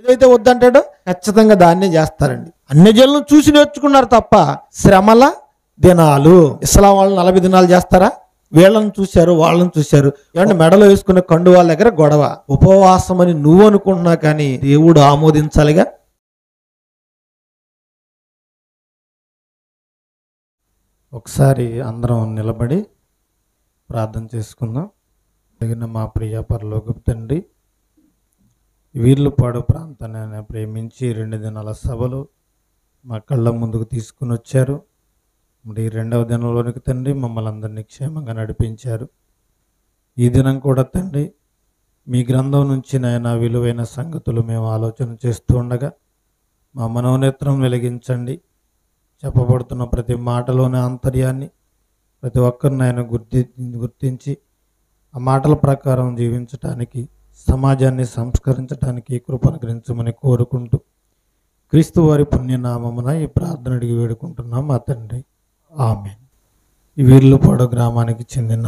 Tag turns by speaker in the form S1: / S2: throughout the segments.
S1: ఏదైతే వద్దంటాడో ఖచ్చితంగా దాన్నే చేస్తారండి. అన్యజనులను చూసి నేర్చుకున్నారు తప్ప శ్రమల దినాలు. ఇస్లాం వాళ్ళు 40 దినాలు చేస్తారా? వీళ్ళని చూశారు, వాళ్ళని చూశారు. ఏమంటే మెడలో వేసుకునే కండువాళ్ళ దగ్గర గొడవ. ఉపవాసం అని నువ్వు అనుకుంటున్నా కానీ దేవుడు ఆమోదించాలిగా. ఒకసారి అందరం నిలబడి ప్రార్థన చేసుకుందాం. తగిన మా ప్రియ పరలోకపు తండ్రి, వీర్లపాడు ప్రాంతాన్ని ప్రేమించి 2 దినాల సభలు మా కళ్ళ ముందుకు తీసుకుని వచ్చారు. మరి 2వ దినంలోనికి తండ్రి మమ్మల్ని అందరినీ క్షేమంగా నడిపించారు. ఈ దినం కూడా తండ్రి మీ గ్రంథం నుంచి నాయన విలువైన సంగతులు మేము ఆలోచన చేస్తూ ఉండగా మా మనోనేత్రం వెలిగించండి. చెప్పబడుతున్న ప్రతి మాటలోని ఆంతర్యాన్ని ప్రతి ఒక్కరిని ఆయన గుర్తించి ఆ మాటల ప్రకారం జీవించటానికి, సమాజాన్ని సంస్కరించడానికి కృపను గ్రహించమని కోరుకుంటూ క్రీస్తు వారి పుణ్యనామమున ఈ ప్రార్థన అడిగి వేడుకుంటున్నాం మా తండ్రి, ఆమేన్. ఈ వీర్లపాడు గ్రామానికి చెందిన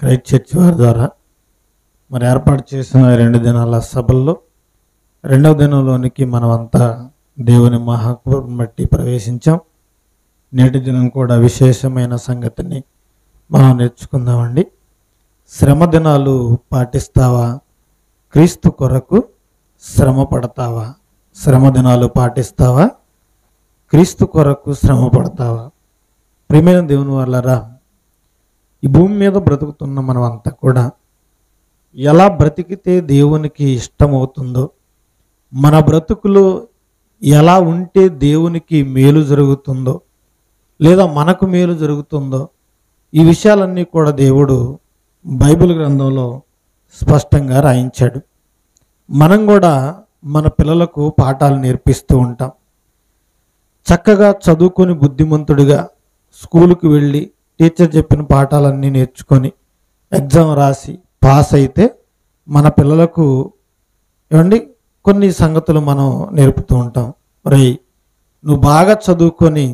S1: క్రైస్ట్ చర్చ్ వారి ద్వారా మరి ఏర్పాటు చేసిన 2 దినాల సభల్లో 2వ దినంలోనికి మనమంతా దేవుని మహాకృపను బట్టి ప్రవేశించాం. నేటి దినం కూడా విశేషమైన సంగతిని మనం నేర్చుకుందామండి. శ్రమ దినాలు పాటిస్తావా? క్రీస్తు కొరకు శ్రమ పడతావా? శ్రమ దినాలు పాటిస్తావా? క్రీస్తు కొరకు శ్రమ పడతావా? ప్రియమైన దేవుని వాళ్ళరా, ఈ భూమి మీద బ్రతుకుతున్న మనం అంతా కూడా ఎలా బ్రతికితే దేవునికి ఇష్టమవుతుందో, మన బ్రతుకులో ఎలా ఉంటే దేవునికి మేలు జరుగుతుందో లేదా మనకు మేలు జరుగుతుందో, ఈ విషయాలన్నీ కూడా దేవుడు బైబిల్ గ్రంథంలో స్పష్టంగా రాయించాడు. మనం కూడా మన పిల్లలకు పాఠాలు నేర్పిస్తూ ఉంటాం. చక్కగా చదువుకొని బుద్ధిమంతుడిగా స్కూలుకి వెళ్ళి టీచర్ చెప్పిన పాఠాలన్నీ నేర్చుకొని ఎగ్జామ్ రాసి పాస్ అయితే మన పిల్లలకు ఏమండి కొన్ని సంగతులు మనం నేర్పుతూ ఉంటాం. మరి నువ్వు బాగా చదువుకొని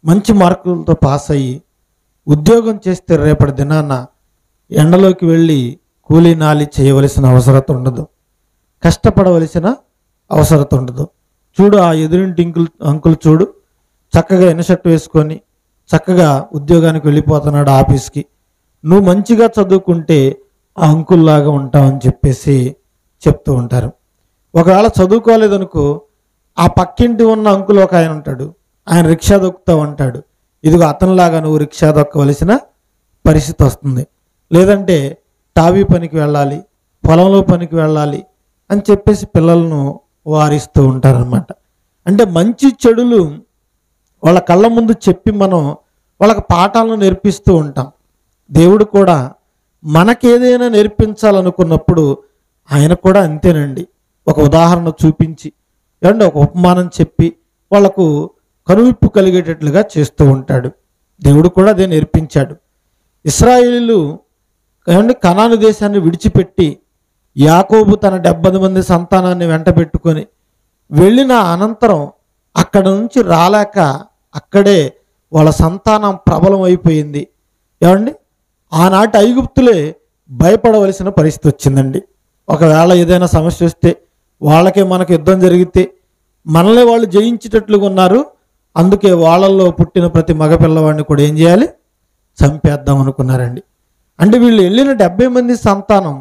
S1: మంచి మార్కులతో పాస్ అయ్యి ఉద్యోగం చేస్తే రేపటి దినాన ఎండలోకి వెళ్ళి కూలీ నాలి చేయవలసిన అవసరం ఉండదు, కష్టపడవలసిన అవసరం ఉండదు. చూడు, ఆ ఎదురింటి అంకుల్ చూడు, చక్కగా ఎనషర్ట్ వేసుకొని చక్కగా ఉద్యోగానికి వెళ్ళిపోతున్నాడు ఆఫీస్కి. నువ్వు మంచిగా చదువుకుంటే ఆ అంకుల్లాగా ఉంటావని చెప్పేసి చెప్తూ ఉంటారు. ఒకవేళ చదువుకోలేదనుకో, ఆ పక్కింటి ఉన్న అంకుల్ ఒక ఆయన ఉంటాడు, ఆయన రిక్షా దొక్కుతావు అంటాడు. ఇదిగో అతనిలాగా నువ్వు రిక్షా దొక్కవలసిన పరిస్థితి వస్తుంది. లేదంటే టావీ పనికి వెళ్ళాలి, పొలంలో పనికి వెళ్ళాలి అని చెప్పేసి పిల్లలను వారిస్తూ ఉంటారనమాట. అంటే మంచి చెడులు వాళ్ళ కళ్ళ ముందు చెప్పి మనం వాళ్ళకి పాఠాలను నేర్పిస్తూ ఉంటాం. దేవుడు కూడా మనకేదైనా నేర్పించాలనుకున్నప్పుడు ఆయన కూడా అంతేనండి. ఒక ఉదాహరణ చూపించి ఏమంటే ఒక ఉపమానం చెప్పి వాళ్ళకు కనువిప్పు కలిగేటట్లుగా చేస్తూ ఉంటాడు. దేవుడు కూడా అదే నేర్పించాడు. ఇశ్రాయేలీయులు ఏమంటే కనాను దేశాన్ని విడిచిపెట్టి యాకోబు తన 70 మంది సంతానాన్ని వెంట పెట్టుకొని వెళ్ళిన అనంతరం అక్కడ నుంచి రాలేక అక్కడే వాళ్ళ సంతానం ప్రబలం అయిపోయింది. ఏమండి ఆనాటి ఐగుప్తులే భయపడవలసిన పరిస్థితి వచ్చిందండి. ఒకవేళ ఏదైనా సమస్య వస్తే వాళ్ళకే మనకు యుద్ధం జరిగితే మనల్ని వాళ్ళు జయించేటట్లుగా ఉన్నారు. అందుకే వాళ్ళల్లో పుట్టిన ప్రతి మగపిల్లవాడిని కూడా ఏం చేయాలి? చంపేద్దాం అనుకున్నారండి. అంటే వీళ్ళు వెళ్ళిన 70 మంది సంతానం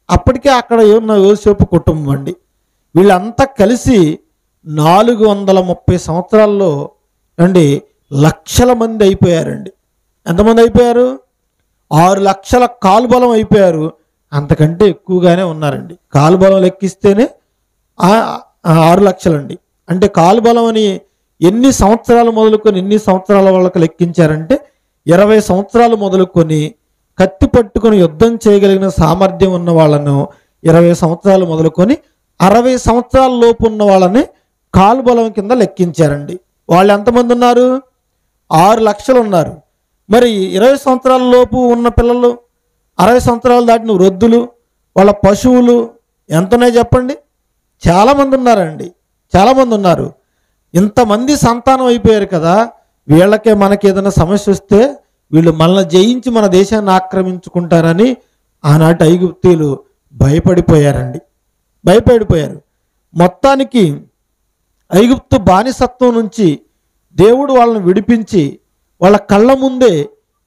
S1: అప్పటికే అక్కడ ఉన్న యోసేపు కుటుంబం అండి. వీళ్ళంతా కలిసి 430 సంవత్సరాల్లో అండి లక్షల మంది అయిపోయారండి. ఎంతమంది అయిపోయారు? 6 లక్షల కాలుబలం అయిపోయారు. అంతకంటే ఎక్కువగానే ఉన్నారండి. కాలుబలం లెక్కిస్తేనే 6 లక్షలండి. అంటే కాలుబలం అని ఎన్ని సంవత్సరాలు మొదలుకొని ఎన్ని సంవత్సరాల వాళ్ళకి లెక్కించారంటే 20 సంవత్సరాలు మొదలుకొని కత్తి పట్టుకొని యుద్ధం చేయగలిగిన సామర్థ్యం ఉన్న వాళ్ళను 20 సంవత్సరాలు మొదలుకొని 60 సంవత్సరాల లోపు ఉన్న వాళ్ళని కాలుబలం కింద లెక్కించారండి. వాళ్ళు ఎంతమంది ఉన్నారు? 6 లక్షలు ఉన్నారు. మరి 20 సంవత్సరాల లోపు ఉన్న పిల్లలు, 60 సంవత్సరాలు దాటిన వృద్ధులు, వాళ్ళ పశువులు ఎంతనే చెప్పండి? చాలామంది ఉన్నారండి, చాలామంది ఉన్నారు. ఇంతమంది సంతానం అయిపోయారు కదా, వీళ్ళకే మనకి ఏదైనా సమస్య వస్తే వీళ్ళు మనల్ని జయించి మన దేశాన్ని ఆక్రమించుకుంటారని ఆనాటి ఐగుప్తీయులు భయపడిపోయారండి, భయపడిపోయారు.
S2: మొత్తానికి ఐగుప్తు బానిసత్వం నుంచి దేవుడు వాళ్ళని విడిపించి వాళ్ళ కళ్ళ ముందే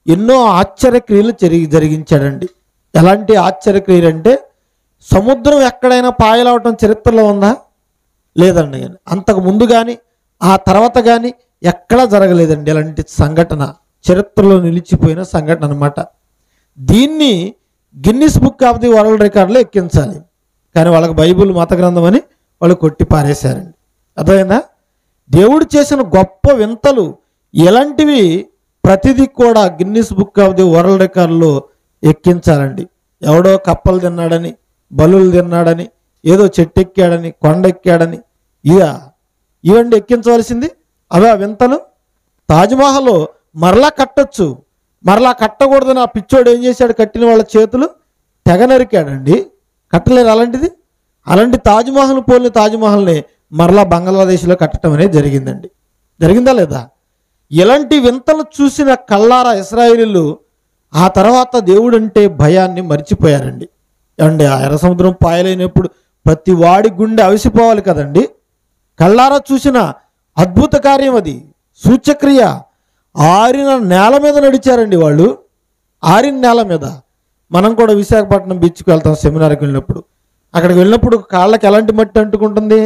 S2: ఎన్నో ఆశ్చర్యక్రియలు జరిగించాడండి. ఎలాంటి ఆశ్చర్యక్రియలు అంటే, సముద్రం ఎక్కడైనా పాయలవటం చరిత్రలో ఉందా? లేదండి. అంతకు ముందు కానీ ఆ తర్వాత కానీ ఎక్కడా జరగలేదండి ఇలాంటి సంఘటన. చరిత్రలో నిలిచిపోయిన సంఘటన అనమాట. దీన్ని Guinness book of the world రికార్డులో ఎక్కించాలి. కానీ వాళ్ళకి బైబిల్ మత గ్రంథం అని వాళ్ళు కొట్టి పారేశారండి. అర్థమైందా? దేవుడు చేసిన గొప్ప వింతలు ఎలాంటివి ప్రతిదీ కూడా Guinness book of the world రికార్డులో ఎక్కించాలండి. ఎవడో కప్పలు తిన్నాడని, బలులు తిన్నాడని, ఏదో చెట్టు ఎక్కాడని, కొండ ఎక్కాడని, ఇవండి ఎక్కించవలసింది. అవే వింతలు. తాజ్మహల్ మరలా కట్టొచ్చు, మరలా కట్టకూడదని ఆ పిచ్చోడు ఏం చేశాడు? కట్టిన వాళ్ళ చేతులు తెగ నరికాడండి. కట్టలేరు అలాంటిది. అలాంటి తాజ్మహల్ పోలిన తాజ్మహల్ని మరలా బంగ్లాదేశ్లో కట్టడం అనేది జరిగిందండి. జరిగిందా లేదా? ఇలాంటి వింతలు చూసిన కళ్ళారా ఇశ్రాయేలీయులు ఆ తర్వాత దేవుడు అంటే భయాన్ని మర్చిపోయారండి. ఏమండి, ఆ ఎర్ర సముద్రం పాయలైనప్పుడు ప్రతి వాడి గుండె అవిసిపోవాలి కదండి. కళ్ళారా చూసిన అద్భుత కార్యం అది, సూచక్రియ. ఆరిన నేల మీద నడిచారండి వాళ్ళు. ఆరిన నేల మీద. మనం కూడా విశాఖపట్నం బీచ్కి వెళ్తాం సెమినార్కి వెళ్ళినప్పుడు. అక్కడికి వెళ్ళినప్పుడు కాళ్ళకి ఎలాంటి మట్టి అంటుకుంటుంది?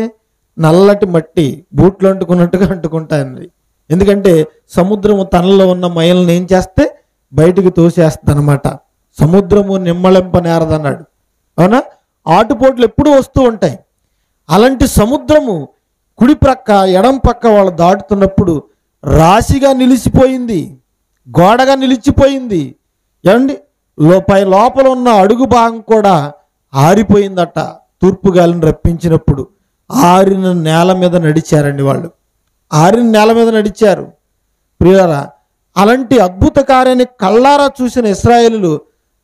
S2: నల్లటి మట్టి బూట్లు అంటుకున్నట్టుగా అంటుకుంటాయండి. ఎందుకంటే సముద్రము తనలో ఉన్న మయలను ఏం చేస్తే బయటికి తోసేస్తుంది అనమాట. సముద్రము నిమ్మళంప నేరదన్నాడు. అవునా? ఆటుపోట్లు ఎప్పుడూ వస్తూ ఉంటాయి. అలాంటి సముద్రము కుడి ప్రక్క ఎడం పక్క వాళ్ళు దాటుతున్నప్పుడు రాశిగా నిలిచిపోయింది, గోడగా నిలిచిపోయింది. ఏమండి, లోపల ఉన్న అడుగు భాగం కూడా ఆరిపోయిందట. తూర్పు గాలిని రప్పించినప్పుడు ఆరిన నేల మీద నడిచారండి వాళ్ళు. ఆరిన నేల మీద నడిచారు. ప్రియులారా, అలాంటి అద్భుత కార్యాన్ని కళ్ళారా చూసిన ఇశ్రాయేలీయులు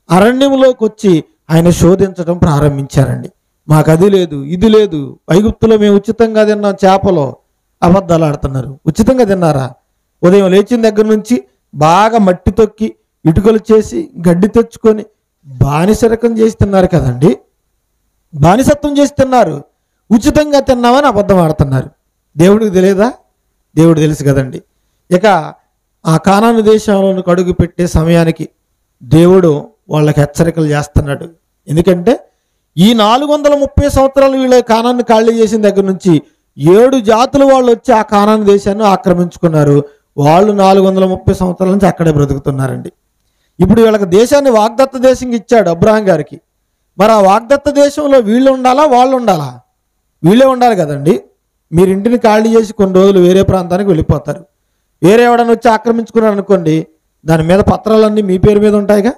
S2: అరణ్యంలోకి వచ్చి ఆయన శోధించడం ప్రారంభించారండి. మాకు అది లేదు, ఇది లేదు, ఐగుప్తులో మేము ఉచితంగా తిన్నాం చేపలో. అబద్ధాలు ఆడుతున్నారు. ఉచితంగా తిన్నారా? ఉదయం లేచిన దగ్గర నుంచి బాగా మట్టి తొక్కి ఇటుకలు చేసి గడ్డి తెచ్చుకొని బానిసరకం చేసి తిన్నారు కదండి. బానిసత్వం చేసి తిన్నారు. ఉచితంగా తిన్నామని అబద్ధం ఆడుతున్నారు. దేవుడికి తెలియదా? దేవుడు తెలుసు కదండి. ఇక ఆ కానాను దేశంలోనికి అడుగు పెట్టే సమయానికి దేవుడు వాళ్ళకి హెచ్చరికలు చేస్తున్నాడు. ఎందుకంటే ఈ 430 సంవత్సరాలు వీళ్ళ కానాన్ని ఖాళీ చేసిన దగ్గర నుంచి 7 జాతులు వాళ్ళు వచ్చి ఆ కానాను దేశాన్ని ఆక్రమించుకున్నారు. వాళ్ళు 430 సంవత్సరాల నుంచి అక్కడే బ్రతుకుతున్నారండి. ఇప్పుడు వీళ్ళకి దేశాన్ని వాగ్దత్త దేశంకి ఇచ్చాడు అబ్రహాం గారికి. మరి ఆ వాగ్దత్త దేశంలో వీళ్ళు ఉండాలా, వాళ్ళు ఉండాలా? వీళ్ళే ఉండాలి కదండి. మీరు ఇంటిని ఖాళీ చేసి కొన్ని రోజులు వేరే ప్రాంతానికి వెళ్ళిపోతారు. వేరే ఎవడన్నా వచ్చి ఆక్రమించుకున్నారు అనుకోండి, దాని మీద పత్రాలన్నీ మీ పేరు మీద ఉంటాయిగా.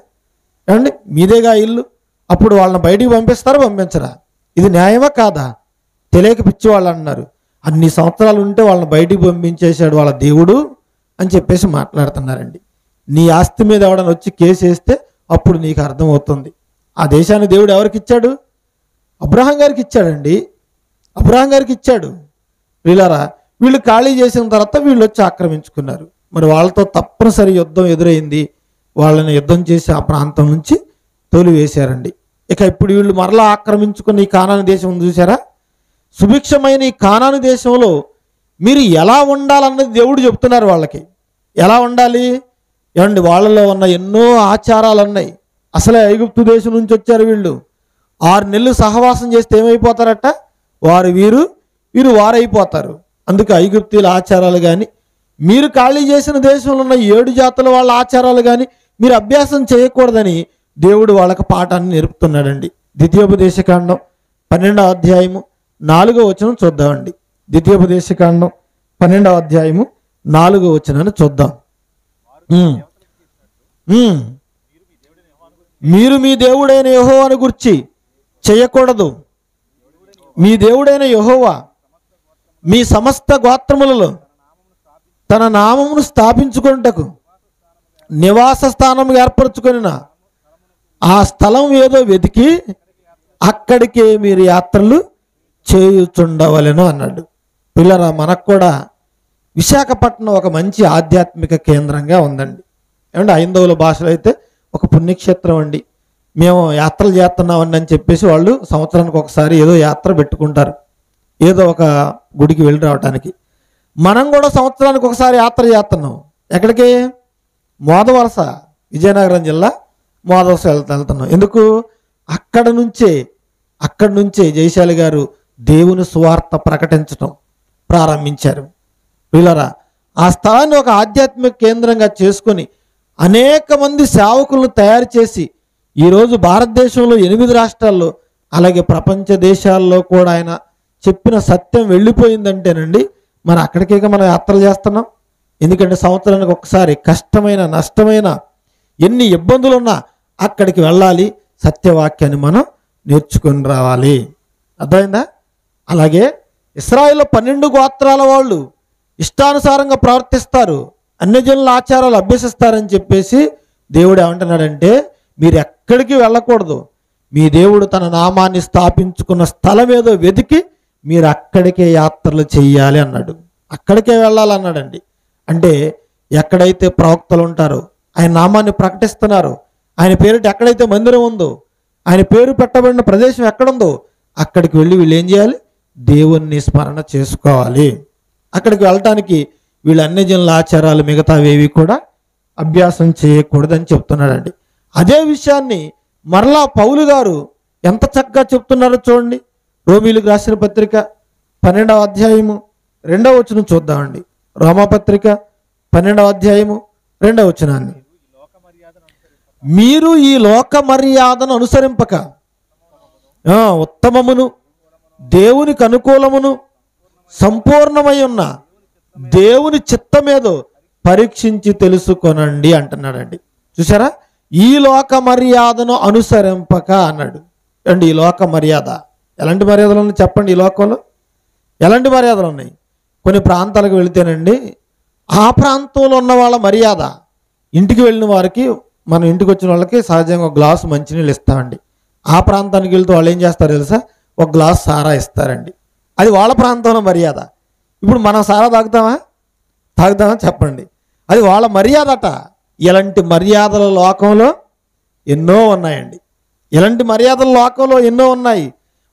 S2: ఏమండి, మీదేగా ఇల్లు. అప్పుడు వాళ్ళని బయటికి పంపిస్తారా, పంపించరా? ఇది న్యాయమా కాదా? తెలియక పిచ్చివాళ్ళు అన్నారు. అన్ని సంవత్సరాలు ఉంటే వాళ్ళని బయటికి పంపించేశాడు వాళ్ళ దేవుడు అని చెప్పేసి మాట్లాడుతున్నారండి. నీ ఆస్తి మీద ఎవడన్నా వచ్చి కేసు వేస్తే అప్పుడు నీకు అర్థమవుతుంది. ఆ దేశాన్ని దేవుడు ఎవరికి ఇచ్చాడు? అబ్రహాం గారికి ఇచ్చాడండి. అబ్రహాం గారికి ఇచ్చాడు. వీళ్ళారా, వీళ్ళు ఖాళీ చేసిన తర్వాత వీళ్ళు వచ్చి ఆక్రమించుకున్నారు. మరి వాళ్ళతో తప్పనిసరి యుద్ధం ఎదురైంది. వాళ్ళని యుద్ధం చేసి ఆ ప్రాంతం నుంచి తోలివేశారండి. ఇక ఇప్పుడు వీళ్ళు మరలా ఆక్రమించుకున్న ఈ కానాను దేశం చూసారా? సుభిక్షమైన ఈ కానాను దేశంలో మీరు ఎలా ఉండాలన్నది దేవుడు చెప్తున్నారు వాళ్ళకి. ఎలా ఉండాలి? ఏమండి, వాళ్ళలో ఉన్న ఎన్నో ఆచారాలు ఉన్నాయి. అసలే ఐగుప్తు దేశం నుంచి వచ్చారు వీళ్ళు. 6 నెలలు సహవాసం చేస్తే ఏమైపోతారట? వారు వీరు, వీరు వారైపోతారు. అందుకే ఐగుప్తీల ఆచారాలు కానీ, మీరు ఖాళీ చేసిన దేశంలో ఉన్న 7 జాతుల వాళ్ళ ఆచారాలు కానీ మీరు అభ్యాసం చేయకూడదని దేవుడు వాళ్ళకి పాఠాన్ని నేర్పుతున్నాడండి. ద్వితీయోపదేశకాండం 12వ అధ్యాయము 4వ వచనం చూద్దామండి. ద్వితీయోపదేశకాండం 12వ అధ్యాయము 4వ వచనాన్ని చూద్దాం. మీరు మీ దేవుడైన యెహోవాను గురించి చేయకూడదు. మీ దేవుడైన యెహోవా మీ సమస్త గోత్రములలో తన నామమును స్థాపించుకొనుటకు నివాస స్థానం ఏర్పరచుకొనిన ఆ స్థలం ఏదో వెతికి అక్కడికే మీరు యాత్రలు చేయుచుండవలెను అన్నాడు. పిల్లరా, మనకు కూడా విశాఖపట్నం ఒక మంచి ఆధ్యాత్మిక కేంద్రంగా ఉందండి. ఏమంటే హైందవుల భాషలో అయితే ఒక పుణ్యక్షేత్రం అండి. మేము యాత్రలు చేస్తున్నామని అని చెప్పేసి వాళ్ళు సంవత్సరానికి ఒకసారి ఏదో యాత్ర పెట్టుకుంటారు. ఏదో ఒక గుడికి వెళ్ళి రావడానికి. మనం కూడా సంవత్సరానికి ఒకసారి యాత్ర చేస్తున్నాం. ఎక్కడికి? మోదవలస, విజయనగరం జిల్లా మోదవలస వెళ్తున్నాం. ఎందుకు? అక్కడి నుంచే జయశాలి గారు దేవుని సువార్త ప్రకటించడం ప్రారంభించారు. వీళ్ళరా ఆ స్థలాన్ని ఒక ఆధ్యాత్మిక కేంద్రంగా చేసుకొని అనేక మంది సేవకులను తయారు చేసి ఈరోజు భారతదేశంలో 8 రాష్ట్రాల్లో అలాగే ప్రపంచ దేశాల్లో కూడా ఆయన చెప్పిన సత్యం వెళ్ళిపోయిందంటేనండి మరి అక్కడికే మనం యాత్రలు చేస్తున్నాం. ఎందుకంటే సంవత్సరానికి ఒకసారి కష్టమైన నష్టమైన ఎన్ని ఇబ్బందులున్నా అక్కడికి వెళ్ళాలి, సత్యవాక్యాన్ని మనం నేర్చుకొని రావాలి. అర్థమైందా? అలాగే ఇశ్రాయేలు 12 గోత్రాల వాళ్ళు ఇష్టానుసారంగా ప్రవర్తిస్తారు, అన్యజనుల ఆచారాలు అభ్యసిస్తారని చెప్పేసి దేవుడు ఏమంటున్నాడంటే మీరు ఎక్కడికి వెళ్ళకూడదు, మీ దేవుడు తన నామాన్ని స్థాపించుకున్న స్థలం ఏదో వెతికి మీరు అక్కడికే యాత్రలు చెయ్యాలి అన్నాడు. అక్కడికే వెళ్ళాలన్నాడండి. అంటే ఎక్కడైతే ప్రవక్తలు ఉంటారో, ఆయన నామాన్ని ప్రకటిస్తున్నారో, ఆయన పేరిట ఎక్కడైతే మందిరం ఉందో, ఆయన పేరు పెట్టబడిన ప్రదేశం ఎక్కడుందో అక్కడికి వెళ్ళి వీళ్ళు ఏం చేయాలి? దేవుణ్ణి స్మరణ చేసుకోవాలి. అక్కడికి వెళ్ళటానికి వీళ్ళు అన్యజనుల ఆచారాలు మిగతావేవి కూడా అభ్యాసం చేయకూడదని చెప్తున్నాడండి. అదే విషయాన్ని మరలా పౌలు గారు ఎంత చక్కగా చెప్తున్నారో చూడండి. రోమీలకు రాసిన పత్రిక 12వ అధ్యాయము 2వ వచనం చూద్దామండి. రోమాపత్రిక 12వ అధ్యాయము 2వ వచనాన్ని. మీరు ఈ లోక మర్యాదను అనుసరింపక ఉత్తమమును దేవునికి అనుకూలమును సంపూర్ణమై ఉన్న దేవుని చిత్తమేదో పరీక్షించి తెలుసుకొనండి అంటున్నాడండి. చూసారా? ఈ లోక మర్యాదను అనుసరింపక అన్నాడు అండి. ఈ లోక మర్యాద ఎలాంటి మర్యాదలు ఉన్నాయి చెప్పండి? ఈ లోకంలో ఎలాంటి మర్యాదలు ఉన్నాయి? కొన్ని ప్రాంతాలకు వెళితేనండి ఆ ప్రాంతంలో ఉన్న వాళ్ళ మర్యాద, ఇంటికి వెళ్ళిన వారికి, మనం ఇంటికి వచ్చిన వాళ్ళకి సహజంగా ఒక గ్లాసు మంచినీళ్ళు ఇస్తామండి. ఆ ప్రాంతానికి వెళ్తే వాళ్ళు ఏం చేస్తారు తెలుసా? ఒక గ్లాస్ సారా ఇస్తారండి. అది వాళ్ళ ప్రాంతంలో మర్యాద. ఇప్పుడు మనం సారా తాగుతామా చెప్పండి? అది వాళ్ళ మర్యాద అట. ఇలాంటి మర్యాదల లోకంలో ఎన్నో ఉన్నాయండి. ఇలాంటి మర్యాదల లోకంలో ఎన్నో ఉన్నాయి.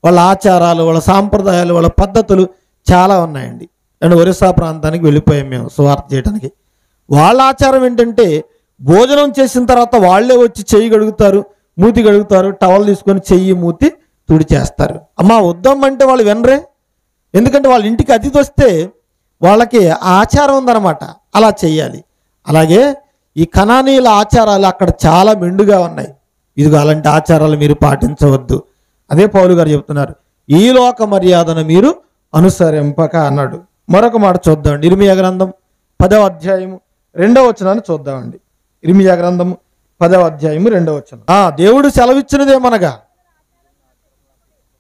S2: వాళ్ళ ఆచారాలు, వాళ్ళ సాంప్రదాయాలు, వాళ్ళ పద్ధతులు చాలా ఉన్నాయండి. అండ్ ఒరిస్సా ప్రాంతానికి వెళ్ళిపోయాం మేము సువార్త చేయడానికి. వాళ్ళ ఆచారం ఏంటంటే భోజనం చేసిన తర్వాత వాళ్ళే వచ్చి చెయ్యి గడుగుతారు, మూతి గడుగుతారు, టవల్ తీసుకొని చెయ్యి మూతి తుడి చేస్తారు. అమ్మా వద్దామంటే వాళ్ళు వినరే. ఎందుకంటే వాళ్ళ ఇంటికి అతిథి వస్తే వాళ్ళకి ఆచారం ఉందన్నమాట, అలా చెయ్యాలి. అలాగే ఈ కనానీయుల ఆచారాలు అక్కడ చాలా మెండుగా ఉన్నాయి. ఇదిగో అలాంటి ఆచారాలు మీరు పాటించవద్దు. అదే పౌలు గారు చెప్తున్నారు, ఈ లోక మర్యాదను మీరు అనుసరింపక అన్నాడు. మరొక మాట చూద్దామండి. ఇర్మియా గ్రంథం 10వ అధ్యాయము 2వ వచనాన్ని చూద్దామండి. ఇర్మియా గ్రంథం 10వ అధ్యాయము 2వ వచనం. దేవుడు సెలవిచ్చినదేమనగా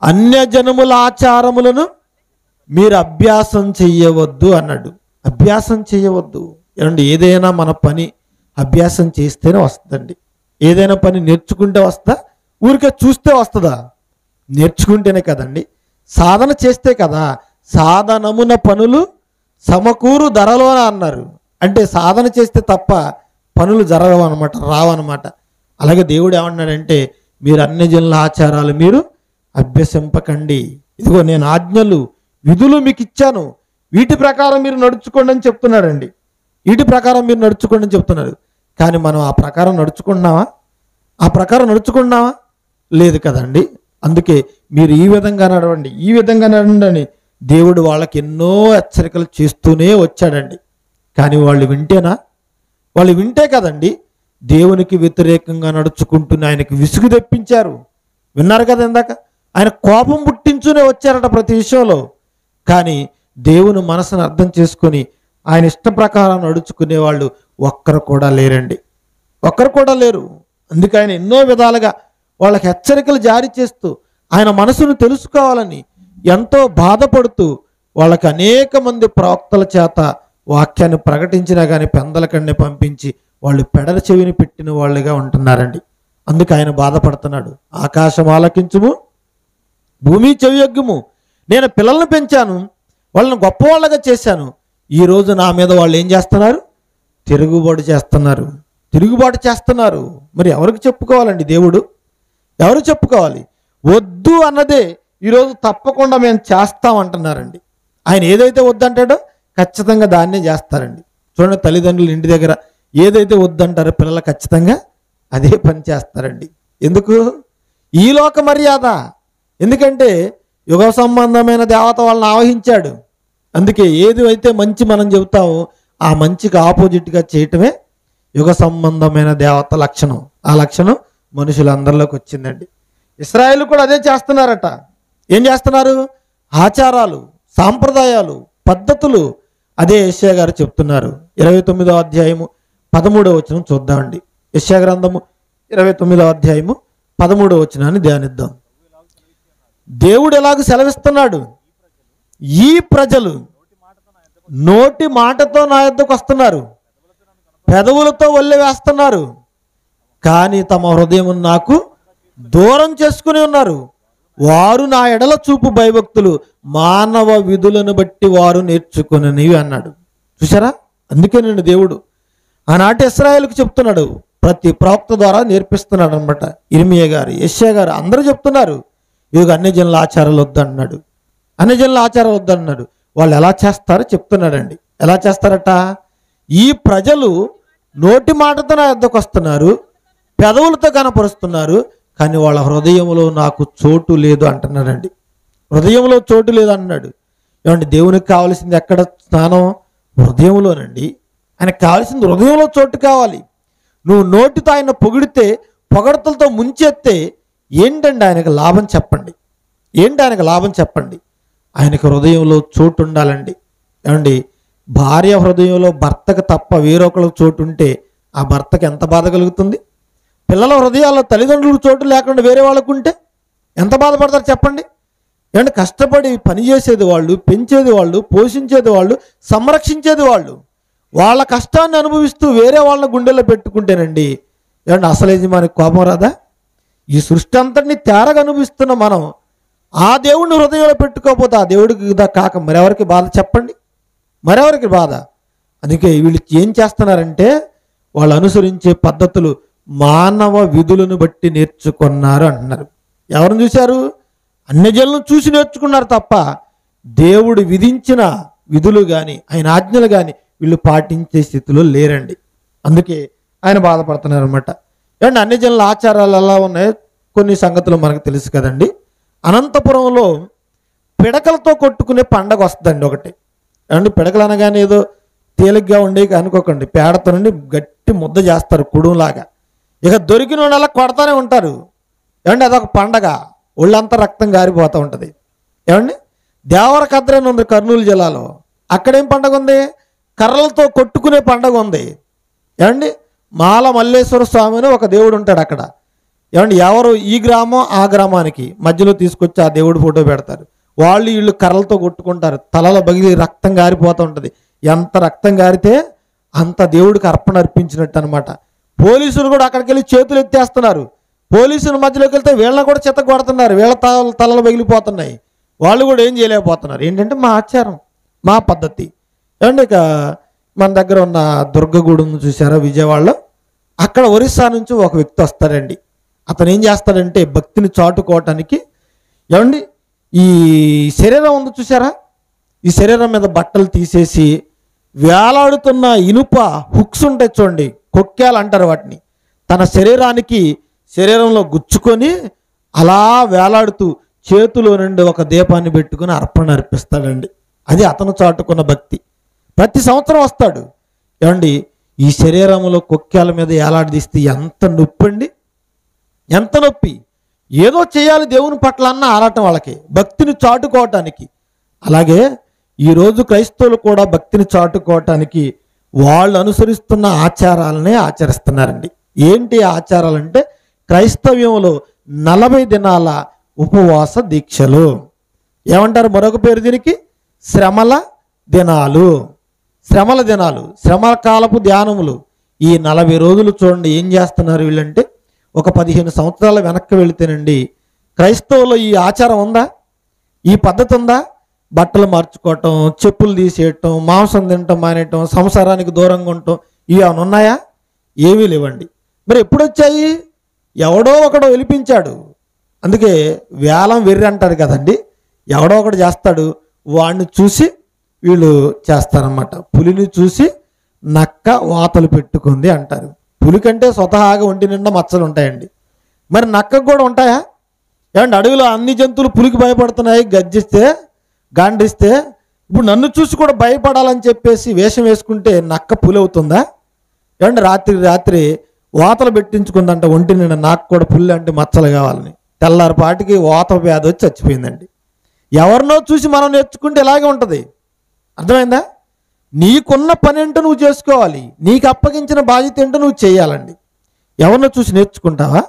S2: అన్యజనముల ఆచారములను మీరు అభ్యాసం చెయ్యవద్దు అన్నాడు. అభ్యాసం చేయవద్దు. ఏమండి, ఏదైనా మన పని అభ్యాసం చేస్తేనే వస్తుందండి. ఏదైనా పని నేర్చుకుంటే వస్తా, ఊరికే చూస్తే వస్తుందా? నేర్చుకుంటేనే కదండి. సాధన చేస్తే కదా. సాధనమున పనులు సమకూరు ధరలోన అన్నారు. అంటే సాధన చేస్తే తప్ప పనులు జరగవు అనమాట, రావన్నమాట. అలాగే దేవుడు ఏమన్నాడంటే మీరు అన్యజనుల ఆచారాలు మీరు అభ్యసింపకండి. ఇదిగో నేను ఆజ్ఞలు విధులు మీకు ఇచ్చాను, వీటి ప్రకారం మీరు నడుచుకోండి అని చెప్తున్నాడండి. వీటి ప్రకారం మీరు నడుచుకోండి అని చెప్తున్నారు. కానీ మనం ఆ ప్రకారం నడుచుకుంటున్నావా? ఆ ప్రకారం నడుచుకున్నావా? లేదు కదండి. అందుకే మీరు ఈ విధంగా నడవండి, ఈ విధంగా నడవండి అని దేవుడు వాళ్ళకి ఎన్నో హెచ్చరికలు చేస్తూనే వచ్చాడండి. కానీ వాళ్ళు వింటేనా? వాళ్ళు వింటే కదండి దేవునికి వ్యతిరేకంగా నడుచుకుంటూనే ఆయనకి విసుగు తెప్పించారు. విన్నారు కదా ఇందాక, ఆయన కోపం పుట్టించునే వచ్చారట ప్రతి విషయంలో. కానీ దేవుని మనసును అర్థం చేసుకొని ఆయన ఇష్ట ప్రకారం నడుచుకునే వాళ్ళు ఒక్కరు కూడా లేరండి, ఒక్కరు కూడా లేరు. అందుకే ఆయన ఎన్నో విధాలుగా వాళ్ళకి హెచ్చరికలు జారీ చేస్తూ ఆయన మనసును తెలుసుకోవాలని ఎంతో బాధపడుతూ వాళ్ళకి అనేక మంది ప్రవక్తల చేత వాక్యాన్ని ప్రకటించినా కానీ పెందల కన్నే పంపించి వాళ్ళు పెడల చెవిని పెట్టిన వాళ్ళుగా ఉంటున్నారండి. అందుకే ఆయన బాధపడుతున్నాడు. ఆకాశం ఆలకించుము, భూమి చెవియొగ్గుము. నేను పిల్లల్ని పెంచాను, వాళ్ళని గొప్పవాళ్ళగా చేశాను. ఈరోజు నా మీద వాళ్ళు ఏం చేస్తున్నారు? తిరుగుబాటు చేస్తున్నారు. మరి ఎవరికి చెప్పుకోవాలండి? దేవుడు ఎవరు చెప్పుకోవాలి? వద్దు అన్నదే ఈరోజు తప్పకుండా మేము చేస్తామంటున్నారండి. ఆయన ఏదైతే వద్దంటాడో ఖచ్చితంగా దాన్నే చేస్తారండి. చూడండి, తల్లిదండ్రులు ఇంటి దగ్గర ఏదైతే వద్దంటారో పిల్లలు ఖచ్చితంగా అదే పని చేస్తారండి. ఎందుకు? ఈ లోక మర్యాద. ఎందుకంటే యుగ సంబంధమైన దేవత వాళ్ళని ఆవహించాడు. అందుకే ఏది అయితే మంచి మనం చెబుతామో ఆ మంచికి ఆపోజిట్గా చేయటమే యుగ సంబంధమైన దేవత లక్షణం. ఆ లక్షణం మనుషులందరిలోకి వచ్చిందండి. ఇశ్రాయేలు కూడా అదే చేస్తున్నారట. ఏం చేస్తున్నారు? ఆచారాలు, సాంప్రదాయాలు, పద్ధతులు. అదే యెషయా గారు చెప్తున్నారు. 29వ అధ్యాయము 13వ వచనం చూద్దామండి. యెషయా గ్రంథము 29వ అధ్యాయము 13వ వచనాన్ని ధ్యానిద్దాం. దేవుడు ఎలాగ సెలవిస్తున్నాడు? ఈ ప్రజలు నోటి మాటతో నా యొద్దకు వస్తున్నారు, పెదవులతో ఒల్లె వేస్తున్నారు, కానీ తమ హృదయం నాకు దూరం చేసుకుని ఉన్నారు. వారు నా ఎడల చూపు భయభక్తులు మానవ విధులను బట్టి వారు నేర్చుకుననివి అన్నాడు. చూసారా? అందుకే నేను దేవుడు ఆనాటి ఇశ్రాయేలుకు చెప్తున్నాడు, ప్రతి ప్రవక్త ద్వారా నేర్పిస్తున్నాడు అనమాట. ఇర్మియా గారు, యెషయా గారు అందరూ చెప్తున్నారు, ఇదిగో అన్యజనుల ఆచారాలు వద్దన్నాడు, అన్యజనుల ఆచారాలు వద్దన్నాడు. వాళ్ళు ఎలా చేస్తారో చెప్తున్నాడండి. ఎలా చేస్తారట? ఈ ప్రజలు నోటి మాటతో నా యొద్దకు వస్తున్నారు, పెదవులతో కనపరుస్తున్నారు, కానీ వాళ్ళ హృదయంలో నాకు చోటు లేదు అంటున్నాడండి. హృదయంలో చోటు లేదు అన్నాడు. ఏమండి, దేవునికి కావాల్సింది ఎక్కడ స్థానం? హృదయంలోనండి. ఆయనకు కావాల్సింది హృదయంలో చోటు కావాలి. నువ్వు నోటితో ఆయన పొగిడితే, పొగడతలతో ముంచెత్తే ఏంటండి ఆయనకు లాభం చెప్పండి? ఏంటి ఆయనకు లాభం చెప్పండి? ఆయనకు హృదయంలో చోటు ఉండాలండి. ఏమండి, భార్య హృదయంలో భర్తకు తప్ప వేరొకరికి చోటు ఉంటే ఆ భర్తకు ఎంత బాధ కలుగుతుంది? పిల్లల హృదయాల్లో తల్లిదండ్రులకు చోటు లేకుండా వేరే వాళ్ళకు ఉంటే ఎంత బాధపడతారు చెప్పండి? ఏమంటే, కష్టపడి పనిచేసేది వాళ్ళు, పెంచేది వాళ్ళు, పోషించేది వాళ్ళు, సంరక్షించేది వాళ్ళు, వాళ్ళ కష్టాన్ని అనుభవిస్తూ వేరే వాళ్ళ గుండెల్లో పెట్టుకుంటేనండి ఏమంటే అసలు యజమానికి కోపం రాదా? ఈ సృష్టి అంతటిని తేరగా అనుభవిస్తున్న మనం ఆ దేవుడిని హృదయంలో పెట్టుకోకపోతే ఆ దేవుడికి కాక మరెవరికి బాధ చెప్పండి? మరెవరికి బాధ? అందుకే వీళ్ళు ఏం చేస్తున్నారంటే వాళ్ళు అనుసరించే పద్ధతులు మానవ విధులను బట్టి నేర్చుకున్నారు అంటున్నారు. ఎవరిని చూశారు? అన్యజనులను చూసి నేర్చుకున్నారు తప్ప దేవుడు విధించిన విధులు కానీ ఆయన ఆజ్ఞలు కానీ వీళ్ళు పాటించే స్థితిలో లేరండి. అందుకే ఆయన బాధపడుతున్నారు అనమాట. ఏమంటే అన్యజనుల ఆచారాలు ఎలా ఉన్నాయో కొన్ని సంగతులు మనకు తెలుసు కదండి. అనంతపురంలో పిడకలతో కొట్టుకునే పండగ వస్తుందండి ఒకటి. ఏమంటే పిడకలు అనగానే ఏదో తేలిగ్గా ఉండే అనుకోకండి, పేడతో నుండి గట్టి ముద్ద చేస్తారు కుడులాగా. ఇక దొరికిన వాళ్ళ కొడతానే ఉంటారు. ఏమండి అదొక పండగ, ఒళ్ళంతా రక్తం గారిపోతూ ఉంటుంది. ఏమండి దేవరకద్ర అని ఉంది కర్నూలు జిల్లాలో, అక్కడేం పండగ ఉంది? కర్రలతో కొట్టుకునే పండగ ఉంది. ఏమండి మాల మల్లేశ్వర స్వామి అని ఒక దేవుడు ఉంటాడు అక్కడ. ఏమండి ఎవరు ఈ గ్రామం ఆ గ్రామానికి మధ్యలో తీసుకొచ్చి ఆ దేవుడి ఫోటో పెడతారు. వాళ్ళు వీళ్ళు కర్రలతో కొట్టుకుంటారు, తలలో బగిలి రక్తం గారిపోతూ ఉంటుంది. ఎంత రక్తం గారితే అంత దేవుడికి అర్పణ అర్పించినట్టు అనమాట. పోలీసులు కూడా అక్కడికి వెళ్ళి చేతులు ఎత్తేస్తున్నారు. పోలీసుల మధ్యలోకి వెళ్తే వీళ్ళని కూడా చెత్త కొడుతున్నారు, వీళ్ళ తలలు పగిలిపోతున్నాయి. వాళ్ళు కూడా ఏం చేయలేకపోతున్నారు. ఏంటంటే మా ఆచారం, మా పద్ధతి. ఏమంటే ఇక మన దగ్గర ఉన్న దుర్గగూడెం చూసారా విజయవాడలో, అక్కడ ఒరిస్సా నుంచి ఒక వ్యక్తి వస్తాడండి. అతను ఏం చేస్తాడంటే భక్తిని చాటుకోవటానికి ఏమండి ఈ శరీరం ఉంది చూసారా, ఈ శరీరం మీద బట్టలు తీసేసి వేలాడుతున్న ఇనుప హుక్స్ ఉంటాయి చూడండి, కొక్కేలు అంటారు వాటిని, తన శరీరంలో గుచ్చుకొని అలా వేలాడుతూ చేతిలో నుండి ఒక దీపాన్ని పెట్టుకుని అర్పణ అర్పిస్తాడండి. అది అతను చాటుకున్న భక్తి. ప్రతి సంవత్సరం వస్తాడు. ఏమండి ఈ శరీరంలో కొక్కేల మీద వేలాడదీస్తే ఎంత నొప్పి అండి, ఎంత నొప్పి. ఏదో చేయాలి దేవుని పట్ల అన్న ఆరాటం వాళ్ళకి, భక్తిని చాటుకోవటానికి. అలాగే ఈరోజు క్రైస్తవులు కూడా భక్తిని చాటుకోవటానికి వాళ్ళు అనుసరిస్తున్న ఆచారాలనే ఆచరిస్తున్నారండి. ఏంటి ఆచారాలంటే క్రైస్తవ్యంలో 40 దినాల ఉపవాస దీక్షలు. ఏమంటారు మరొక పేరు దీనికి? శ్రమల దినాలు. శ్రమల దినాలు, శ్రమల కాలపు ధ్యానములు. ఈ 40 రోజులు చూడండి ఏం చేస్తున్నారు వీళ్ళంటే, ఒక 15 సంవత్సరాల వెనక్కి వెళితేనండి క్రైస్తవులో ఈ ఆచారం ఉందా? ఈ పద్ధతి ఉందా? బట్టలు మార్చుకోవటం, చెప్పులు తీసేయటం, మాంసం తినటం మానేయటం, సంసారానికి దూరంగా ఉండటం, ఇవి ఏమైనా ఉన్నాయా? ఏమీ లేవండి. మరి ఎప్పుడు వచ్చాయి? ఎవడో ఒకడో వెలిపించాడు. అందుకే వేలం వెర్రి అంటారు కదండి, ఎవడో ఒకడు చేస్తాడు, వాడిని చూసి వీళ్ళు చేస్తారన్నమాట. పులిని చూసి నక్క వాతలు పెట్టుకుంది అంటారు. పులి కంటే స్వతహాగా ఒంటి నిండా మచ్చలు ఉంటాయండి, మరి నక్కకు కూడా ఉంటాయా? ఏమంటే అడవిలో అన్ని జంతువులు పులికి భయపడుతున్నాయి, గర్జిస్తే గాండిస్తే, ఇప్పుడు నన్ను చూసి కూడా భయపడాలని చెప్పేసి వేషం వేసుకుంటే నక్క పులి అవుతుందా? ఏమంటే రాత్రి రాత్రి వాతలు పెట్టించుకుందంట ఒంటి నిండా, నాకు కూడా పులి అంటే మచ్చలు కావాలని. తెల్లారిపాటికి వాత వ్యాధి వచ్చి చచ్చిపోయిందండి. ఎవరినో చూసి మనం నేర్చుకుంటే ఇలాగే ఉంటుంది. అర్థమైందా? నీకున్న పని ఏంటో నువ్వు చేసుకోవాలి, నీకు అప్పగించిన బాధ్యత ఏంటో నువ్వు చేయాలండి. ఎవరినో చూసి నేర్చుకుంటావా?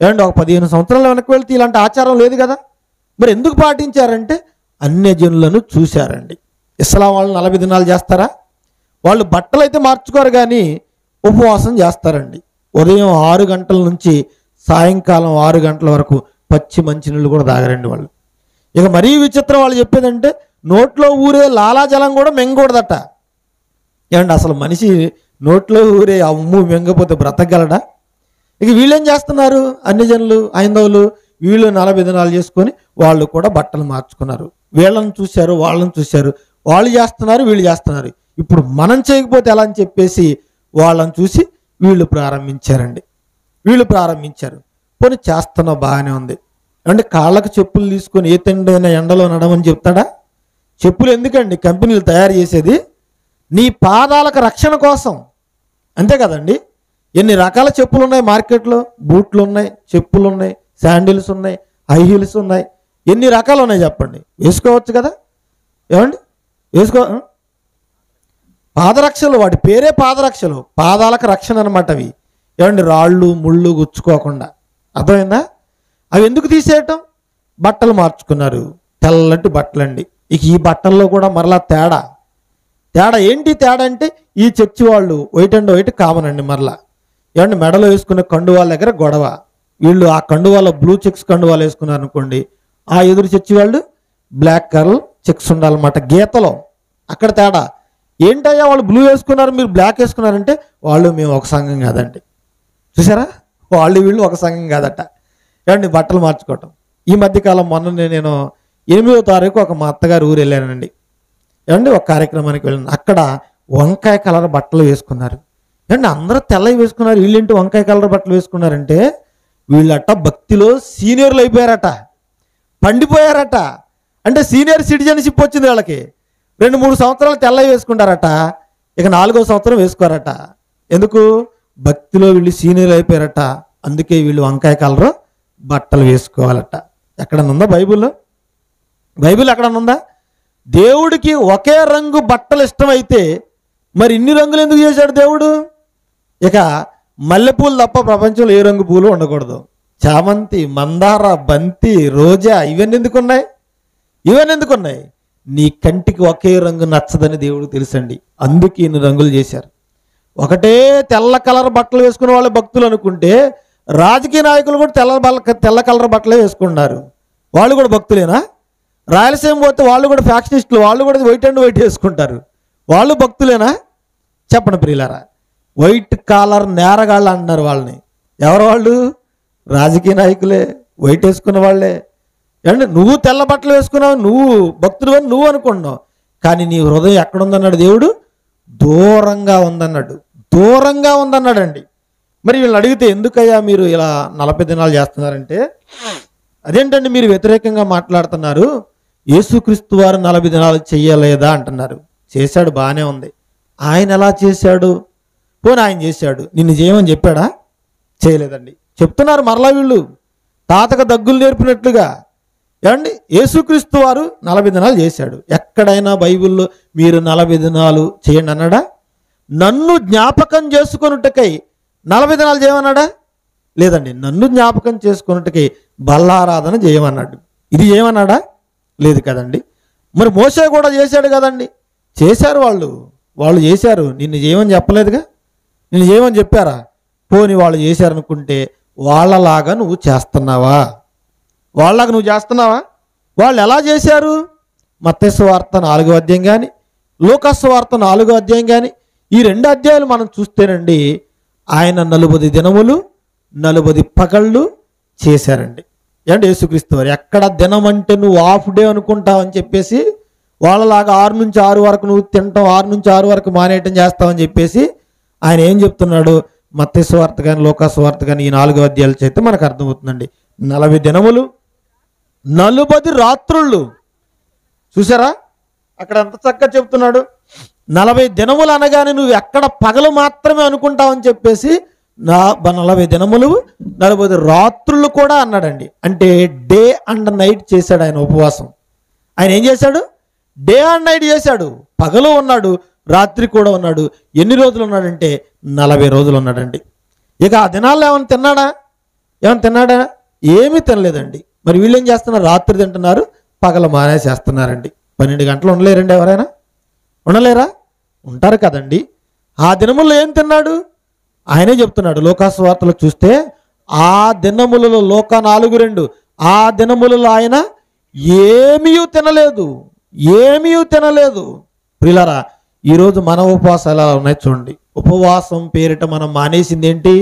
S2: ఏమంటే ఒక 15 సంవత్సరాల వెనక్కి వెళ్తే ఇలాంటి ఆచారం లేదు కదా. మరి ఎందుకు పాటించారంటే అన్యజనులను చూశారండి. ఇస్లాం వాళ్ళు 40 దినాలు చేస్తారా? వాళ్ళు బట్టలు అయితే మార్చుకోరు కానీ ఉపవాసం చేస్తారండి. ఉదయం 6 గంటల నుంచి సాయంకాలం 6 గంటల వరకు పచ్చి మంచినీళ్ళు కూడా తాగరండి వాళ్ళు. ఇక మరీ విచిత్రం వాళ్ళు చెప్పేదంటే నోట్లో ఊరే లాలాజలం కూడా మెంగకూడదట. ఏమంటే అసలు మనిషి నోట్లో ఊరే అమ్ము మెంగపోతే బ్రతకగలడా? ఇక వీళ్ళేం చేస్తున్నారు, అన్ని జనులు హైందవులు, వీళ్ళు 40 దినాలు చేసుకొని వాళ్ళు కూడా బట్టలు మార్చుకున్నారు. వీళ్ళని చూశారు, వాళ్ళని చూశారు, వాళ్ళు చేస్తున్నారు, వీళ్ళు చేస్తున్నారు. ఇప్పుడు మనం చేయకపోతే ఎలా అని చెప్పేసి వాళ్ళని చూసి వీళ్ళు ప్రారంభించారండి. వీళ్ళు ప్రారంభించారు. పోనీ చేస్తున్నా బాగానే ఉంది అంటే కాళ్ళకు చెప్పులు తీసుకొని ఏ తిండైనా ఎండలో నడమని చెప్తాడా? చెప్పులు ఎందుకండి కంపెనీలు తయారు చేసేది? నీ పాదాలకు రక్షణ కోసం, అంతే కదండి. ఎన్ని రకాల చెప్పులు ఉన్నాయి మార్కెట్లో, బూట్లు ఉన్నాయి, చెప్పులు ఉన్నాయి, శాండిల్స్ ఉన్నాయి, హై హీల్స్ ఉన్నాయి, ఎన్ని రకాలు ఉన్నాయి చెప్పండి. వేసుకోవచ్చు కదా, ఏమండి? పాదరక్షలు, వాటి పేరే పాదరక్షలు, పాదాలకు రక్షణ అనమాట అవి. ఏమండి? రాళ్ళు ముళ్ళు గుచ్చుకోకుండా. అర్థమైందా? అవి ఎందుకు తీసేయటం? బట్టలు మార్చుకున్నారు, తెల్లటి బట్టలండి. ఇక ఈ బట్టల్లో కూడా మరలా తేడా ఏంటి? తేడా అంటే ఈ చర్చి వాళ్ళు వైట్ అండ్ వైట్ కామన్ అండి. మరలా ఏమండి మెడలో వేసుకునే కండువాల దగ్గర గొడవ. వీళ్ళు ఆ కండువాల బ్లూ చెక్స్ కండువాలు వేసుకున్నారు అనుకోండి, ఆ ఎదురు చర్చి వాళ్ళు బ్లాక్ కలర్ చెక్స్ ఉండాలన్నమాట గీతలో. అక్కడ తేడా ఏంటయ్యా, వాళ్ళు బ్లూ వేసుకున్నారు మీరు బ్లాక్ వేసుకున్నారంటే వాళ్ళు మేము ఒక సంఘం కాదండి. చూసారా, వాళ్ళు వీళ్ళు ఒక సంఘం కాదట. ఏమండి బట్టలు మార్చుకోవటం. ఈ మధ్యకాలం మొన్న నేను 8వ తారీఖు మా అత్తగారు ఊరు వెళ్ళానండి. ఏమండి ఒక కార్యక్రమానికి వెళ్ళాను. అక్కడ వంకాయ కలర్ బట్టలు వేసుకున్నారు. ఏమండి అందరూ తెల్లవి వేసుకున్నారు, వీళ్ళేంటి వంకాయ కలర్ బట్టలు వేసుకున్నారంటే వీళ్ళట భక్తిలో సీనియర్లు అయిపోయారట, పండిపోయారట. అంటే సీనియర్ సిటిజన్షిప్ వచ్చింది వాళ్ళకి. 2-3 సంవత్సరాలు తెల్లవి వేసుకుంటారట, ఇక 4వ సంవత్సరం వేసుకోరట. ఎందుకు? భక్తిలో వీళ్ళు సీనియర్ అయిపోయారట. అందుకే వీళ్ళు వంకాయ కలరు బట్టలు వేసుకోవాలట. ఎక్కడనుందా బైబిల్లో? బైబిల్ ఎక్కడనుందా? దేవుడికి ఒకే రంగు బట్టలు ఇష్టమైతే మరి ఇన్ని రంగులు ఎందుకు చేశాడు దేవుడు? ఇక మల్లెపూలు తప్ప ప్రపంచంలో ఏ రంగు పూలు ఉండకూడదు. చామంతి, మందార, బంతి, రోజా ఇవన్నీ ఎందుకున్నాయి? నీ కంటికి ఒకే రంగు నచ్చదని దేవుడు తెలుసండి, అందుకే ఇన్ని రంగులు చేశారు. ఒకటే తెల్ల కలర్ బట్టలు వేసుకునే వాళ్ళు భక్తులు అనుకుంటే రాజకీయ నాయకులు కూడా తెల్ల కలర్ బట్టలే వేసుకున్నారు. వాళ్ళు కూడా భక్తులేనా? రాయలసీమ పోతే వాళ్ళు కూడా ఫ్యాక్షనిస్టులు, వాళ్ళు కూడా వైట్ అండ్ వైట్ వేసుకుంటారు. వాళ్ళు భక్తులేనా? చెప్పండి ప్రియులారా. వైట్ కాలర్ నేరగాళ్ళు అంటున్నారు వాళ్ళని. ఎవరు వాళ్ళు? రాజకీయ నాయకులే, వైట్ వేసుకున్న వాళ్ళే. అంటే నువ్వు తెల్ల బట్టలు వేసుకున్నావు, నువ్వు భక్తుడు అని నువ్వు అనుకున్నావు, కానీ నీ హృదయం ఎక్కడుందన్నాడు దేవుడు? దూరంగా ఉందన్నాడండి. మరి వీళ్ళని అడిగితే ఎందుకయ్యా మీరు ఇలా 40 దినాలు చేస్తున్నారంటే, అదేంటండి మీరు వ్యతిరేకంగా మాట్లాడుతున్నారు, యేసుక్రీస్తు వారు 40 దినాలు చెయ్యలేదా అంటున్నారు. చేశాడు, బాగానే ఉంది. ఆయన ఎలా చేశాడు? పోనీ ఆయన చేశాడు, నిన్ను చేయమని చెప్పాడా? చేయలేదండి చెప్తున్నారు మరలా వీళ్ళు, తాతకు దగ్గులు నేర్పినట్లుగా. ఏమండి యేసుక్రీస్తు వారు 40 దినాలు చేశాడు. ఎక్కడైనా బైబిల్లో మీరు 40 దినాలు చేయండి అన్నాడా? నన్ను జ్ఞాపకం చేసుకొనుటకై 40 దినాలు చేయమన్నాడా? లేదండి. నన్ను జ్ఞాపకం చేసుకొనుటకై బల్లారాధన చేయమన్నాడు. ఇది చేయమన్నాడా? లేదు కదండి. మరి మోషే కూడా చేశాడు కదండి. చేశారు వాళ్ళు చేశారు, నిన్ను చేయమని చెప్పలేదుగా. నిన్ను చేయమని చెప్పారా? పోని వాళ్ళు చేశారనుకుంటే వాళ్ళలాగా నువ్వు చేస్తున్నావా? వాళ్ళు ఎలా చేశారు? మత్తయి సువార్త 4వ అధ్యాయం కానీ లూకా సువార్త 4వ అధ్యాయం కానీ ఈ 2 అధ్యాయాలు మనం చూస్తేనండి, ఆయన 40 దినములు 40 పగళ్ళు చేశారండి. ఏంటి యేసుక్రీస్తు వారు ఎక్కడ దినం అంటే నువ్వు హాఫ్ డే అనుకుంటావు అని చెప్పేసి వాళ్ళలాగా 6 నుంచి 6 వరకు నువ్వు తింటాం, 6 నుంచి 6 వరకు మానేయటం చేస్తావని చెప్పేసి ఆయన ఏం చెప్తున్నాడు? మత్తయి సువార్త కానీ లూకా సువార్త కానీ ఈ 4 అధ్యాయాలు చేస్తే మనకు అర్థమవుతుందండి. 40 దినములు 40 రాత్రుళ్ళు. చూసారా అక్కడ ఎంత చక్కగా చెప్తున్నాడు. 40 దినములు అనగానే నువ్వు ఎక్కడ పగలు మాత్రమే అనుకుంటావని చెప్పేసి 40 దినములు 40 రాత్రులు కూడా అన్నాడండి. అంటే డే అండ్ నైట్ చేశాడు ఆయన ఉపవాసం. ఆయన ఏం చేశాడు? డే అండ్ నైట్ చేశాడు. పగలు ఉన్నాడు, రాత్రి కూడా ఉన్నాడు. ఎన్ని రోజులు ఉన్నాడంటే 40 రోజులు ఉన్నాడండి. ఇక ఆ దినాల్లో ఏమైనా తిన్నాడా? ఏమీ తినలేదండి. మరి వీళ్ళు ఏం చేస్తున్నారు? రాత్రి తింటున్నారు, పగలు మానేసేస్తున్నారండి. 12 గంటలు ఉండలేరండి ఎవరైనా? ఉండలేరా? ఉంటారు కదండి. ఆ దినముల్లో ఏం తిన్నాడు? ఆయనే చెప్తున్నాడు. లోకాసు వార్తలు చూస్తే ఆ దినములలో లోకా 4:2 ఆ దినములలో ఆయన ఏమీ తినలేదు. ప్రియులారా, ఈరోజు మన ఉపవాసాలు ఎలా ఉన్నాయి చూడండి. ఉపవాసం పేరిట మనం మానేసింది ఏంటి?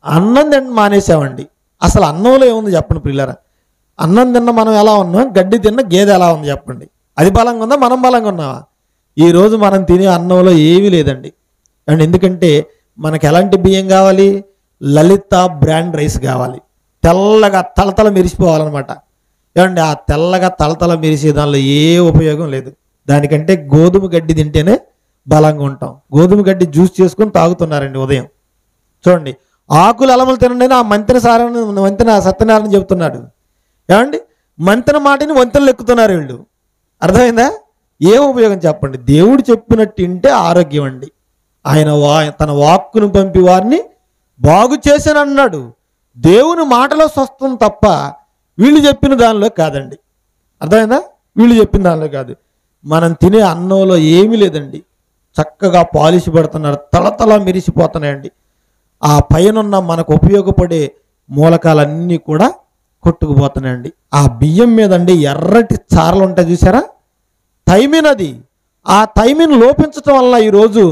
S2: అన్నం తిన్న మానేసామండి. అసలు అన్నంలో ఏముంది చెప్పండి ప్రియులారా? అన్నం తిన్న మనం ఎలా ఉన్నాం? గడ్డి తిన్న గేదె ఎలా ఉంది చెప్పండి? అది బలంగా ఉందా? మనం బలంగా ఉన్నావా? ఈరోజు మనం తినే అన్నంలో ఏమీ లేదండి. అండ్ ఎందుకంటే మనకు ఎలాంటి బియ్యం కావాలి? లలిత బ్రాండ్ రైస్ కావాలి. తెల్లగా తలతల మెరిసిపోవాలన్నమాట. ఏమండి ఆ తెల్లగా తలతల మెరిసే దానిలో ఏ ఉపయోగం లేదు. దానికంటే గోధుమ గడ్డి తింటేనే బలంగా ఉంటాం. గోధుమ గడ్డి జ్యూస్ చేసుకొని తాగుతున్నారండి ఉదయం. చూడండి, ఆకులు అలములు తినండి ఆ మంతెన సత్యనారాయణ చెబుతున్నాడు. ఏమండి మంతెన మాటని వంతెనలు ఎక్కుతున్నారు వీళ్ళు. అర్థమైందా? ఏం ఉపయోగం చెప్పండి? దేవుడు చెప్పినట్టు తింటే ఆరోగ్యం అండి. ఆయన తన వాక్కును పంపి వారిని బాగు చేశానన్నాడు. దేవుని మాటలో స్వస్థం తప్ప వీళ్ళు చెప్పిన దానిలో కాదండి. అర్థమైందా? వీళ్ళు చెప్పిన దానిలో కాదు. మనం తినే అన్నంలో ఏమీ లేదండి. చక్కగా పాలిష్ పడుతున్నారు, తలతల మెరిసిపోతున్నాయండి. ఆ పైనున్న మనకు ఉపయోగపడే మూలకాలన్నీ కూడా కొట్టుకుపోతున్నాయండి. ఆ బియ్యం మీద అండి ఎర్రటి చారలు ఉంటాయి చూసారా? థైమిన్ అది. ఆ థైమిన్ లోపించటం వల్ల ఈరోజు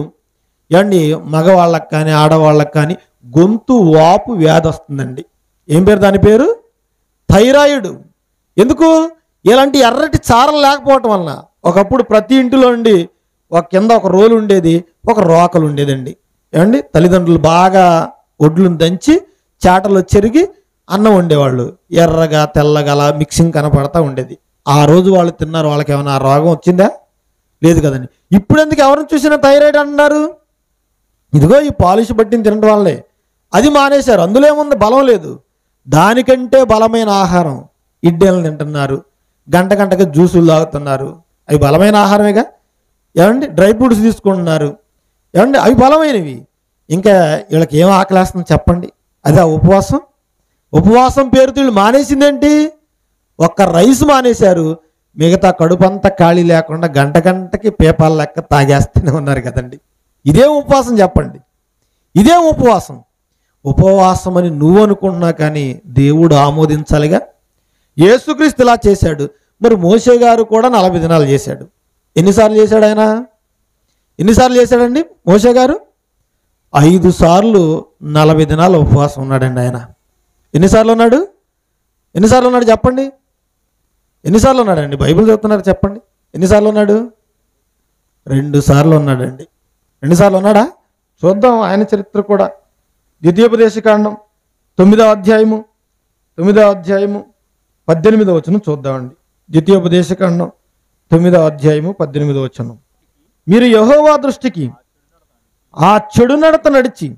S2: ఏమండి మగవాళ్ళకి కానీ ఆడవాళ్ళకి కానీ గొంతు వాపు వ్యాధి వస్తుందండి. ఏం పేరు దాని పేరు? థైరాయిడ్. ఎందుకు? ఇలాంటి ఎర్రటి చారలు లేకపోవటం వలన. ఒకప్పుడు ప్రతి ఇంటిలో ఉండి కింద ఒక రోలు ఉండేది, ఒక రోకలు ఉండేదండి. ఏమండి తల్లిదండ్రులు బాగా ఒడ్లను దంచి చాటలో చెరిగి అన్నం వండేవాళ్ళు. ఎర్రగా తెల్లగా అలా మిక్సింగ్ కనపడతా ఉండేది. ఆ రోజు వాళ్ళు తిన్నారు. వాళ్ళకి ఏమైనా ఆ రోగం వచ్చిందా? లేదు కదండి. ఇప్పుడు ఎందుకు ఎవరిని చూసినా థైరాయిడ్ అంటున్నారు? ఇదిగో ఈ పాలిష్ బట్టిని తినడం వల్లే. అది మానేశారు. అందులో ఏముంది? బలం లేదు. దానికంటే బలమైన ఆహారం ఇడ్లీలు తింటున్నారు, గంటకి జ్యూసులు తాగుతున్నారు. అవి బలమైన ఆహారమేగా. ఏమండి డ్రై ఫ్రూట్స్ తీసుకుంటున్నారు. ఏమండి అవి బలమైనవి. ఇంకా వీళ్ళకి ఏం ఆకలేస్తుంది చెప్పండి? అదే ఉపవాసం. ఉపవాసం పేరుతో వీళ్ళు మానేసిందేంటి? ఒక్క రైస్ మానేశారు, మిగతా కడుపంతా ఖాళీ లేకుండా గంటకి పేపాల లెక్క తాగేస్తూనే ఉన్నారు కదండి. ఇదేం ఉపవాసం చెప్పండి? ఇదేం ఉపవాసం? ఉపవాసం అని నువ్వు అనుకుంటున్నా కానీ దేవుడు ఆమోదించాలిగా. యేసుక్రీస్తు ఇలా చేశాడు. మరి మోషే గారు కూడా 40 దినాలు చేశాడు. ఎన్నిసార్లు చేశాడు ఆయన? ఎన్నిసార్లు చేశాడండి మోషే గారు? 5 సార్లు 40 దినాలు ఉపవాసం ఉన్నాడండి ఆయన. ఎన్నిసార్లు ఉన్నాడు? చెప్పండి. ఎన్నిసార్లు ఉన్నాడండి? బైబిల్ చదువుతున్నారు చెప్పండి. ఎన్నిసార్లు ఉన్నాడు? 2 సార్లు ఉన్నాడండి. 2 సార్లు ఉన్నాడా? చూద్దాం ఆయన చరిత్ర కూడా. ద్వితీయోపదేశకాండం 9వ అధ్యాయము 18వ వచనం చూద్దామండి. ద్వితీయోపదేశకాండం 9వ అధ్యాయము 18వ వచనం. మీరు యెహోవా దృష్టికి ఆ చెడు నడత నడిచి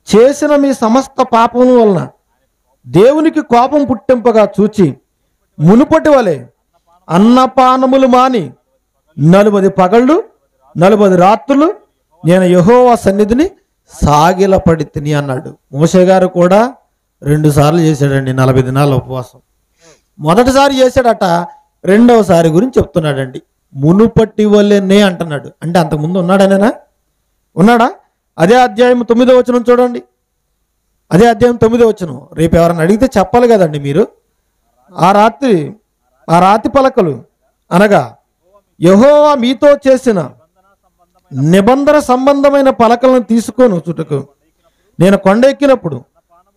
S2: చేసిన మీ సమస్త పాపం వలన దేవునికి కోపం పుట్టింపగా చూచి మునుపటి వలె అన్నపానములు మాని 40 పగళ్ళు 40 రాత్రులు నేను యెహోవా సన్నిధిని సాగిలపడి తిని అన్నాడు. మోషే గారు కూడా 2 సార్లు చేశాడండి 40 దినాల ఉపవాసం. మొదటిసారి చేశాడట, రెండవసారి గురించి చెప్తున్నాడండి. మునుపటి వలెనే అంటున్నాడు. అంటే అంతకుముందు ఉన్నాడా? అదే అధ్యాయం 9వ వచనం చూడండి. అదే అధ్యాయం 9వ వచనం. రేపు ఎవరైనా అడిగితే చెప్పాలి కదండి మీరు. ఆ రాతి పలకలు అనగా యెహోవా మీతో చేసిన నిబంధన సంబంధమైన పలకలను తీసుకొని చుట్టకు నేను కొండ ఎక్కినప్పుడు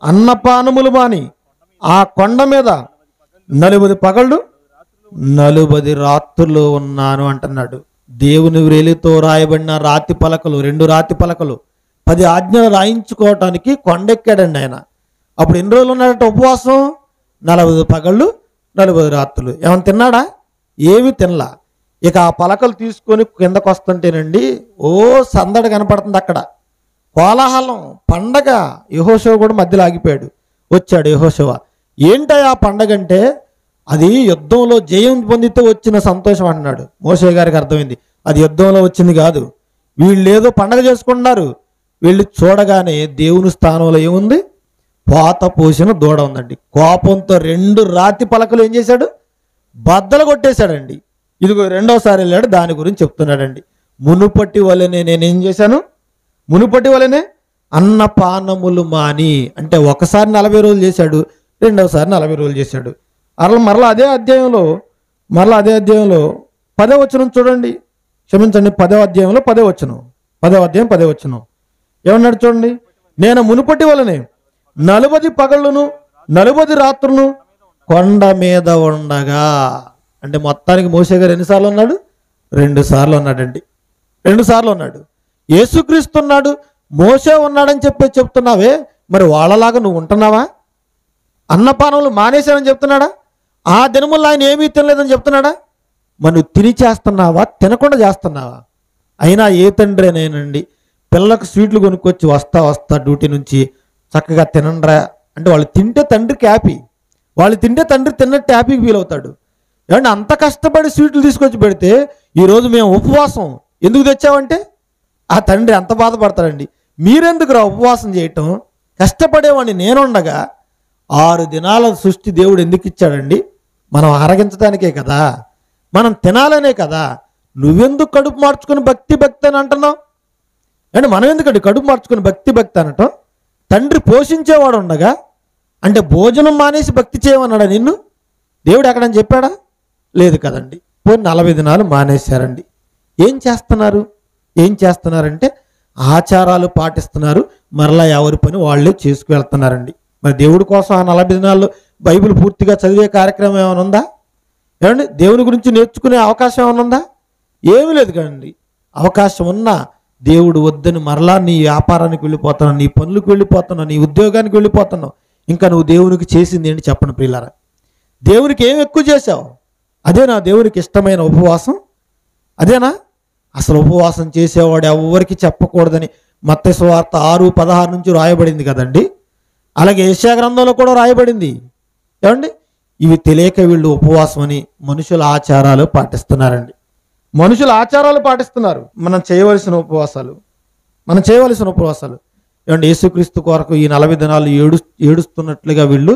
S2: అన్నపానములు మాని ఆ కొండ మీద 40 పగళ్ళు 40 రాత్రులు ఉన్నాను అంటున్నాడు. దేవుని వ్రేలితో రాయబడిన రాతి పలకలు, 2 రాతి పలకలు 10 ఆజ్ఞలు రాయించుకోవటానికి కొండెక్కాడండి ఆయన. అప్పుడు ఎన్ని రోజులు ఉన్నాడట ఉపవాసం? 40 పగళ్ళు 40 రాత్రులు. ఏమైనా తిన్నాడా? ఏమీ తినలా. ఇక ఆ పలకలు తీసుకొని కిందకు వస్తుంటేనండి ఓ సందడి కనపడుతుంది అక్కడ, కోలాహలం, పండగ. యెహోషువ కూడా మధ్యలో ఆగిపోయాడు. వచ్చాడు యెహోషువ. ఏంటయ్యా ఆ పండగ అంటే, అది యుద్ధంలో జయం పొందితే వచ్చిన సంతోషం అన్నాడు. మోషే గారికి అర్థమైంది అది యుద్ధంలో వచ్చింది కాదు, వీళ్ళు ఏదో పండగ చేసుకుంటున్నారు. వీళ్ళు చూడగానే దేవుని స్థానంలో ఏముంది? పోత పోసిన దూడ ఉందండి. కోపంతో 2 రాతి పలకలు ఏం చేశాడు? బద్దలు కొట్టేశాడండి. ఇదిగో రెండోసారి వెళ్ళాడు, దాని గురించి చెప్తున్నాడండి. మునుపటి వలనే నేనేం చేశాను? మునుపటి వలనే అన్నపానములు మాని, అంటే ఒకసారి 40 రోజులు చేశాడు, రెండోసారి 40 రోజులు చేశాడు. మరలా అదే అధ్యాయంలో 10వ వచనం చూడండి. క్షమించండి, 10వ అధ్యాయంలో 10వ వచనం, 10వ అధ్యాయం 10వ వచనం ఏమన్నాడు చూడండి. నేను మునుపటి వలనే 40 పగళ్ళును 40 రాత్రులను కొండ మీద ఉండగా, అంటే మొత్తానికి మోషే గారు ఎన్నిసార్లు ఉన్నాడు? 2 సార్లు ఉన్నాడండి. 2 సార్లు ఉన్నాడు. యేసుక్రీస్తు ఉన్నాడు, మోషే ఉన్నాడని చెప్తున్నావే, మరి వాళ్ళలాగా నువ్వు ఉంటున్నావా? అన్నపానములు మానేశానని చెప్తున్నాడా? ఆ దినముల్లో ఆయన ఏమీ తినలేదని చెప్తున్నాడా? మరి నువ్వు తిని చేస్తున్నావా, తినకుండా చేస్తున్నావా? అయినా ఏ తండ్రి అనేనండి పిల్లలకు స్వీట్లు కొనుక్కొచ్చి వస్తా డ్యూటీ నుంచి చక్కగా తినండ్రా అంటే వాళ్ళు తింటే తండ్రికి హ్యాపీ, వాళ్ళు తింటే తండ్రి తిన్నట్టు హ్యాపీకి ఫీల్ అవుతాడు. ఏమంటే అంత కష్టపడి స్వీట్లు తీసుకొచ్చి పెడితే ఈరోజు మేము ఉపవాసం ఎందుకు తెచ్చామంటే ఆ తండ్రి అంత బాధపడతాడండి. మీరెందుకు రా ఉపవాసం చేయటం? కష్టపడేవాడిని నేనుండగా 6 దినాల సృష్టి దేవుడు ఎందుకు ఇచ్చాడండి? మనం ఆరగించడానికే కదా, మనం తినాలనే కదా. నువ్వెందుకు కడుపు మార్చుకుని భక్తి అని అంటున్నావు? అంటే మనం ఎందుకండి కడుపు మార్చుకుని భక్తి అనటం? తండ్రి పోషించేవాడు ఉండగా అంటే భోజనం మానేసి భక్తి చేయమన్నాడా నిన్ను? దేవుడు ఎక్కడని చెప్పాడా? లేదు కదండి. పోయి 40 దినాలు మానేశారండి. ఏం చేస్తున్నారంటే ఆచారాలు పాటిస్తున్నారు, మరలా ఎవరి పని వాళ్ళే చేసుకువెళ్తున్నారండి. మరి దేవుడి కోసం ఆ 40 దినాల్లో బైబిల్ పూర్తిగా చదివే కార్యక్రమం ఏమైనా ఉందా? ఏమండి దేవుని గురించి నేర్చుకునే అవకాశం ఏమైనా ఉందా? ఏమీ లేదు కదండి. అవకాశం ఉన్నా దేవుడు వద్దని మరలా నీ వ్యాపారానికి వెళ్ళిపోతున్నావు, నీ పనులకు వెళ్ళిపోతున్నావు, నీ ఉద్యోగానికి వెళ్ళిపోతున్నావు. ఇంకా నువ్వు దేవునికి చేసింది ఏంటి చెప్పండి ప్రియులారా? దేవునికి ఏం ఎక్కువ చేశావు? అదేనా దేవునికి ఇష్టమైన ఉపవాసం? అదేనా? అసలు ఉపవాసం చేసేవాడు ఎవరికి చెప్పకూడదని మత్తయి సువార్త 6:16 నుంచి రాయబడింది కదండి. అలాగే యెషయా గ్రంథంలో కూడా రాయబడింది. ఏమండి ఇవి తెలియక వీళ్ళు ఉపవాసం అని మనుషుల ఆచారాలు పాటిస్తున్నారండి. మనుషుల ఆచారాలు పాటిస్తున్నారు. మనం చేయవలసిన ఉపవాసాలు ఏమంటే యేసుక్రీస్తు కొరకు ఈ 40 దినాలు ఏడుస్తున్నట్లుగా వీళ్ళు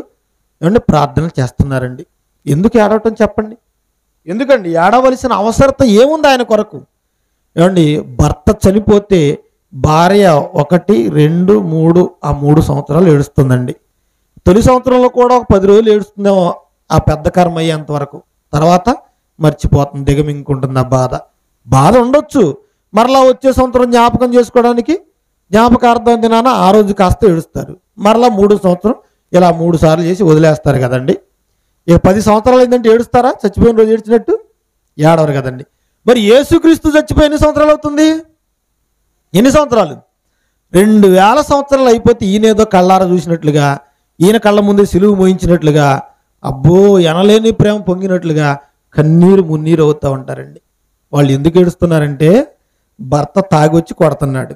S2: ఏమంటే ప్రార్థనలు చేస్తున్నారండి. ఎందుకు ఏడవటం చెప్పండి? ఎందుకండి ఏడవలసిన అవసరత ఏముంది ఆయన కొరకు? ఏమండి భర్త చనిపోతే భార్య 1, 2, 3 ఆ 3 సంవత్సరాలు ఏడుస్తుందండి. తొలి సంవత్సరంలో కూడా ఒక 10 రోజులు ఏడుస్తుందేమో ఆ పెద్ద కర్మ అయ్యేంత వరకు. తర్వాత మర్చిపోతుంది, దిగమింగుకుంటుంది. ఆ బాధ ఉండొచ్చు. మరలా వచ్చే సంవత్సరం జ్ఞాపకం చేసుకోవడానికి జ్ఞాపకార్థం దినాన ఆ రోజు కాస్త ఏడుస్తారు. మరలా 3 సంవత్సరం ఇలా 3 సార్లు చేసి వదిలేస్తారు కదండి. ఇక 10 సంవత్సరాలు ఏంటంటే ఏడుస్తారా? చచ్చిపోయిన రోజు ఏడ్చినట్టు ఏడవరు కదండి. మరి యేసుక్రీస్తు చచ్చిపోయి ఎన్ని సంవత్సరాలు అవుతుంది? ఎన్ని సంవత్సరాలు? 2000 సంవత్సరాలు అయిపోతే ఈయనేదో కళ్ళారా చూసినట్లుగా, ఈయన కళ్ళ ముందే సిలువు మోయించినట్లుగా, అబ్బో ఎనలేని ప్రేమ పొంగినట్లుగా కన్నీరు మున్నీరు అవుతూ ఉంటారండి. వాళ్ళు ఎందుకు ఏడుస్తున్నారంటే భర్త తాగొచ్చి కొడుతున్నాడు,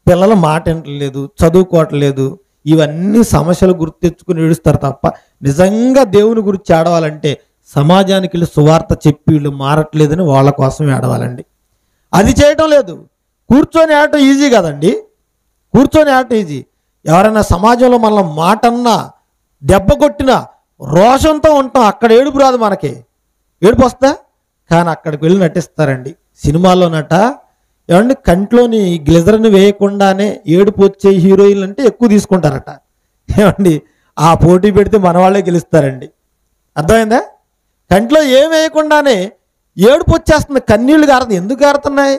S2: పిల్లల మాట వినట్లేదు, చదువుకోవట్లేదు, ఇవన్నీ సమస్యలు గుర్తు తెచ్చుకుని ఏడుస్తారు తప్ప నిజంగా దేవుని గురించి ఏడవాలంటే సమాజానికి వెళ్ళి సువార్త చెప్పి వీళ్ళు మారట్లేదని వాళ్ళ కోసం ఏడవాలండి. అది చేయటం లేదు. కూర్చొని ఏడటం ఈజీ కదండి. కూర్చొని ఏడటం ఈజీ. ఎవరైనా సమాజంలో మనల్ని మాటన్నా దెబ్బ కొట్టినా రోషంతో ఉంటాం, అక్కడ ఏడుపు రాదు మనకి. ఏడుపు వస్తా కానీ అక్కడికి వెళ్ళి నటిస్తారండి. సినిమాలోనట ఏమండి కంట్లోని గ్లిజర్ని వేయకుండానే ఏడుపు వచ్చే హీరోయిన్లు అంటే ఎక్కువ తీసుకుంటారట. ఏమండి ఆ పోటీ పెడితే మన వాళ్ళే గెలుస్తారండి. అర్థమైందా? కంట్లో ఏం వేయకుండానే ఏడుపు వచ్చేస్తుంది, కన్నీళ్లు గారుతుంది. ఎందుకు గారుతున్నాయి?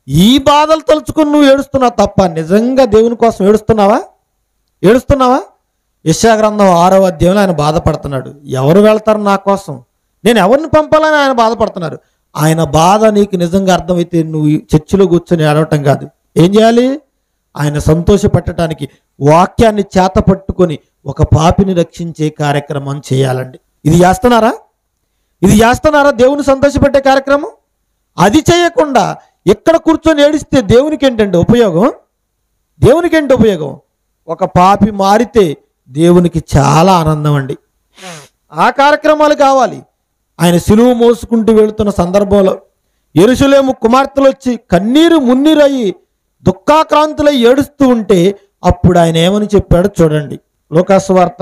S2: ఈ బాధలు తలుచుకుని నువ్వు ఏడుస్తున్నావు తప్ప నిజంగా దేవుని కోసం ఏడుస్తున్నావా? యెషయా గ్రంథం 6వ అధ్యాయంలో ఆయన బాధపడుతున్నాడు. ఎవరు వెళ్తారు నా కోసం, నేను ఎవరిని పంపాలని ఆయన బాధపడుతున్నారు. ఆయన బాధ నీకు నిజంగా అర్థమైతే నువ్వు చర్చిలో కూర్చొని ఏడవటం కాదు. ఏం చేయాలి? ఆయన సంతోషపెట్టడానికి వాక్యాన్ని చేత పట్టుకొని ఒక పాపిని రక్షించే కార్యక్రమం చేయాలండి. ఇది చేస్తున్నారా? ఇది చేస్తున్నారా? దేవుని సంతోషపెట్టే కార్యక్రమం. అది చేయకుండా ఎక్కడ కూర్చొని ఏడిస్తే దేవునికి ఏంటండి ఉపయోగం? దేవునికి ఏంటి ఉపయోగం? ఒక పాపి మారితే దేవునికి చాలా ఆనందం అండి. ఆ కార్యక్రమాలు కావాలి. ఆయన సిలువ మోసుకుంటూ వెళుతున్న సందర్భంలో యెరూషలేము కుమార్తెలు వచ్చి కన్నీరు మున్నీరయ్యి దుఃఖాక్రాంతులై ఏడుస్తూ ఉంటే అప్పుడు ఆయన ఏమని చెప్పాడో చూడండి. లూకాసు వార్త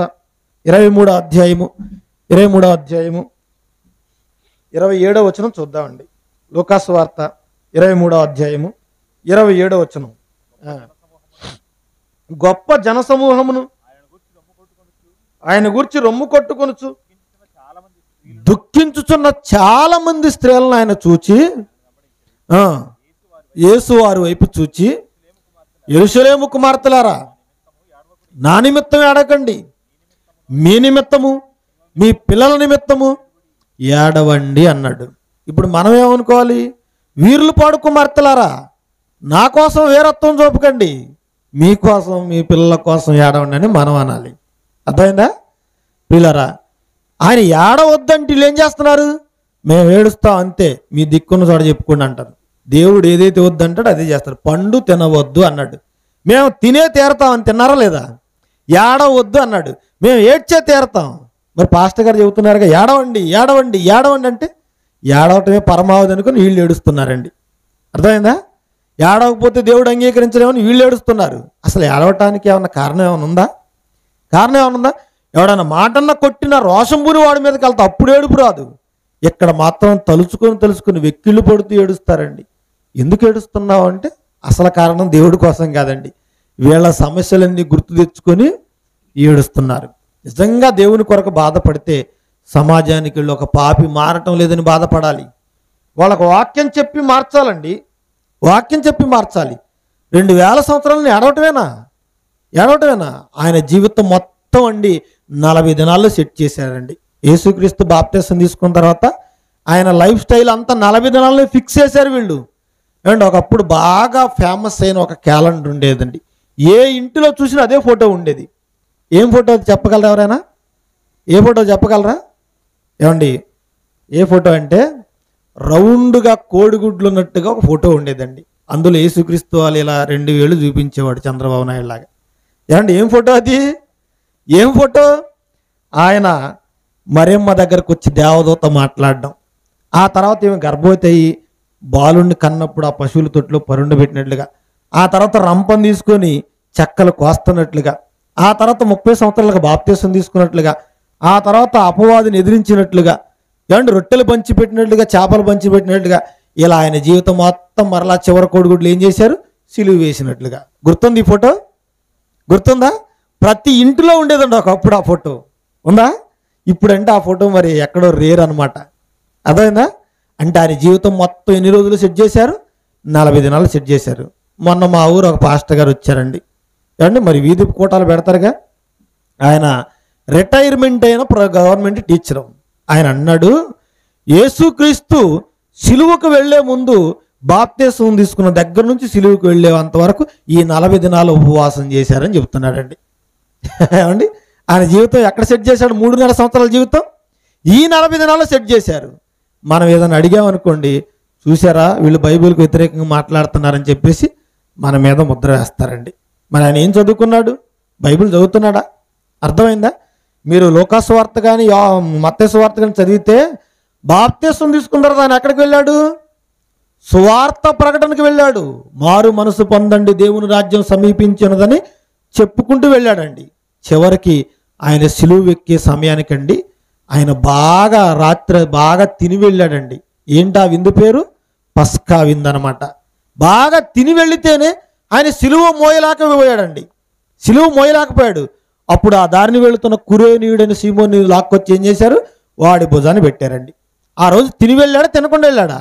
S2: 23వ అధ్యాయము 27వ వచనం చూద్దామండి. లూకాసు వార్త 23వ అధ్యాయము 27వ వచనం. గొప్ప జనసమూహమును ఆయన గూర్చి రొమ్ము కొట్టుకొనుచు దుఃఖించుచున్న చాలా మంది స్త్రీలను ఆయన చూచి యేసు వారి వైపు చూచి, యెరూషలేము కుమార్తెలారా, నా నిమిత్తం ఏడకండి, మీ నిమిత్తము మీ పిల్లల నిమిత్తము ఏడవండి అన్నాడు. ఇప్పుడు మనం ఏమనుకోవాలి? వీరులు పాడు కుమార్తెలారా, నా కోసం వీరత్వం చూపకండి, మీకోసం మీ పిల్లల కోసం ఏడవండి అని మనం అనాలి. అర్థమైందా పిల్లరా? ఆయన ఏడవద్దంటే వీళ్ళు ఏం చేస్తున్నారు? మేము ఏడుస్తాం అంతే, మీ దిక్కున్న చోట చెప్పుకోండి అంటారు. దేవుడు ఏదైతే వద్దంటాడో అదే చేస్తారు. పండు తినవద్దు అన్నాడు, మేము తినే తీరతామని తిన్నారా లేదా? ఏడవద్దు అన్నాడు, మేము ఏడ్చే తీరతాం. మరి పాస్టర్ గారు చెబుతున్నారుగా ఏడవండి ఏడవండి ఏడవండి అంటే ఏడవటమే పరమావధి అనుకుని వీళ్ళు ఏడుస్తున్నారండి. అర్థమైందా? ఏడవకపోతే దేవుడు అంగీకరించలేమని వీళ్ళు ఏడుస్తున్నారు. అసలు ఏడవటానికి ఏమన్నా కారణం ఏమైనా ఉందా? కారణం ఏమైనా ఉందా? ఎవడన్నా మాటన్నా కొట్టిన రోషం పూని వాడి మీదకి వెళ్తా అప్పుడు ఏడుపు రాదు. ఇక్కడ మాత్రం తలుచుకొని వెక్కిళ్ళు పడుతూ ఏడుస్తారండి. ఎందుకు ఏడుస్తున్నావు అంటే అసలు కారణం దేవుడి కోసం కాదండి, వీళ్ళ సమస్యలన్నీ గుర్తు తెచ్చుకొని ఏడుస్తున్నారు. నిజంగా దేవుని కొరకు బాధపడితే సమాజానికి వెళ్ళి ఒక పాపి మారటం లేదని బాధపడాలి. వాళ్ళకు వాక్యం చెప్పి మార్చాలండి, వాక్యం చెప్పి మార్చాలి. 2000 సంవత్సరాలను ఏడవటమేనా? ఆయన జీవితం మొత్తం అండి 40 దినాల్లో సెట్ చేశారండి. యేసుక్రీస్తు బాప్తిసం తీసుకున్న తర్వాత ఆయన లైఫ్ స్టైల్ అంతా 40 దినాల్లో ఫిక్స్ చేశారు వీళ్ళు. అండ్ ఒకప్పుడు బాగా ఫేమస్ అయిన ఒక క్యాలెండర్ ఉండేదండి. ఏ ఇంటిలో చూసినా అదే ఫోటో ఉండేది. ఏం ఫోటో చెప్పగలరా ఎవరైనా? ఏ ఫోటో చెప్పగలరా? ఏమండి ఏ ఫోటో అంటే రౌండ్గా కోడిగుడ్లు ఉన్నట్టుగా ఒక ఫోటో ఉండేదండి. అందులో యేసుక్రీస్తు వాళ్ళు ఇలా 2 వేళ్ళు చూపించేవాడు చంద్రబాబు నాయుడు లాగా. ఏమండి ఏం ఫోటో అది? ఏం ఫోటో? ఆయన మరియమ్మ దగ్గరకు వచ్చి దేవదూత మాట్లాడడం, ఆ తర్వాత ఏమి గర్భవతి అయ్యి బాలుణ్ణి కన్నప్పుడు ఆ పశువుల తొట్లో పరుండు పెట్టినట్లుగా, ఆ తర్వాత రంపం తీసుకొని చెక్కలు కోస్తున్నట్లుగా, ఆ తర్వాత 30 సంవత్సరాలకు బాప్తీసం తీసుకున్నట్లుగా, ఆ తర్వాత అపవాదిని ఎదిరించినట్లుగా, ఏమంటే రొట్టెలు పంచి పెట్టినట్లుగా, చేపలు పంచి పెట్టినట్లుగా, ఇలా ఆయన జీవితం మొత్తం మరలా చివరి కోడిగుడ్లు ఏం చేశారు? సిలువ వేసినట్లుగా. గుర్తుంది ఈ ఫోటో? గుర్తుందా? ప్రతి ఇంటిలో ఉండేదండి ఒకప్పుడు ఆ ఫోటో. ఉందా? ఇప్పుడంటే ఆ ఫోటో మరి ఎక్కడో రేర్ అనమాట. అర్థమైందా? అంటే ఆయన జీవితం మొత్తం ఎన్ని రోజులు సెట్ చేశారు? 40 దినాలు సెట్ చేశారు. మొన్న మా ఊరు ఒక పాస్టర్ గారు వచ్చారండి. ఏమండి మరి వీధి కూటాలు పెడతారుగా. ఆయన రిటైర్మెంట్ అయిన గవర్నమెంట్ టీచరు. ఆయన అన్నాడు, యేసుక్రీస్తు సిలువకు వెళ్లే ముందు బాప్తిసం తీసుకున్న దగ్గర నుంచి సిలువకు వెళ్ళేంత వరకు ఈ 40 దినాలు ఉపవాసం చేశారని చెప్తున్నాడండి. ఏమండి ఆయన జీవితం ఎక్కడ సెట్ చేశాడు? 3.5 సంవత్సరాల జీవితం ఈ 40 దినాల్లో సెట్ చేశారు. మనం ఏదైనా అడిగామనుకోండి, చూసారా వీళ్ళు బైబిల్కి వ్యతిరేకంగా మాట్లాడుతున్నారని చెప్పేసి మన మీద ముద్ర వేస్తారండి. మరి ఆయన ఏం చదువుకున్నాడు? బైబిల్ చదువుతున్నాడా? అర్థమైందా? మీరు లూకాసు వార్త కానీ మత్తయి సువార్త కానీ చదివితే బాప్తిసం తీసుకున్న తర్వాత ఆయన ఎక్కడికి వెళ్ళాడు? సువార్త ప్రకటనకు వెళ్ళాడు. మారు మనసు పొందండి, దేవుని రాజ్యం సమీపించినదని చెప్పుకుంటూ వెళ్ళాడండి. చివరికి ఆయన సిలువ ఎక్కే సమయానికండి ఆయన రాత్రి బాగా తిని వెళ్ళాడండి. ఏంటి ఆ విందు పేరు? పస్కా విందు అనమాట. బాగా తిని వెళితేనే ఆయన సిలువ మోయలేకపోయాడండి. సిలువ మోయలేకపోయాడు. అప్పుడు ఆ దారిని వెళుతున్న కురేనీయుడని సీమోని లాక్కొచ్చి ఏం చేశారు? వాడి భుజాన్ని పెట్టారండి. ఆ రోజు తిని వెళ్ళాడా, తినకుండా వెళ్ళాడా?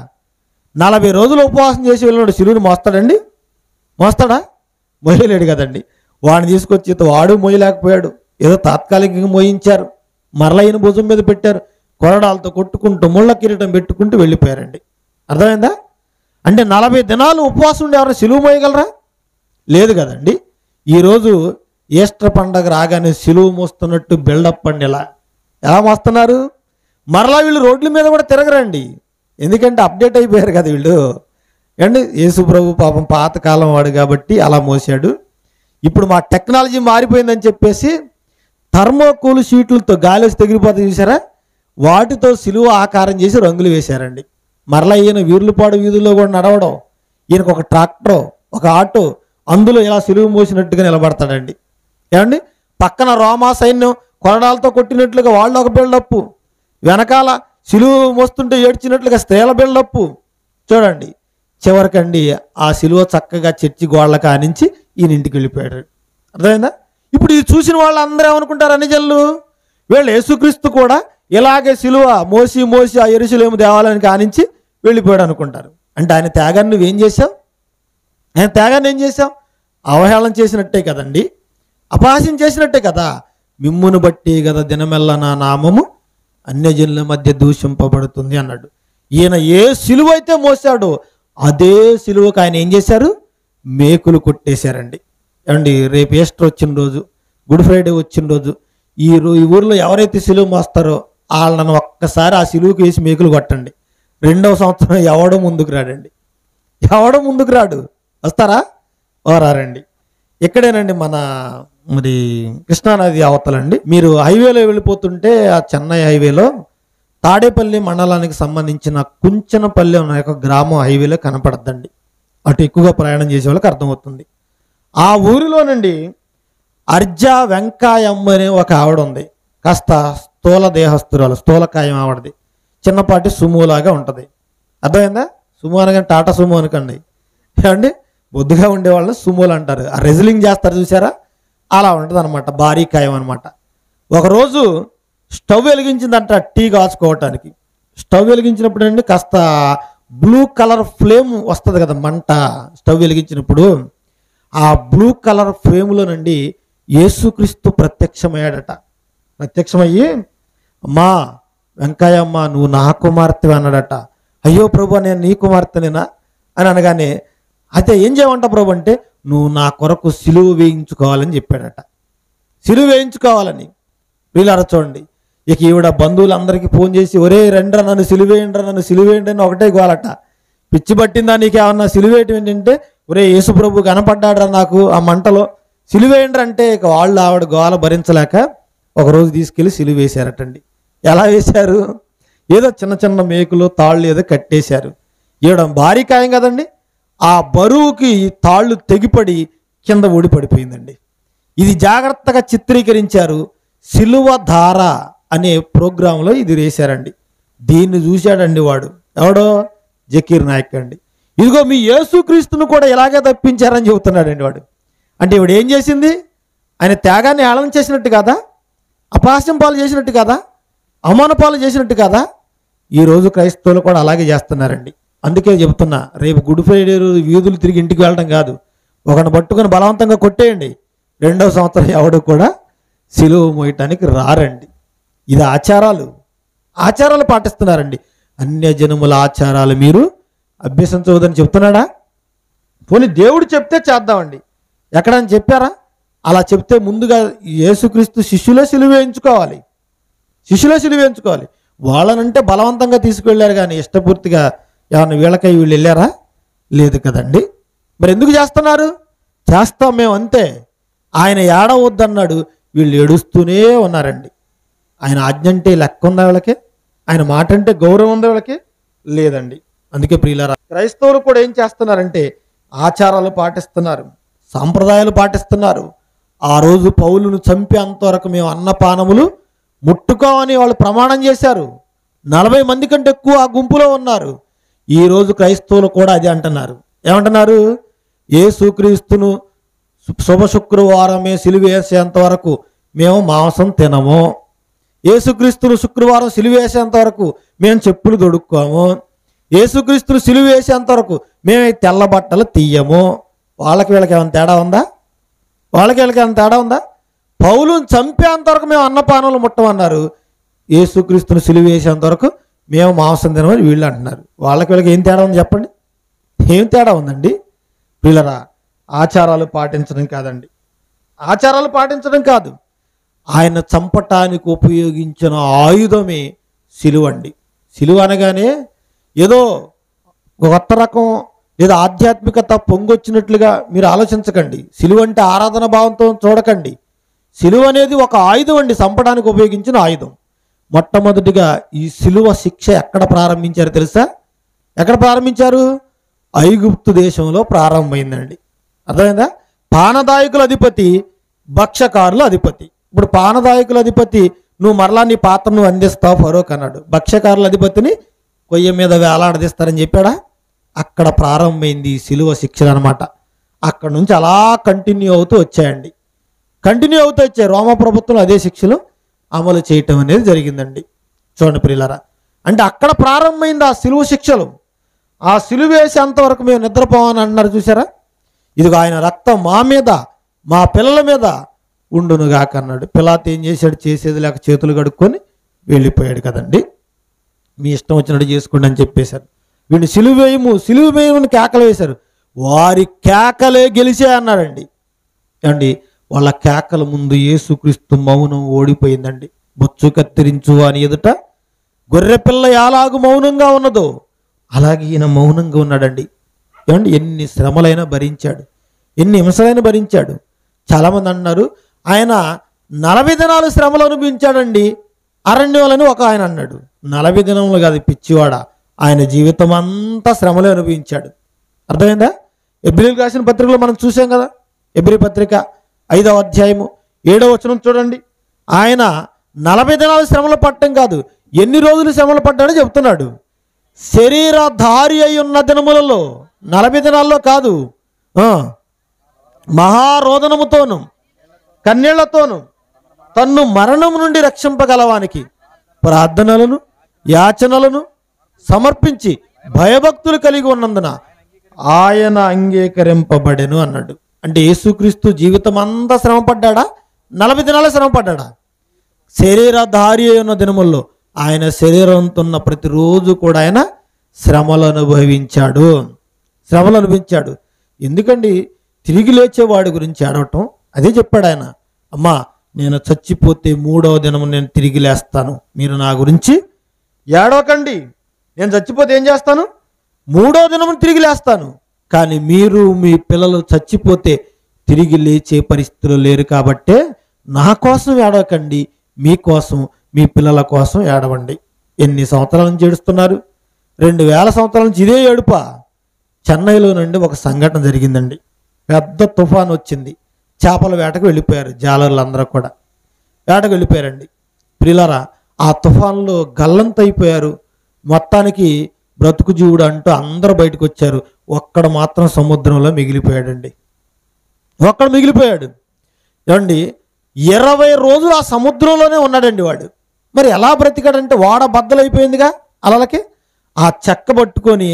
S2: 40 రోజులు ఉపవాసం చేసి వెళ్ళినాడు. సిలువని మోస్తాడా? మోయలేడు కదండి. వాడిని తీసుకొచ్చి వాడు మోయలేకపోయాడు. ఏదో తాత్కాలికంగా మోయించారు, మరలా ఈయన భుజం మీద పెట్టారు, కొరడాలతో కొట్టుకుంటూ ముళ్ళ కిరీటం పెట్టుకుంటూ వెళ్ళిపోయారండి. అర్థమైందా? అంటే 40 దినాలు ఉపవాసం ఉండి ఎవరైనా సిలువ మోయగలరా? లేదు కదండి. ఈరోజు ఈస్టర్ పండగ రాగానే సిలువ మోస్తున్నట్టు బిల్డప్ అండి. ఎలా మోస్తున్నారు? మరలా వీళ్ళు రోడ్ల మీద కూడా తిరగరండి, ఎందుకంటే అప్డేట్ అయిపోయారు కదా వీళ్ళు. అండి యేసు ప్రభు పాపం పాతకాలం వాడు కాబట్టి అలా మోసాడు. ఇప్పుడు మా టెక్నాలజీ మారిపోయిందని చెప్పేసి థర్మోకూల్ షీట్లతో గాలి వచ్చి తెగిరిపోతాయి చూసారా, వాటితో సిలువ ఆకారం చేసి రంగులు వేశారండి. మరలా ఈయన వీర్లపాడు వీధుల్లో కూడా నడవడం, ఈయనకు ఒక ట్రాక్టర్, ఒక ఆటో, అందులో ఇలా సిలువ మోసినట్టుగా నిలబడతాడండి. ఏమండి పక్కన రోమా సైన్యం కొరడాలతో కొట్టినట్లుగా వాళ్ళు ఒక బిల్డప్పు, వెనకాల సిలువ మోస్తుంటే ఏడ్చినట్లుగా స్త్రీల బిల్డప్పు. చూడండి చివరికండి ఆ సిలువ చక్కగా చర్చి గోడల కానించి ఈయన ఇంటికి వెళ్ళిపోయాడు. అర్థమైందా? ఇప్పుడు ఇది చూసిన వాళ్ళు అందరూ ఏమనుకుంటారు, అన్ని జల్లు వీళ్ళు యేసుక్రీస్తు కూడా ఇలాగే సిలువ మోసి మోసి ఆ యెరూషలేము దేవాలయాన్ని కానించి వెళ్ళిపోయాడు అనుకుంటారు. అంటే ఆయన త్యాగాన్ని నువ్వేం చేశావు? ఆయన త్యాగాన్ని ఏం చేశావు? అవహేళన చేసినట్టే కదండి, అపహాస్యం చేసినట్టే కదా. మిమ్మును బట్టి కదా దినమెల్ల నా నామము అన్యజనుల మధ్య దూషింపబడుతుంది అన్నాడు. ఈయన ఏ సిలువ అయితే మోసాడో అదే సిలువకు ఆయన ఏం చేశారు? మేకులు కొట్టేశారండి. ఏమండి రేపు ఈస్టర్ వచ్చిన రోజు, గుడ్ ఫ్రైడే వచ్చిన రోజు ఈ ఊరిలో ఎవరైతే సిలువ మోస్తారో వాళ్ళను ఒక్కసారి ఆ సిలువకు వేసి మేకులు కొట్టండి. 2వ సంవత్సరం ఎవడో ముందుకు రాడండి, ఎవడో ముందుకు రాడు. వస్తారా? రారండి. ఇక్కడేనండి మరి కృష్ణానది అవతలండి. మీరు హైవేలో వెళ్ళిపోతుంటే ఆ చెన్నై హైవేలో తాడేపల్లి మండలానికి సంబంధించిన కుంచనపల్లి అనే ఒక గ్రామం హైవేలో కనపడద్దండి. అటు ఎక్కువగా ప్రయాణం చేసే వాళ్ళకి అర్థమవుతుంది. ఆ ఊరిలోనండి అర్జా వెంకాయమ్మ అనే ఒక ఆవిడ ఉంది. కాస్త స్థూల దేహస్తురాలు, స్థూలకాయం ఆవిడది. చిన్నపాటి సుమోలాగా ఉంటుంది. అర్థమైందా? సుమో అనగానే టాటా సుమో అనకండి. ఏమండి బొద్దుగా ఉండేవాళ్ళని సుమోలు అంటారు. ఆ రెజ్లింగ్ చేస్తారు చూసారా, అలా ఉంటుంది అనమాట. భారీ కాయం అనమాట. ఒకరోజు స్టవ్ వెలిగించిందంట టీ కాచుకోవటానికి. స్టవ్ వెలిగించినప్పుడు అండి కాస్త బ్లూ కలర్ ఫ్లేమ్ వస్తుంది కదా మంట. స్టవ్ వెలిగించినప్పుడు ఆ బ్లూ కలర్ ఫ్లేమ్లోనండి యేసుక్రీస్తు ప్రత్యక్షమయ్యాడట. ప్రత్యక్షమయ్యి అమ్మా వెంకయ్యమ్మ నువ్వు నా కుమార్తె అన్నాడట. అయ్యో ప్రభు నేను నీ కుమార్తెనేనా అని అనగానే అయితే ఏం చేయమంట ప్రభు అంటే నువ్వు నా కొరకు సిలువ వేయించుకోవాలని చెప్పాడట. సిలువ వేయించుకోవాలని. వీళ్ళారా చూడండి, ఇక ఈవిడ బంధువులందరికీ ఫోన్ చేసి ఒరే రండ్రా నన్ను సిలువేయండ్రా, నన్ను సిలువేయండి అని ఒకటే గోలట. పిచ్చి పట్టిందా నీకేమన్నా? సిలువేయటం ఏంటంటే ఒరే యేసు ప్రభు కనపడ్డాడ్రా నాకు ఆ మంటలో, సిలువేయండ్రా అంటే ఇక వాళ్ళు ఆవిడ గోల భరించలేక ఒకరోజు తీసుకెళ్ళి సిలువ వేశారటండి. ఎలా వేశారు? ఏదో చిన్న చిన్న మేకులు తాళ్ళు ఏదో కట్టేశారు. ఈవిడ భారీ కాయం కదండి, ఆ బరువుకి తాళ్ళు తెగిపడి కింద ఊడి పడిపోయిందండి. ఇది జాగ్రత్తగా చిత్రీకరించారు. సిలువ ధార అనే ప్రోగ్రాంలో ఇది వేశారండి. దీన్ని చూశాడండి వాడు, ఎవడో జకీర్ నాయక్ అండి. ఇదిగో మీ యేసుక్రీస్తును కూడా ఇలాగే తప్పించారని చెబుతున్నాడండి వాడు. అంటే ఇవిడ ఏం చేసింది? ఆయన త్యాగాన్ని ఏళన చేసినట్టు కదా, అపహాస్యం పాలు చేసినట్టు కదా, అవమాన పాలు చేసినట్టు కదా. ఈరోజు క్రైస్తవులు కూడా అలాగే చేస్తున్నారండి. అందుకే చెబుతున్నా, రేపు గుడ్ ఫ్రైడే రోజు వీధులు తిరిగి ఇంటికి వెళ్ళడం కాదు, ఒకరిని పట్టుకొని బలవంతంగా కొట్టేయండి. 2వ సంవత్సరం ఎవడు కూడా సిలువ మోయటానికి రారండి. ఇది ఆచారాలు పాటిస్తున్నారండి. అన్యజనముల ఆచారాలు మీరు అభ్యసించవద్దని చెప్తున్నాడా? పోనీ దేవుడు చెప్తే చేద్దామండి. ఎక్కడని చెప్పారా? అలా చెప్తే ముందుగా యేసుక్రీస్తు శిష్యులే సిలువ వేయించుకోవాలి. వాళ్ళనంటే బలవంతంగా తీసుకువెళ్ళారు కానీ ఇష్టపూర్తిగా ఏమన్నా వీళ్ళకై వీళ్ళు వెళ్ళారా? లేదు కదండి. మరి ఎందుకు చేస్తున్నారు? చేస్తాం మేము అంతే. ఆయన ఏడవద్దన్నాడు, వీళ్ళు ఏడుస్తూనే ఉన్నారండి. ఆయన ఆజ్ఞ అంటే లెక్క ఉందా వీళ్ళకి? ఆయన మాట అంటే గౌరవం ఉందా వీళ్ళకి? లేదండి. అందుకే ప్రియులారా, క్రైస్తవులు కూడా ఏం చేస్తున్నారంటే ఆచారాలు పాటిస్తున్నారు, సాంప్రదాయాలు పాటిస్తున్నారు. ఆ రోజు పౌలును చంపే అంతవరకు మేము అన్నపానములు ముట్టుకోమని వాళ్ళు ప్రమాణం చేశారు. 40 మంది కంటే ఎక్కువ ఆ గుంపులో ఉన్నారు. ఈరోజు క్రైస్తవులు కూడా అదే అంటున్నారు. ఏమంటున్నారు? యేసుక్రీస్తును శుభ శుక్రవారమే సిలువేసేంత వరకు మేము మాంసం తినము, యేసుక్రీస్తును శుక్రవారం సిలువేసేంత వరకు మేము చెప్పులు దొడుక్కోము, యేసుక్రీస్తును సిలువేసేంత వరకు మేము తెల్ల బట్టలు తీయము. వీళ్ళకి ఏమైనా తేడా ఉందా? పౌలుని చంపేంత వరకు మేము అన్నపానాలు ముట్టమన్నారు. యేసుక్రీస్తుని సిలువ వేసేంత వరకు మేము మాంసం తినమని వీళ్ళు అంటున్నారు. వీళ్ళకి ఏం తేడా ఉంది చెప్పండి? ఏం తేడా ఉందండి? వీళ్ళరా ఆచారాలు పాటించడం కాదండి, ఆచారాలు పాటించడం కాదు, ఆయన చంపటానికి ఉపయోగించిన ఆయుధమే సిలువ అండి. సిలువ అనగానే ఏదో కొత్త రకం లేదా ఆధ్యాత్మికత పొంగొచ్చినట్లుగా మీరు ఆలోచించకండి. సిలువ అంటే ఆరాధన భావంతో చూడకండి. సిలువ అనేది ఒక ఆయుధం అండి, చంపడానికి ఉపయోగించిన ఆయుధం. మొట్టమొదటిగా ఈ సిలువ శిక్ష ఎక్కడ ప్రారంభించారు తెలుసా? ఎక్కడ ప్రారంభించారు? ఐగుప్తు దేశంలో ప్రారంభమైందండి. అర్థమైందా? పానదాయకుల అధిపతి, భక్ష్యకారుల అధిపతి. ఇప్పుడు పానదాయకుల అధిపతి, నువ్వు మరలా నీ పాత్రను అందిస్తావు ఫరోక్ అన్నాడు. భక్ష్యకారుల అధిపతిని కొయ్య మీద వేలాడదీస్తారని చెప్పాడా? అక్కడ ప్రారంభమైంది ఈ సిలువ శిక్షలు అనమాట. అక్కడ నుంచి అలా కంటిన్యూ అవుతూ వచ్చాయండి, కంటిన్యూ అవుతూ వచ్చాయి. రోమా ప్రభుత్వం అదే శిక్షలు అమలు చేయటం అనేది జరిగిందండి. చూడండి ప్రియులారా, అంటే అక్కడ ప్రారంభమైంది ఆ సిలువ శిక్షలు. ఆ సిలువ వేసేంతవరకు మేము నిద్రపోవని అన్నారు చూసారా? ఇదిగో ఆయన రక్తం మా మీద మా పిల్లల మీద ఉండునుగాక అన్నాడు. పిలాతు ఏం చేశాడు? చేసేది లేక చేతులు కడుక్కొని వెళ్ళిపోయాడు కదండి. మీ ఇష్టం వచ్చినట్టు చేసుకోండి అని చెప్పేశారు. వీడిని సిలువ వేయమని కేకలు వేశారు. వారి కేకలే గెలిచే అన్నాడండి. అండి వాళ్ళ కేకల ముందు యేసుక్రీస్తు మౌనం ఓడిపోయిందండి. బొచ్చు కత్తిరించు అని ఎదుట గొర్రెపిల్ల ఎలాగూ మౌనంగా ఉన్నదో అలాగే ఈయన మౌనంగా ఉన్నాడండి. ఏమండి, ఎన్ని శ్రమలైనా భరించాడు, ఎన్ని హింసలైనా భరించాడు. చాలామంది అన్నారు ఆయన 40 దినాలు శ్రమలు అనుభవించాడండి అరణ్యంలోని ఒక ఆయన అన్నాడు. 40 దినములు కాదు పిచ్చివాడ, ఆయన జీవితం అంతా శ్రమలే అనుభవించాడు. అర్థమైందా? ఎబ్రీయులకు రాసిన పత్రికలో మనం చూసాం కదా. ఎబ్రీ పత్రిక 5వ అధ్యాయము 7వ వచనం చూడండి. ఆయన 40 దినాలు శ్రమలు పట్టడం కాదు, ఎన్ని రోజులు శ్రమలు పడ్డాడో చెప్తున్నాడు. శరీరధారి అయి ఉన్న దినములలో 40 దినాల్లో కాదు, మహారోదనముతోను కన్నీళ్లతోను తన్ను మరణం నుండి రక్షింపగలవానికి ప్రార్థనలను యాచనలను సమర్పించి భయభక్తులు కలిగి ఉన్నందున ఆయన అంగీకరింపబడెను అన్నాడు. అంటే యేసుక్రీస్తు జీవితం అంతా శ్రమ పడ్డాడా? 40 దినాల శ్రమ పడ్డాడా? శరీరధారి అయిన దినముల్లో ఆయన శరీరంతో ఉన్న ప్రతిరోజు కూడా ఆయన శ్రమలు అనుభవించాడు. ఎందుకండి? తిరిగి లేచేవాడి గురించి ఏడవటం అదే చెప్పాడు ఆయన. అమ్మా, నేను చచ్చిపోతే 3వ దినము నేను తిరిగి లేస్తాను, మీరు నా గురించి ఏడవకండి. నేను చచ్చిపోతే ఏం చేస్తాను? 3వ దినము తిరిగి లేస్తాను. కానీ మీరు మీ పిల్లలు చచ్చిపోతే తిరిగి లేచే పరిస్థితులు లేరు కాబట్టే నా కోసం ఏడవకండి, మీకోసం మీ పిల్లల కోసం ఏడవండి. ఎన్ని సంవత్సరాల నుంచి ఏడుస్తున్నారు? 2000 సంవత్సరాల నుంచి ఇదే ఏడుప. చెన్నైలో నుండి ఒక సంఘటన జరిగిందండి. పెద్ద తుఫాన్ వచ్చింది. చేపల వేటకు వెళ్ళిపోయారు జాలర్లు అందరూ కూడా. వేటకు వెళ్ళిపోయారండి. ప్రియులారా, ఆ తుఫాన్లో గల్లంతైపోయారు. మొత్తానికి బ్రతుకు జీవుడు అంటూ అందరూ బయటకు వచ్చారు. ఒక్కడు మాత్రం సముద్రంలో మిగిలిపోయాడండి. ఒక్కడు మిగిలిపోయాడు. ఏమండి, 20 రోజులు ఆ సముద్రంలోనే ఉన్నాడండి వాడు. మరి ఎలా బ్రతికాడంటే వాడ బద్దలైపోయిందిగా అలలకి. ఆ చెక్క పట్టుకొని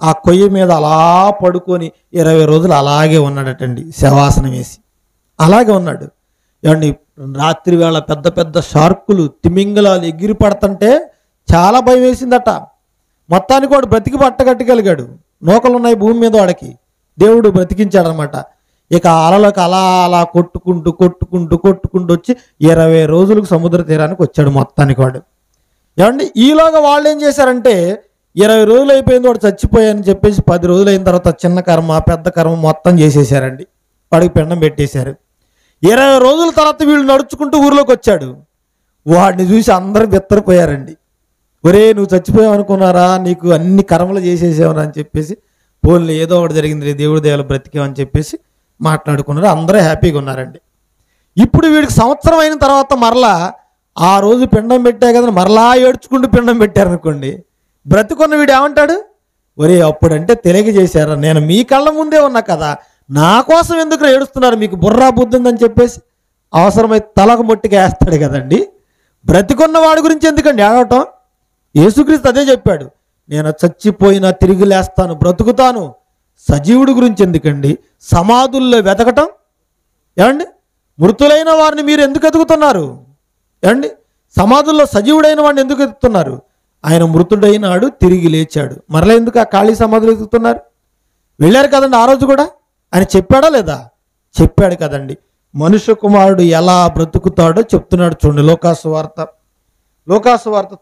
S2: ఆ కొయ్య మీద అలా పడుకొని 20 రోజులు అలాగే ఉన్నాడటండి, శవాసనం వేసి అలాగే ఉన్నాడు. ఏమండి, రాత్రి వేళ పెద్ద పెద్ద షార్కులు తిమింగలాలు ఎగిరి పడుతుంటే చాలా భయం వేసిందట. మొత్తానికి వాడు బ్రతికి పట్టగట్టగలిగాడు. నూకలు ఉన్నాయి భూమి మీద, వాడికి దేవుడు బ్రతికించాడనమాట. ఇక అలలకు అలా అలా కొట్టుకుంటూ వచ్చి 20 రోజులకు సముద్ర తీరానికి వచ్చాడు మొత్తానికి వాడు. ఏమండి, ఈలోగా వాళ్ళు ఏం చేశారంటే 20 రోజులు అయిపోయింది వాడు చచ్చిపోయాయని చెప్పేసి 10 రోజులు అయిన తర్వాత చిన్న కర్మ పెద్ద కర్మ మొత్తం చేసేసారండి. వాడికి పిండం పెట్టేశారు. 20 రోజుల తర్వాత వీళ్ళు నడుచుకుంటూ ఊరిలోకి వచ్చాడు. వాడిని చూసి అందరూ బెత్తరిపోయారండి. ఒరే, నువ్వు చచ్చిపోయావు అనుకున్నారా, నీకు అన్ని కర్మలు చేసేసావని అని చెప్పేసి, పోన్లే ఏదో ఒకటి జరిగింది, దేవుడి దేవుడు బ్రతికామని చెప్పేసి మాట్లాడుకున్నారు. అందరూ హ్యాపీగా ఉన్నారండి. ఇప్పుడు వీడికి సంవత్సరం అయిన తర్వాత మరలా ఆ రోజు పిండం పెట్టా కదా మరలా ఏడ్చుకుంటూ పిండం పెట్టారనుకోండి, బ్రతుకున్న వీడు ఏమంటాడు? ఒరే, అప్పుడంటే తెలియజేశారా, నేను మీ కళ్ళ ముందే ఉన్నా కదా, నా కోసం ఎందుకు ఏడుస్తున్నారు, మీకు బుర్రా బుద్ధి ఉందని చెప్పేసి అవసరమైతే తలకు మొట్టిగా వేస్తాడు కదండి. బ్రతికున్న వాడి గురించి ఎందుకండి ఏడవటం? యేసుక్రీస్తు అదే చెప్పాడు, నేను చచ్చిపోయినా తిరిగి లేస్తాను, బ్రతుకుతాను. సజీవుడి గురించి ఎందుకండి సమాధుల్లో వెతకటం? ఏమండి, మృతులైన వారిని మీరు ఎందుకు ఎదుగుతున్నారు? ఏమండి, సమాధుల్లో సజీవుడైన వాడిని ఎందుకు ఎదుగుతున్నారు? ఆయన మృతుడైనాడు, తిరిగి లేచాడు. మరలా ఎందుకు ఆ ఖాళీ సమాధులు ఎదుగుతున్నారు? వెళ్ళారు కదండి ఆ రోజు కూడా. ఆయన చెప్పాడా లేదా? చెప్పాడు కదండి. మనుష్య కుమారుడు ఎలా బ్రతుకుతాడో చెప్తున్నాడు చూడండి. లోకాసు వార్త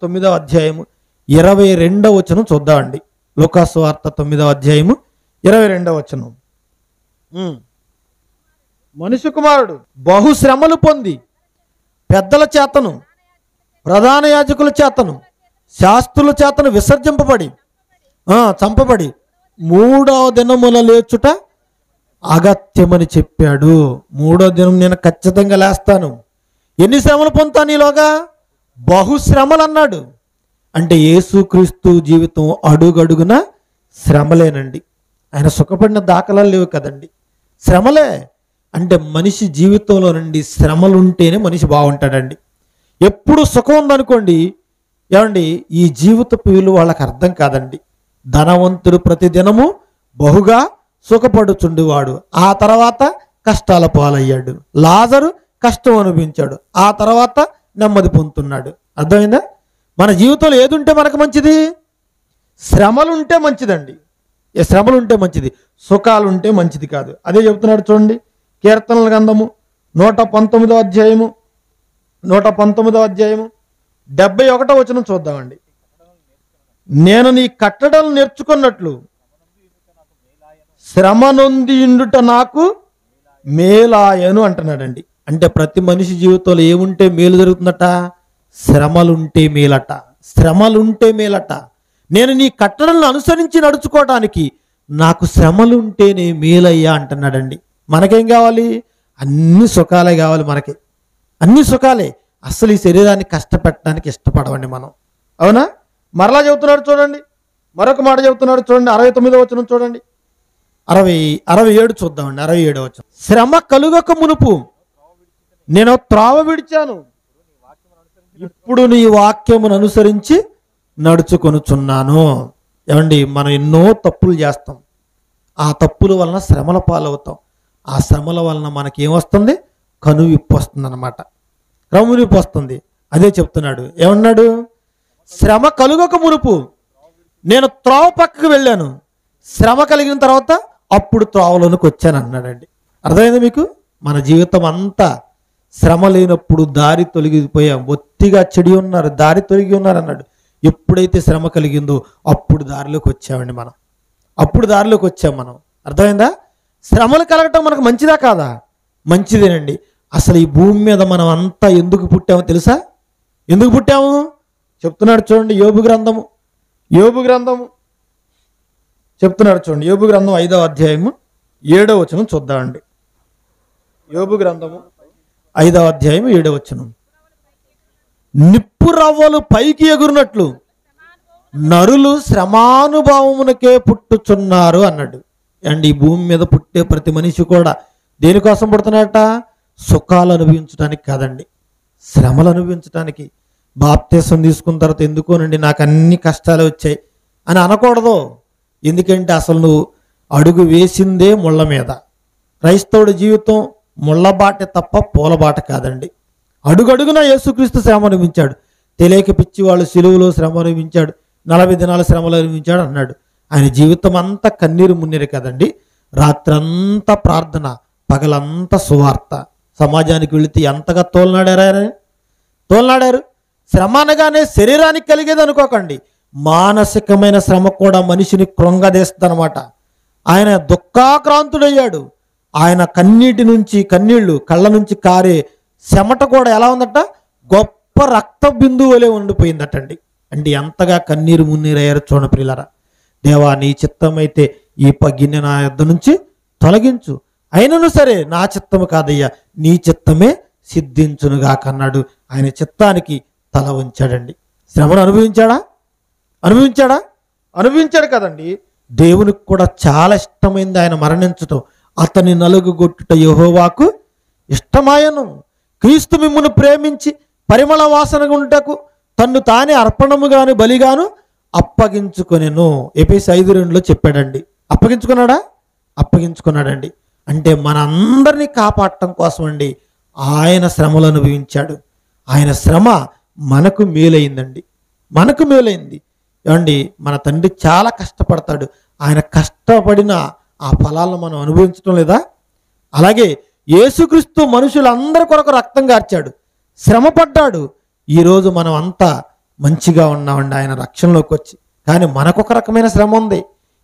S2: 9వ అధ్యాయము 22వ వచనం చూద్దామండి. లోకాసు వార్త 9వ అధ్యాయము 22వ వచనం. మనుష్య కుమారుడు బహుశ్రమలు పొంది పెద్దల చేతను, ప్రధాన యాజకుల చేతను, శాస్త్రుల చేతను విసర్జింపబడి చంపబడి 3వ దినమున లేచుట అగత్యమని చెప్పాడు. 3వ దినం నేను ఖచ్చితంగా లేస్తాను. ఎన్ని శ్రమలు పొందుతాను ఈలోగా? బహుశ్రమలు అన్నాడు. అంటే యేసుక్రీస్తు జీవితం అడుగడుగున శ్రమలేనండి. ఆయన సుఖపడిన దాఖలాలు లేవు కదండి, శ్రమలే. అంటే మనిషి జీవితంలో నుండి శ్రమలు ఉంటేనే మనిషి బాగుంటాడండి. ఎప్పుడు సుఖం ఉందనుకోండి, ఏమండి, ఈ జీవితపు విలువ వాళ్ళకి అర్థం కాదండి. ధనవంతుడు ప్రతిదినము బహుగా సుఖపడుచుండేవాడు, ఆ తర్వాత కష్టాల పాలయ్యాడు. లాజరు కష్టం అనుభవించాడు, ఆ తర్వాత నెమ్మది పొందుతున్నాడు. అర్థమైందా? మన జీవితంలో ఏది ఉంటే మనకు మంచిది? శ్రమలు ఉంటే మంచిదండి. శ్రమలు ఉంటే మంచిది, సుఖాలు ఉంటే మంచిది కాదు. అదే చెబుతున్నాడు చూడండి. కీర్తనల గ్రంథము 119వ అధ్యాయము 71వ వచనం చూద్దామండి. నేను నీ కట్టడలు నేర్చుకున్నట్లు శ్రమ నొంది ఇండుట నాకు మేలాయను అంటున్నాడండి. అంటే ప్రతి మనిషి జీవితంలో ఏముంటే మేలు జరుగుతుందట? శ్రమలుంటే మేలట, శ్రమలుంటే మేలట. నేను నీ కట్టడలను అనుసరించి నడుచుకోవడానికి నాకు శ్రమలుంటేనే మేలయ్యా అంటున్నాడండి. మనకేం కావాలి? అన్ని సుఖాలే కావాలి మనకి, అన్ని సుఖాలే. అసలు ఈ శరీరాన్ని కష్టపెట్టడానికి ఇష్టపడవండి మనం, అవునా? మరలా చెబుతున్నాడు చూడండి, మరొక మాట చెబుతున్నాడు చూడండి. 69వ వచనం చూడండి. 67 చూద్దామండి. 67వ వచనం. శ్రమ కలుగక మునుపు నేను త్రోవ విడిచాను, ఇప్పుడు నీ వాక్యమును అనుసరించి నడుచుకొనుచున్నాను. ఏమండి, మనం ఎన్నో తప్పులు చేస్తాం, ఆ తప్పుల వలన శ్రమల పాలవుతాం. ఆ శ్రమల వలన మనకి ఏమొస్తుంది? కనువిప్పు వస్తుంది అన్నమాట, కనువిప్పు వస్తుంది. అదే చెప్తున్నాడు. ఏమన్నాడు? శ్రమ కలుగక మునుపు నేను త్రోవ పక్కకు వెళ్ళాను, శ్రమ కలిగిన తర్వాత అప్పుడు త్రోవలోనికి వచ్చాను అన్నాడండి. అర్థమైంది మీకు? మన జీవితం అంతా శ్రమ లేనప్పుడు దారి తొలగిపోయాం, ఒత్తిగా చెడి ఉన్నారు, దారి తొలగి ఉన్నారు అన్నాడు. ఎప్పుడైతే శ్రమ కలిగిందో అప్పుడు దారిలోకి వచ్చామండి మనం, అప్పుడు దారిలోకి వచ్చాం మనం. అర్థమైందా? శ్రమలు కలగటం మనకు మంచిదా కాదా? మంచిదేనండి. అసలు ఈ భూమి మీద మనం అంతా ఎందుకు పుట్టామో తెలుసా? ఎందుకు పుట్టాము చెప్తున్నాడు చూడండి. యోబు గ్రంథము చెప్తున్నాడు చూడండి. యోబు గ్రంథం 5వ అధ్యాయము 7వ వచనం చూద్దామండి. యోబు గ్రంథము 5వ అధ్యాయం 7వ వచనం. నిప్పు రవ్వలు పైకి ఎగురునట్లు నరులు శ్రమానుభవమునకే పుట్టుచున్నారు అన్నాడు. అండ్ ఈ భూమి మీద పుట్టే ప్రతి మనిషి కూడా దేనికోసం పుడుతున్నాడట? సుఖాలు అనుభవించడానికి కాదండి, శ్రమలు అనుభవించడానికి. బాప్తీసం తీసుకున్న తర్వాత ఎందుకోనండి నాకు అన్ని కష్టాలు వచ్చాయి అని అనకూడదు. ఎందుకంటే అసలు నువ్వు అడుగు వేసిందే ముళ్ళ మీద. క్రైస్తవుడి జీవితం ముళ్ళబాట తప్ప పూలబాట కాదండి. అడుగడుగున యేసుక్రీస్తు శ్రమ అనుభవించాడు. తెలియక పిచ్చి వాళ్ళు సిలువలో శ్రమ అనుభవించాడు, 40 దినాల శ్రమలు అనుభవించాడు అన్నాడు. ఆయన జీవితం అంతా కన్నీరు మున్నీరు కదండి. రాత్రంతా ప్రార్థన, పగలంతా సువార్త. సమాజానికి వెళితే ఎంతగా తోలనాడారు. శ్రమ అనగానే శరీరానికి కలిగేది అనుకోకండి, మానసికమైన శ్రమ కూడా మనిషిని కృంగదీస్తుందన్నమాట. ఆయన దుఃఖాక్రాంతుడయ్యాడు. ఆయన కన్నీళ్ళు కళ్ళ నుంచి కారే చెమట కూడా ఎలా ఉందట? గొప్ప రక్త బిందువు వలె ఉండిపోయిందటండి. అంటే ఎంతగా కన్నీరు మున్నీరయ్యారు చూడ ప్రియులారా. దేవా, నీ చిత్తమైతే ఈ గిన్నె నా యొద్ద నుంచి తొలగించు, అయినను సరే నా చిత్తము కాదయ్యా, నీ చిత్తమే సిద్ధించునుగాక అన్నాడు. ఆయన చిత్తానికి తల ఉంచాడండి. శ్రమను అనుభవించాడు కదండి. దేవునికి కూడా చాలా ఇష్టమైంది ఆయన మరణించటం. అతని నలుగుగొట్టుట యెహోవాకు ఇష్టమాయను. క్రీస్తు మిమ్మును ప్రేమించి పరిమళ వాసన గుంటకు తన్ను తానే అర్పణముగాను బలిగాను అప్పగించుకొనెను. ఎఫెసీ 5:2 చెప్పాడండి. అప్పగించుకున్నాడండి. అంటే మనందరినీ కాపాడటం కోసం అండి ఆయన శ్రమలు అనుభవించాడు. ఆయన శ్రమ మనకు మేలైందండి, మనకు మేలైంది. ఏమండి, మన తండ్రి చాలా కష్టపడతాడు. ఆయన కష్టపడిన ఆ ఫలాలను మనం అనుభవించడం లేదా? అలాగే యేసుక్రీస్తు మనుషులందరి కొరకు రక్తం కార్చాడు, శ్రమ పడ్డాడు. ఈరోజు మనం అంతా మంచిగా ఉన్నామండి ఆయన రక్షణలోకి వచ్చి. కానీ మనకొక రకమైన శ్రమ ఉంది.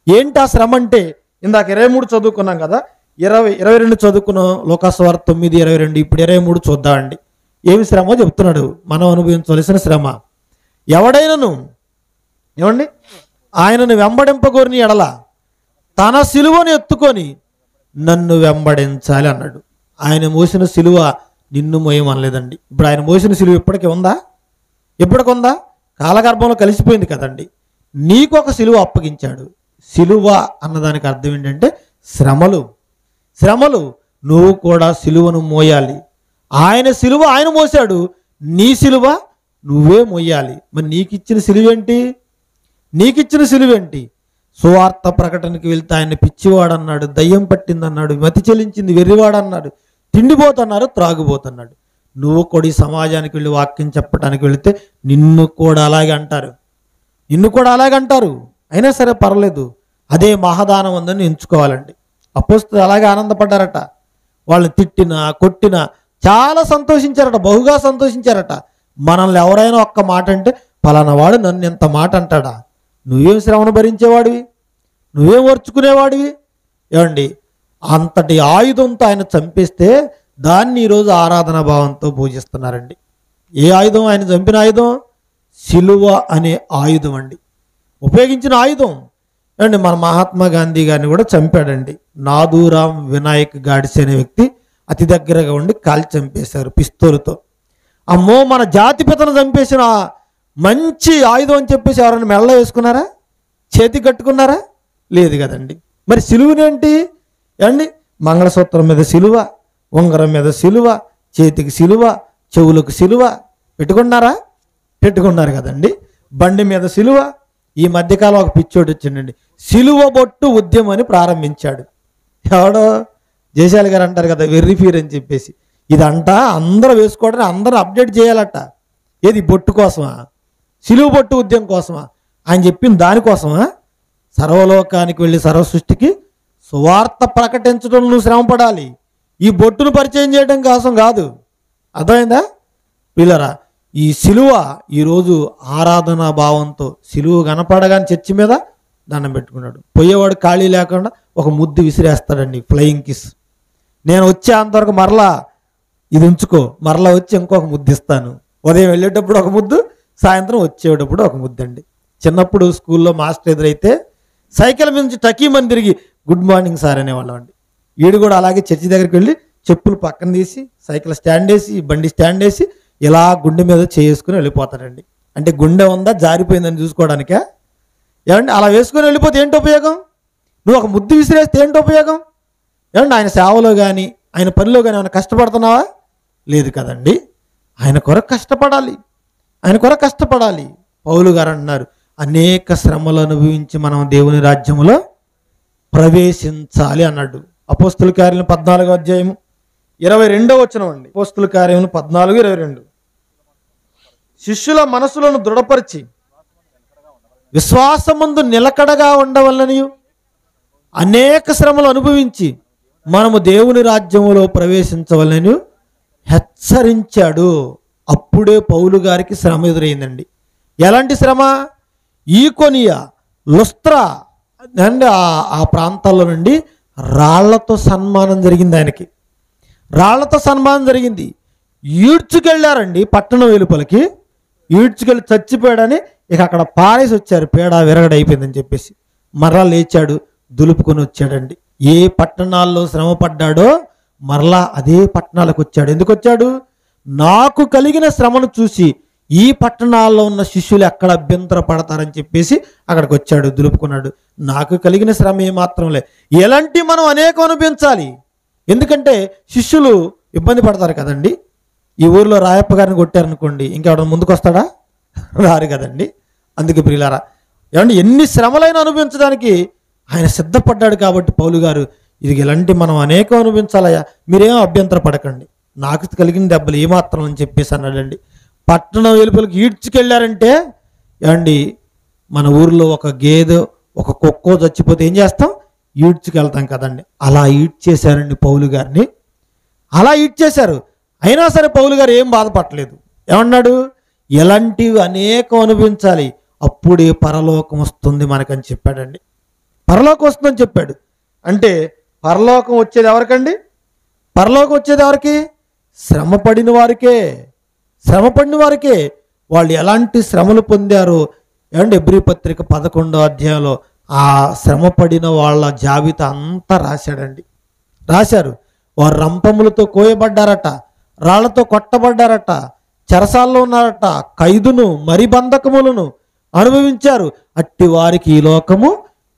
S2: ఏంటి ఆ శ్రమ అంటే, ఇందాక 23 చదువుకున్నాం కదా, 22 చదువుకున్నాం లోకాసువార్త 9:22. ఇప్పుడు 23 చూద్దామండి. ఏమి శ్రమో చెప్తున్నాడు, మనం అనుభవించవలసిన శ్రమ. ఎవడైనను ఏమండి ఆయనను వెంబడింపగోరిని ఎడల తన సిలువను ఎత్తుకొని నన్ను వెంబడించాలి అన్నాడు. ఆయన మోసిన సిలువ నిన్ను మోయమనలేదండి. ఇప్పుడు ఆయన మోసిన సిలువ ఇప్పటికీ ఉందా? ఇప్పటికుందా? కాలగర్భంలో కలిసిపోయింది కదండి. నీకు ఒక సిలువ అప్పగించాడు. సిలువ అన్నదానికి అర్థం ఏంటంటే శ్రమలు. శ్రమలు నువ్వు కూడా సిలువను మోయాలి. ఆయన సిలువ ఆయన మోసాడు, నీ సిలువ నువ్వే మోయాలి. మరి నీకిచ్చిన సిలువేంటి? నీకిచ్చిన సిలువేంటి? సువార్త ప్రకటనకి వెళ్తే ఆయన పిచ్చివాడన్నాడు, దయ్యం పట్టిందన్నాడు, మతి చెల్లించింది వెర్రివాడన్నాడు, తిండిపోతున్నాడు, త్రాగుబోతున్నాడు. నువ్వు కూడా ఈ సమాజానికి వెళ్ళి వాక్యం చెప్పడానికి వెళితే నిన్ను కూడా అలాగే అంటారు, నిన్ను కూడా అలాగే అంటారు. అయినా సరే పర్లేదు, అదే మహాదానం ఉందని ఎంచుకోవాలండి. అపోస్తలులు అలాగే ఆనందపడ్డారట. వాళ్ళని తిట్టినా కొట్టినా చాలా సంతోషించారట, బహుగా సంతోషించారట. మనల్ని ఎవరైనా ఒక్క మాట అంటే పలానా వాడు నన్ను ఎంత మాట అంటాడా? నువ్వేం శ్రమను భరించేవాడివి, నువ్వేం ఓర్చుకునేవాడివి? ఏమండి, అంతటి ఆయుధంతో ఆయన చంపేస్తే దాన్ని ఈరోజు ఆరాధనా భావంతో పూజిస్తున్నారండి. ఏ ఆయుధం? ఆయన చంపిన ఆయుధం సిలువ అనే ఆయుధం అండి, ఉపయోగించిన ఆయుధం. అండి మన మహాత్మా గాంధీ గారిని కూడా చంపాడండి. నాదూరామ్ వినాయక్ గాడ్సే అనే వ్యక్తి అతి దగ్గరగా ఉండి కాల్చి చంపేశారు పిస్తోలుతో. అమ్మో, మన జాతిపితను చంపేసిన మంచి ఆయుధం అని చెప్పేసి ఎవరైనా మెడలో వేసుకున్నారా? చేతి కట్టుకున్నారా? లేదు కదండి. మరి సిలువనేంటి అండి? మంగళసూత్రం మీద సిలువ, ఉంగరం మీద సిలువ, చేతికి సిలువ, చెవులకు సిలువ పెట్టుకున్నారా? పెట్టుకున్నారు కదండి. బండి మీద సిలువ. ఈ మధ్యకాలం ఒక పిచ్చోడు వచ్చిండండి, సిలువ బొట్టు ఉద్యమం అని ప్రారంభించాడు. ఎవడో జయశాలి గారు అంటారు కదా, వెర్రిఫీర్ అని చెప్పేసి. ఇదంట అందరూ వేసుకోవడానికి అందరూ అప్డేట్ చేయాలట. ఏది? బొట్టు కోసమా? సిలువ బొట్టు ఉద్యమం కోసమా? ఆయన చెప్పిన దానికోసమా? సర్వలోకానికి వెళ్ళి సర్వ సృష్టికి సువార్త ప్రకటించడం నువ్వు శ్రమపడాలి, ఈ బొట్టును పరిచయం చేయడం కోసం కాదు. అర్థమైందా పిల్లరా? ఈ సిలువ ఈరోజు ఆరాధనా భావంతో సిలువ కనపడగానే చర్చి మీద దండం పెట్టుకున్నాడు. పోయేవాడు ఖాళీ లేకుండా ఒక ముద్దు విసిరేస్తాడండి, ఫ్లయింగ్ కిస్. నేను వచ్చే అంతవరకు మరలా ఇది ఉంచుకో, మరలా వచ్చి ఇంకొక ముద్దు ఇస్తాను. ఉదయం వెళ్ళేటప్పుడు ఒక ముద్దు, సాయంత్రం వచ్చేటప్పుడు ఒక ముద్దు అండి. చిన్నప్పుడు స్కూల్లో మాస్టర్ ఎదురైతే సైకిల్ మీద నుంచి టకీమని తిరిగి గుడ్ మార్నింగ్ సార్ అనేవాళ్ళం అండి. వీడు కూడా అలాగే చర్చి దగ్గరికి వెళ్ళి చెప్పులు పక్కన తీసి సైకిల్ స్టాండ్ వేసి బండి స్టాండ్ వేసి ఇలా గుండె మీద చేసుకుని వెళ్ళిపోతాడండి. అంటే గుండె ఉందా జారిపోయిందని చూసుకోవడానికే. ఏమండి, అలా వేసుకొని వెళ్ళిపోతే ఏంటి ఉపయోగం? నువ్వు ఒక ముద్దు విసిరేస్తే ఏంటి ఉపయోగం? ఏమండి, ఆయన సేవలో కానీ ఆయన పనిలో కానీ ఏమైనా కష్టపడుతున్నావా? లేదు కదండి. ఆయన కొరకు కష్టపడాలి, ఆయన కొరకు కష్టపడాలి. పౌలు గారు అంటున్నారు, అనేక శ్రమలు అనుభవించి మనం దేవుని రాజ్యములో ప్రవేశించాలి అన్నాడు. అపోస్తుల కార్యం 14వ అధ్యాయము 22వ వచనం అండి. అపోస్తుల కార్యం 14:22. శిష్యుల మనసులను దృఢపరిచి విశ్వాసమందు నిలకడగా ఉండవలననియు అనేక శ్రమలు అనుభవించి మనము దేవుని రాజ్యములో ప్రవేశించవలనని హెచ్చరించాడు. అప్పుడే పౌలు గారికి శ్రమ ఎదురైందండి. ఎలాంటి శ్రమ? ఈకొనియా, లుస్త్రా అండ్ ఆ ప్రాంతాల్లో నుండి రాళ్లతో సన్మానం జరిగింది. ఆయనకి రాళ్లతో సన్మానం జరిగింది. ఈడ్చుకెళ్ళారండి పట్టణం వెలుపలికి. ఈడ్చుకెళ్ళి చచ్చిపోయాడని ఇక అక్కడ పారేసి వచ్చారు, పేడ విరగడైపోయిందని చెప్పేసి. మరలా లేచాడు, దులుపుకొని వచ్చాడండి. ఏ పట్టణాల్లో శ్రమ పడ్డాడో మరలా అదే పట్టణాలకు వచ్చాడు. ఎందుకు వచ్చాడు? నాకు కలిగిన శ్రమను చూసి ఈ పట్టణాల్లో ఉన్న శిష్యులు ఎక్కడ అభ్యంతర పడతారని చెప్పేసి అక్కడికి వచ్చాడు, దులుపుకున్నాడు. నాకు కలిగిన శ్రమ ఏమాత్రంలే. ఎలాంటి మనం అనేకం అనిపించాలి. ఎందుకంటే శిష్యులు ఇబ్బంది పడతారు కదండి. ఈ ఊరిలో రాయప్ప గారిని కొట్టారనుకోండి, ఇంకెవడన్నా ముందుకు వస్తాడా? రారు కదండి. అందుకే ప్రియులారా, ఏమంటే ఎన్ని శ్రమలైనా అనుభవించడానికి ఆయన సిద్ధపడ్డాడు. కాబట్టి పౌలు గారు, ఇది ఎలాంటి మనం అనేకం అనుభవించాలయ్యా, మీరేమో అభ్యంతర పడకండి, నాకు కలిగిన దెబ్బలు ఏమాత్రం అని చెప్పేసి అన్నాడండి. పట్టణం వెలుపలికి ఈడ్చుకెళ్ళారంటే ఏమండి, మన ఊరిలో ఒక గేదె ఒక కుక్కో చచ్చిపోతే ఏం చేస్తాం? ఈడ్చుకెళ్తాం కదండి. అలా ఈడ్చేశారండి పౌలు గారిని. అలా ఈడ్చేశారు. అయినా సరే పౌలు గారు ఏం బాధపడలేదు. ఏమన్నాడు? ఎలాంటివి అనేకం అనుభవించాలి, అప్పుడే పరలోకం వస్తుంది మనకని చెప్పాడండి. పరలోకం వస్తుందని చెప్పాడు. అంటే పరలోకం వచ్చేది ఎవరికండి? పరలోకం వచ్చేది ఎవరికి? శ్రమపడిన వారికే. శ్రమపడిన వారికే. వాళ్ళు ఎలాంటి శ్రమలు పొందారో ఏమంటే ఎబ్రీ పత్రిక 11వ అధ్యాయంలో ఆ శ్రమపడిన వాళ్ళ జాబితా అంతా రాశాడండి. రాశారు. వారు రంపములతో కోయబడ్డారట, రాళ్లతో కొట్టబడ్డారట, చెరసాల్లో ఉన్నారట, ఖైదును మరిబంధకములను అనుభవించారు. అట్టి వారికి ఈ లోకము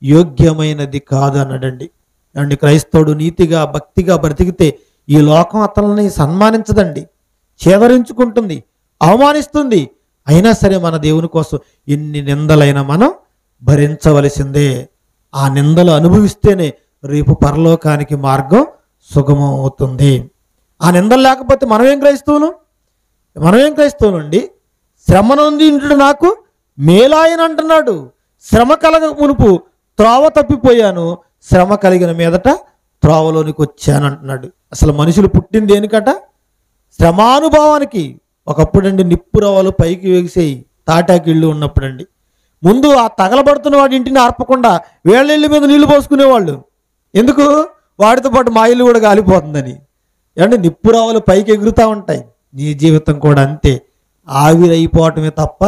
S2: యోగ్యమైనది కాదు అన్నాడండి. అండి క్రైస్తవుడు నీతిగా భక్తిగా బ్రతికితే ఈ లోకం అతన్ని సన్మానించదండి, చేదరించుకుంటుంది, అవమానిస్తుంది. అయినా సరే మన దేవుని కోసం ఎన్ని నిందలైనా మనం భరించవలసిందే. ఆ నిందలు అనుభవిస్తేనే రేపు పరలోకానికి మార్గం సుగమం అవుతుంది. ఆ నిందలు లేకపోతే మనమేం క్రైస్తవులు అండి. శ్రమ నొంది ఇంటుడు నాకు మేలాయన అంటున్నాడు. శ్రమ కలగ మునుపు త్రోవ తప్పిపోయాను, శ్రమ కలిగిన మీదట త్రోవలోనికి వచ్చాను అంటున్నాడు. అసలు మనుషులు పుట్టింది దేనికట? శ్రమానుభవానికి. ఒకప్పుడండి నిప్పురవ్వలు పైకి వేసేయి తాటాకిళ్ళు ఉన్నప్పుడండి. ముందు ఆ తగలబడుతున్న వాడి ఇంటిని ఆర్పకుండా వేళ్ళ మీద నీళ్లు పోసుకునేవాళ్ళు. ఎందుకు? వాడితో పాటు మా ఇల్లు కూడా కాలిపోతుందని. ఏమంటే నిప్పురవ్వలు పైకి ఎగురుతూ ఉంటాయి. నీ జీవితం కూడా అంతే. ఆవిరైపోవటమే తప్ప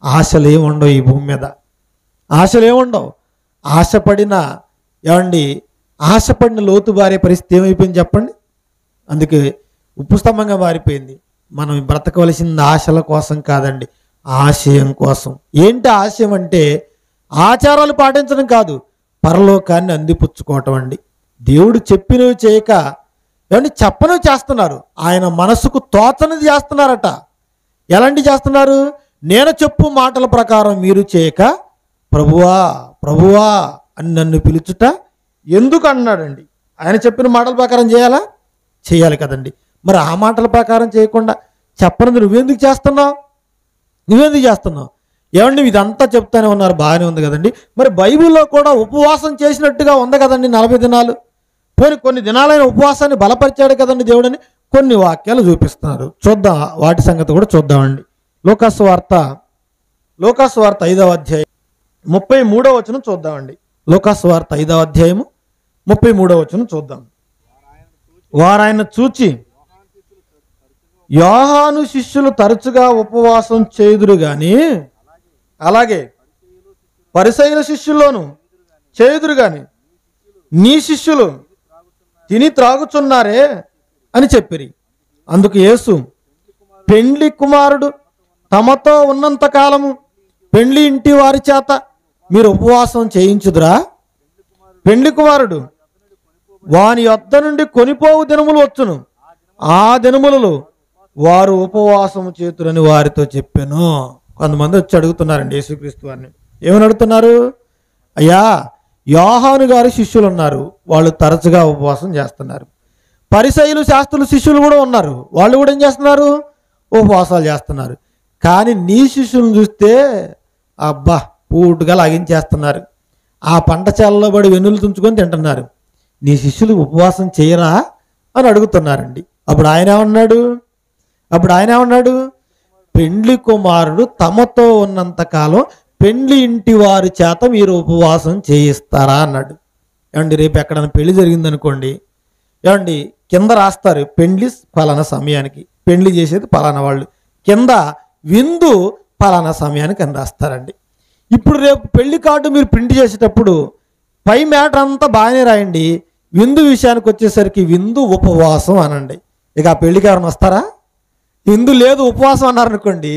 S2: ఆశలు ఏముండవు ఈ భూమి మీద. ఆశలు ఏముండవు. ఆశపడిన లోతు భార్య పరిస్థితి ఏమైపోయింది చెప్పండి. అందుకే ఉప్పు స్తంభంగా మారిపోయింది. మనం బ్రతకవలసింది ఆశల కోసం కాదండి, ఆశయం కోసం. ఏంటి ఆశయం అంటే? ఆచారాలు పాటించడం కాదు, పరలోకాన్ని అందిపుచ్చుకోవటం అండి. దేవుడు చెప్పినవి చేయక ఏమంటే చెప్పనవి చేస్తున్నారు. ఆయన మనసుకు తోచనిది చేస్తున్నారట. ఎలాంటి చేస్తున్నారు? నేను చెప్పు మాటల ప్రకారం మీరు చేయక ప్రభువా ప్రభువా అని నన్ను పిలుచుట ఎందుకు అన్నాడండి. ఆయన చెప్పిన మాటల ప్రకారం చేయాలి కదండి. మరి ఆ మాటల ప్రకారం చేయకుండా చెప్పనిది నువ్వెందుకు చేస్తున్నావు? ఏమండి ఇదంతా చెప్తానే ఉన్నారు, బాగానే ఉంది కదండి. మరి బైబిల్లో కూడా ఉపవాసం చేసినట్టుగా ఉంది కదండి 40 దినాలు. పోనీ కొన్ని దినాలైన ఉపవాసాన్ని బలపరిచాడు కదండి దేవుడని కొన్ని వాక్యాలు చూపిస్తున్నారు. చూద్దాం, వాటి సంగతి కూడా చూద్దామండి. లోకాసు వార్త 5వ అధ్యాయం 33వ వచనం చూద్దామండి. లోకాసు వార్త 5వ అధ్యాయము 33వ వచనం చూద్దాం. వారాయన చూచి యోహాను శిష్యులు తరచుగా ఉపవాసం చేయుదురు గాని అలాగే పరిసయ్యుల శిష్యుల్లోను చేయుదురు గాని నీ శిష్యులు తిని త్రాగుచున్నారే అని చెప్పిరి. అందుకు యేసు, పెండ్లి కుమారుడు తమతో ఉన్నంత కాలము పెండ్లి ఇంటి వారి చేత మీరు ఉపవాసం చేయించుదురా? పెండ్లి కుమారుడు వాని యొద్ద నుండి కొనిపోవు దినములు వచ్చును, ఆ దినములలో వారు ఉపవాసము చేతురని వారితో చెప్పాను. కొంతమంది వచ్చి అడుగుతున్నారండి యేసుక్రీస్తు వారిని. ఏమని అడుగుతున్నారు? అయ్యా, యోహాను గారి శిష్యులు ఉన్నారు, వాళ్ళు తరచుగా ఉపవాసం చేస్తున్నారు. పరిసయ్యులు శాస్త్రులు శిష్యులు కూడా ఉన్నారు, వాళ్ళు కూడా ఏం చేస్తున్నారు? ఉపవాసాలు చేస్తున్నారు. కానీ నీ శిష్యులను చూస్తే అబ్బా పూటుగా లాగించేస్తున్నారు. ఆ పంట చేలలో పడి వెన్నులు తుంచుకొని తింటున్నారు. నీ శిష్యులు ఉపవాసం చేయరా అని అడుగుతున్నారండి. అప్పుడు ఆయన ఏమన్నాడు? పెండ్లి కుమారుడు తమతో ఉన్నంతకాలం పెండ్లి ఇంటి వారి చేత మీరు ఉపవాసం చేయిస్తారా అన్నాడు. ఏమండి రేపు ఎక్కడైనా పెళ్లి జరిగిందనుకోండి, ఏమండి కింద రాస్తారు పెండ్లి పలానా సమయానికి, పెండ్లి చేసేది పలానా వాళ్ళు, కింద విందు పలానా సమయానికి అని రాస్తారండి. ఇప్పుడు రేపు పెళ్లి కార్డు మీరు ప్రింట్ చేసేటప్పుడు పై మ్యాటర్ అంతా బాగానే రాయండి, విందు విషయానికి వచ్చేసరికి విందు ఉపవాసం అనండి. ఇక ఆ పెళ్లికి ఎవరైనా వస్తారా? విందు లేదు ఉపవాసం అన్నారనుకోండి,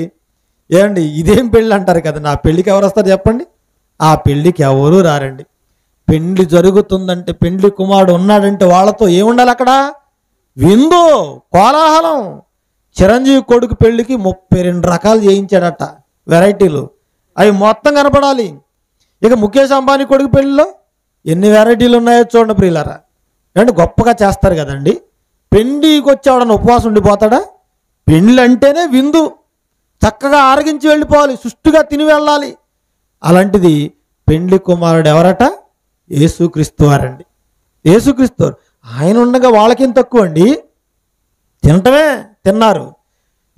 S2: ఏమండి ఇదేం పెళ్ళి అంటారు కదా. నా పెళ్ళికి ఎవరు వస్తారు చెప్పండి? ఆ పెళ్ళికి ఎవరు రారండి. పెండ్లి జరుగుతుందంటే, పెండ్లి కుమారుడు ఉన్నాడంటే వాళ్ళతో ఏముండాలి అక్కడ? విందు, కోలాహలం. చిరంజీవి కొడుకు పెళ్ళికి 32 రకాలు చేయించాడట, వెరైటీలు. అవి మొత్తం కనపడాలి. ఇక ముఖేష్ అంబానీ కొడుకు పెళ్ళిలో ఎన్ని వెరైటీలు ఉన్నాయో చూడండి ప్రియులారా. ఏమంటే గొప్పగా చేస్తారు కదండి. పెండికి వచ్చేవాడని ఉపవాసం ఉండిపోతాడా? పెండ్లి అంటేనే విందు, చక్కగా ఆరగించి వెళ్ళిపోవాలి, సుష్టుగా తిని వెళ్ళాలి. అలాంటిది పెండ్లి కుమారుడు ఎవరట? యేసుక్రీస్తు వారండి. యేసుక్రీస్తు వారు. ఆయన ఉండగా వాళ్ళకేం తక్కువ అండి? తినటమే తిన్నారు.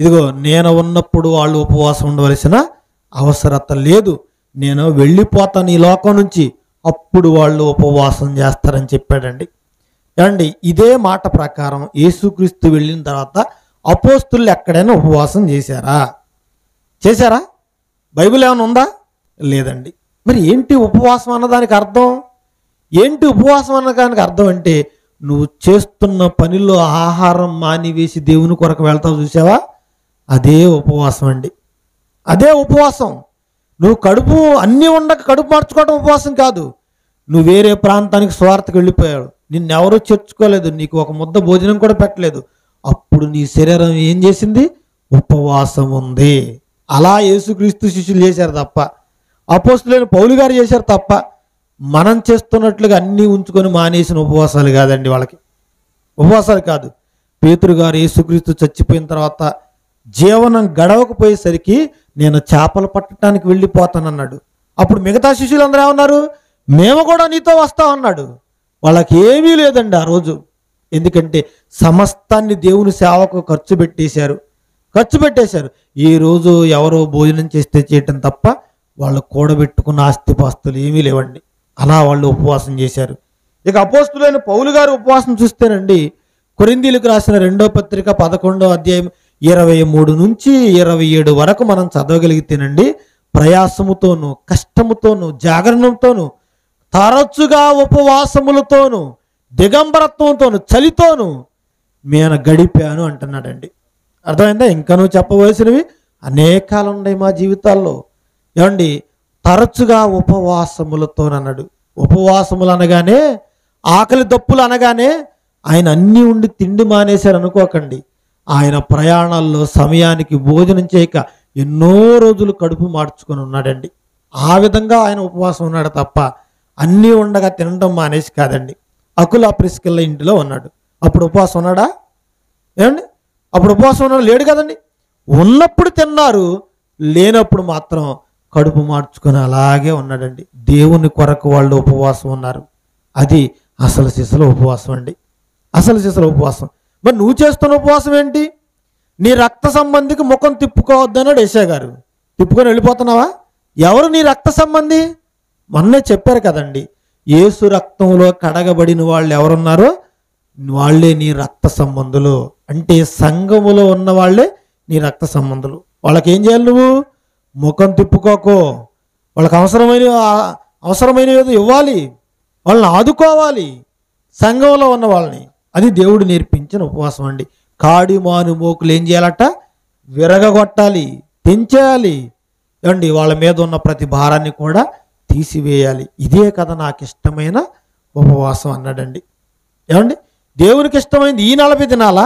S2: ఇదిగో నేను ఉన్నప్పుడు వాళ్ళు ఉపవాసం ఉండవలసిన అవసరత లేదు, నేను వెళ్ళిపోతాను ఈ లోకం నుంచి, అప్పుడు వాళ్ళు ఉపవాసం చేస్తారని చెప్పాడండి. ఏమండి, ఇదే మాట ప్రకారం యేసుక్రీస్తు వెళ్ళిన తర్వాత అపోస్తులు ఎక్కడైనా ఉపవాసం చేశారా? బైబిల్ ఏమైనా ఉందా? లేదండి. మరి ఏంటి ఉపవాసం అన్నదానికి అర్థం? ఏంటి ఉపవాసం అన్నదానికి అర్థం అంటే, నువ్వు చేస్తున్న పనిలో ఆహారం మానివేసి దేవుని కొరకు వెళ్తావు చూసావా, అదే ఉపవాసం అండి. అదే ఉపవాసం. నువ్వు కడుపు అన్నీ ఉండక కడుపు మార్చుకోవడం ఉపవాసం కాదు. నువ్వు వేరే ప్రాంతానికి స్వార్థకు వెళ్ళిపోయాడు, నిన్నెవరూ చేర్చుకోలేదు, నీకు ఒక ముద్ద భోజనం కూడా పెట్టలేదు, అప్పుడు నీ శరీరం ఏం చేసింది? ఉపవాసం ఉంది. అలా యేసుక్రీస్తు శిష్యులు చేశారు తప్ప, అపోస్తులైన పౌలు గారు చేశారు తప్ప, మనం చేస్తున్నట్లుగా అన్నీ ఉంచుకొని మానేసిన ఉపవాసాలు కాదండి వాళ్ళకి. ఉపవాసాలు కాదు. పేతురు గారు యేసుక్రీస్తు చచ్చిపోయిన తర్వాత జీవనం గడవకపోయేసరికి నేను చేపలు పట్టడానికి వెళ్ళిపోతానన్నాడు. అప్పుడు మిగతా శిష్యులందరూ ఏమన్నారు? మేము కూడా నీతో వస్తామన్నాడు. వాళ్ళకి ఏమీ లేదండి ఆ రోజు. ఎందుకంటే సమస్తాన్ని దేవుని సేవకు ఖర్చు పెట్టేశారు. ఈ రోజు ఎవరో భోజనం చేస్తే చేయటం తప్ప వాళ్ళు కూడబెట్టుకున్న ఆస్తిపాస్తులు ఏమీ లేవండి. అలా వాళ్ళు ఉపవాసం చేశారు. ఇక అపోస్తులైన పౌలు గారు ఉపవాసం చూస్తేనండి, కొరింథీయులకు రాసిన 2వ పత్రిక 11వ అధ్యాయం 23 నుంచి 27 వరకు మనం చదవగలిగితేనండి, ప్రయాసముతోనూ కష్టముతోనూ జాగరణంతోనూ తరచుగా ఉపవాసములతోనూ దిగంబరత్వంతోనూ చలితోనూ నేను గడిపాను అంటున్నాడండి. అర్థమైందా? ఇంకా నువ్వు చెప్పవలసినవి అనేకాలు ఉన్నాయి మా జీవితాల్లో. ఏమండి, తరచుగా ఉపవాసములతోనన్నాడు. ఉపవాసములు అనగానే, ఆకలి దప్పులు అనగానే ఆయన అన్నీ ఉండి తిండి మానేశారు అనుకోకండి. ఆయన ప్రయాణాల్లో సమయానికి భోజనం చేయక ఎన్నో రోజులు కడుపు మార్చుకొని ఉన్నాడండి. ఆ విధంగా ఆయన ఉపవాసం ఉన్నాడు తప్ప అన్నీ ఉండగా తినడం మానేసి కాదండి. అకుల ప్రిస్కిల్ల ఇంటిలో ఉన్నాడు, అప్పుడు ఉపవాసం ఉన్నాడా? ఏమండి, అప్పుడు ఉపవాసం ఉన్నాడు? లేడు కదండి. ఉన్నప్పుడు తిన్నారు, లేనప్పుడు మాత్రం కడుపు మార్చుకొని అలాగే ఉన్నాడండి. దేవుని కొరకు వాళ్ళు ఉపవాసం ఉన్నారు. అది అసలు సిసలు ఉపవాసం అండి, అసలు సిసలు ఉపవాసం. మరి నువ్వు చేస్తున్న ఉపవాసం ఏంటి? నీ రక్త సంబంధికి ముఖం తిప్పుకోవద్దన్నాడు యేసయ్య గారు. తిప్పుకొని వెళ్ళిపోతున్నావా? ఎవరు నీ రక్త సంబంధి? మొన్నే చెప్పారు కదండి, యేసు రక్తంలో కడగబడిన వాళ్ళు ఎవరున్నారో వాళ్ళే నీ రక్త సంబంధులు. అంటే సంఘములో ఉన్న వాళ్ళే నీ రక్త సంబంధులు. వాళ్ళకి ఏం చేయాలి? నువ్వు ముఖం తిప్పుకోకో, వాళ్ళకి అవసరమైన ఏదో ఇవ్వాలి, వాళ్ళని ఆదుకోవాలి, సంఘంలో ఉన్న వాళ్ళని. అది దేవుడు నేర్పించిన ఉపవాసం అండి. కాడి మాను మోకులు ఏం చేయాలట? విరగగొట్టాలి, తెంచేయాలి. ఏమండి, వాళ్ళ మీద ఉన్న ప్రతి భారాన్ని కూడా తీసివేయాలి. ఇదే కదా నాకు ఇష్టమైన ఉపవాసం అన్నాడండి. ఏమండి, దేవునికి ఇష్టమైంది ఈ 40 దినాల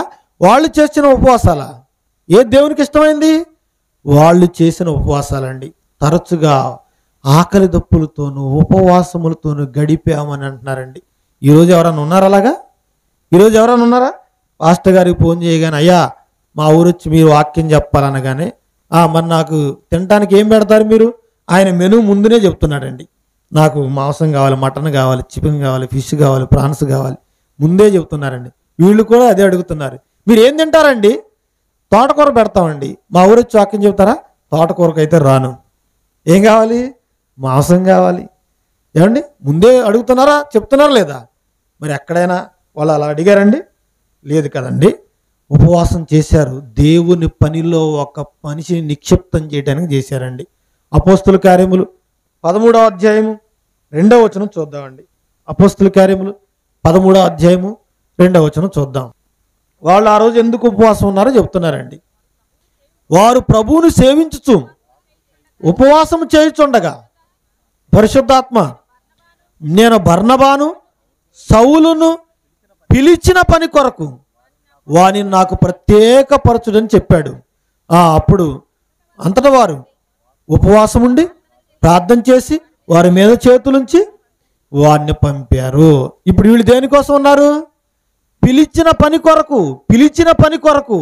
S2: వాళ్ళు చేసిన ఉపవాసాల? ఏది దేవునికి ఇష్టమైంది? వాళ్ళు చేసిన ఉపవాసాలండి. తరచుగా ఆకలి దప్పులతోనూ ఉపవాసములతోనూ గడిపామని అంటున్నారండి. ఈరోజు ఎవరైనా ఉన్నారా అలాగా? ఈరోజు ఎవరైనా ఉన్నారా? పాస్టర్ గారికి ఫోన్ చేయగానే, అయ్యా మా ఊరు వచ్చి మీరు వాక్యం చెప్పాలనగానే, మరి నాకు తినడానికి ఏం పెడతారు మీరు? ఆయన మెనూ ముందునే చెప్తున్నాడండి. నాకు మాంసం కావాలి, మటన్ కావాలి, చికెన్ కావాలి, ఫిష్ కావాలి, ప్రాన్స్ కావాలి, ముందే చెప్తున్నారండి. వీళ్ళు కూడా అదే అడుగుతున్నారు. మీరు ఏం తింటారండి? తోటకూర పెడతామండి. మా ఊరు వచ్చి వాక్యం చెప్తారా? తోటకూరకు అయితే రాను. ఏం కావాలి? మాంసం కావాలి. ఏమండి, ముందే అడుగుతున్నారా? చెప్తున్నారా లేదా? మరి ఎక్కడైనా వాళ్ళు అలా అడిగారండి? లేదు కదండి. ఉపవాసం చేశారు, దేవుని పనిలో ఒక మనిషిని నిక్షిప్తం చేయడానికి చేశారండి. అపోస్తుల కార్యములు 13వ అధ్యాయము 2వ వచనం చూద్దామండి. అపోస్తుల కార్యములు 13వ అధ్యాయము 2వ వచనం చూద్దాం. వాళ్ళు ఆ రోజు ఎందుకు ఉపవాసం ఉన్నారో చెప్తున్నారండి. వారు ప్రభువును సేవించుచు ఉపవాసం చేయుచుండగా పరిశుద్ధాత్మ నేను బర్నబాను సౌలును పిలిచిన పని కొరకు వానిని నాకు ప్రత్యేకపరచుడని చెప్పాడు. అప్పుడు అంతటా వారు ఉపవాసం ఉండి ప్రార్థన చేసి వారి మీద చేతులుంచి వారిని పంపారు. ఇప్పుడు వీళ్ళు దేనికోసం ఉన్నారు? పిలిచిన పని కొరకు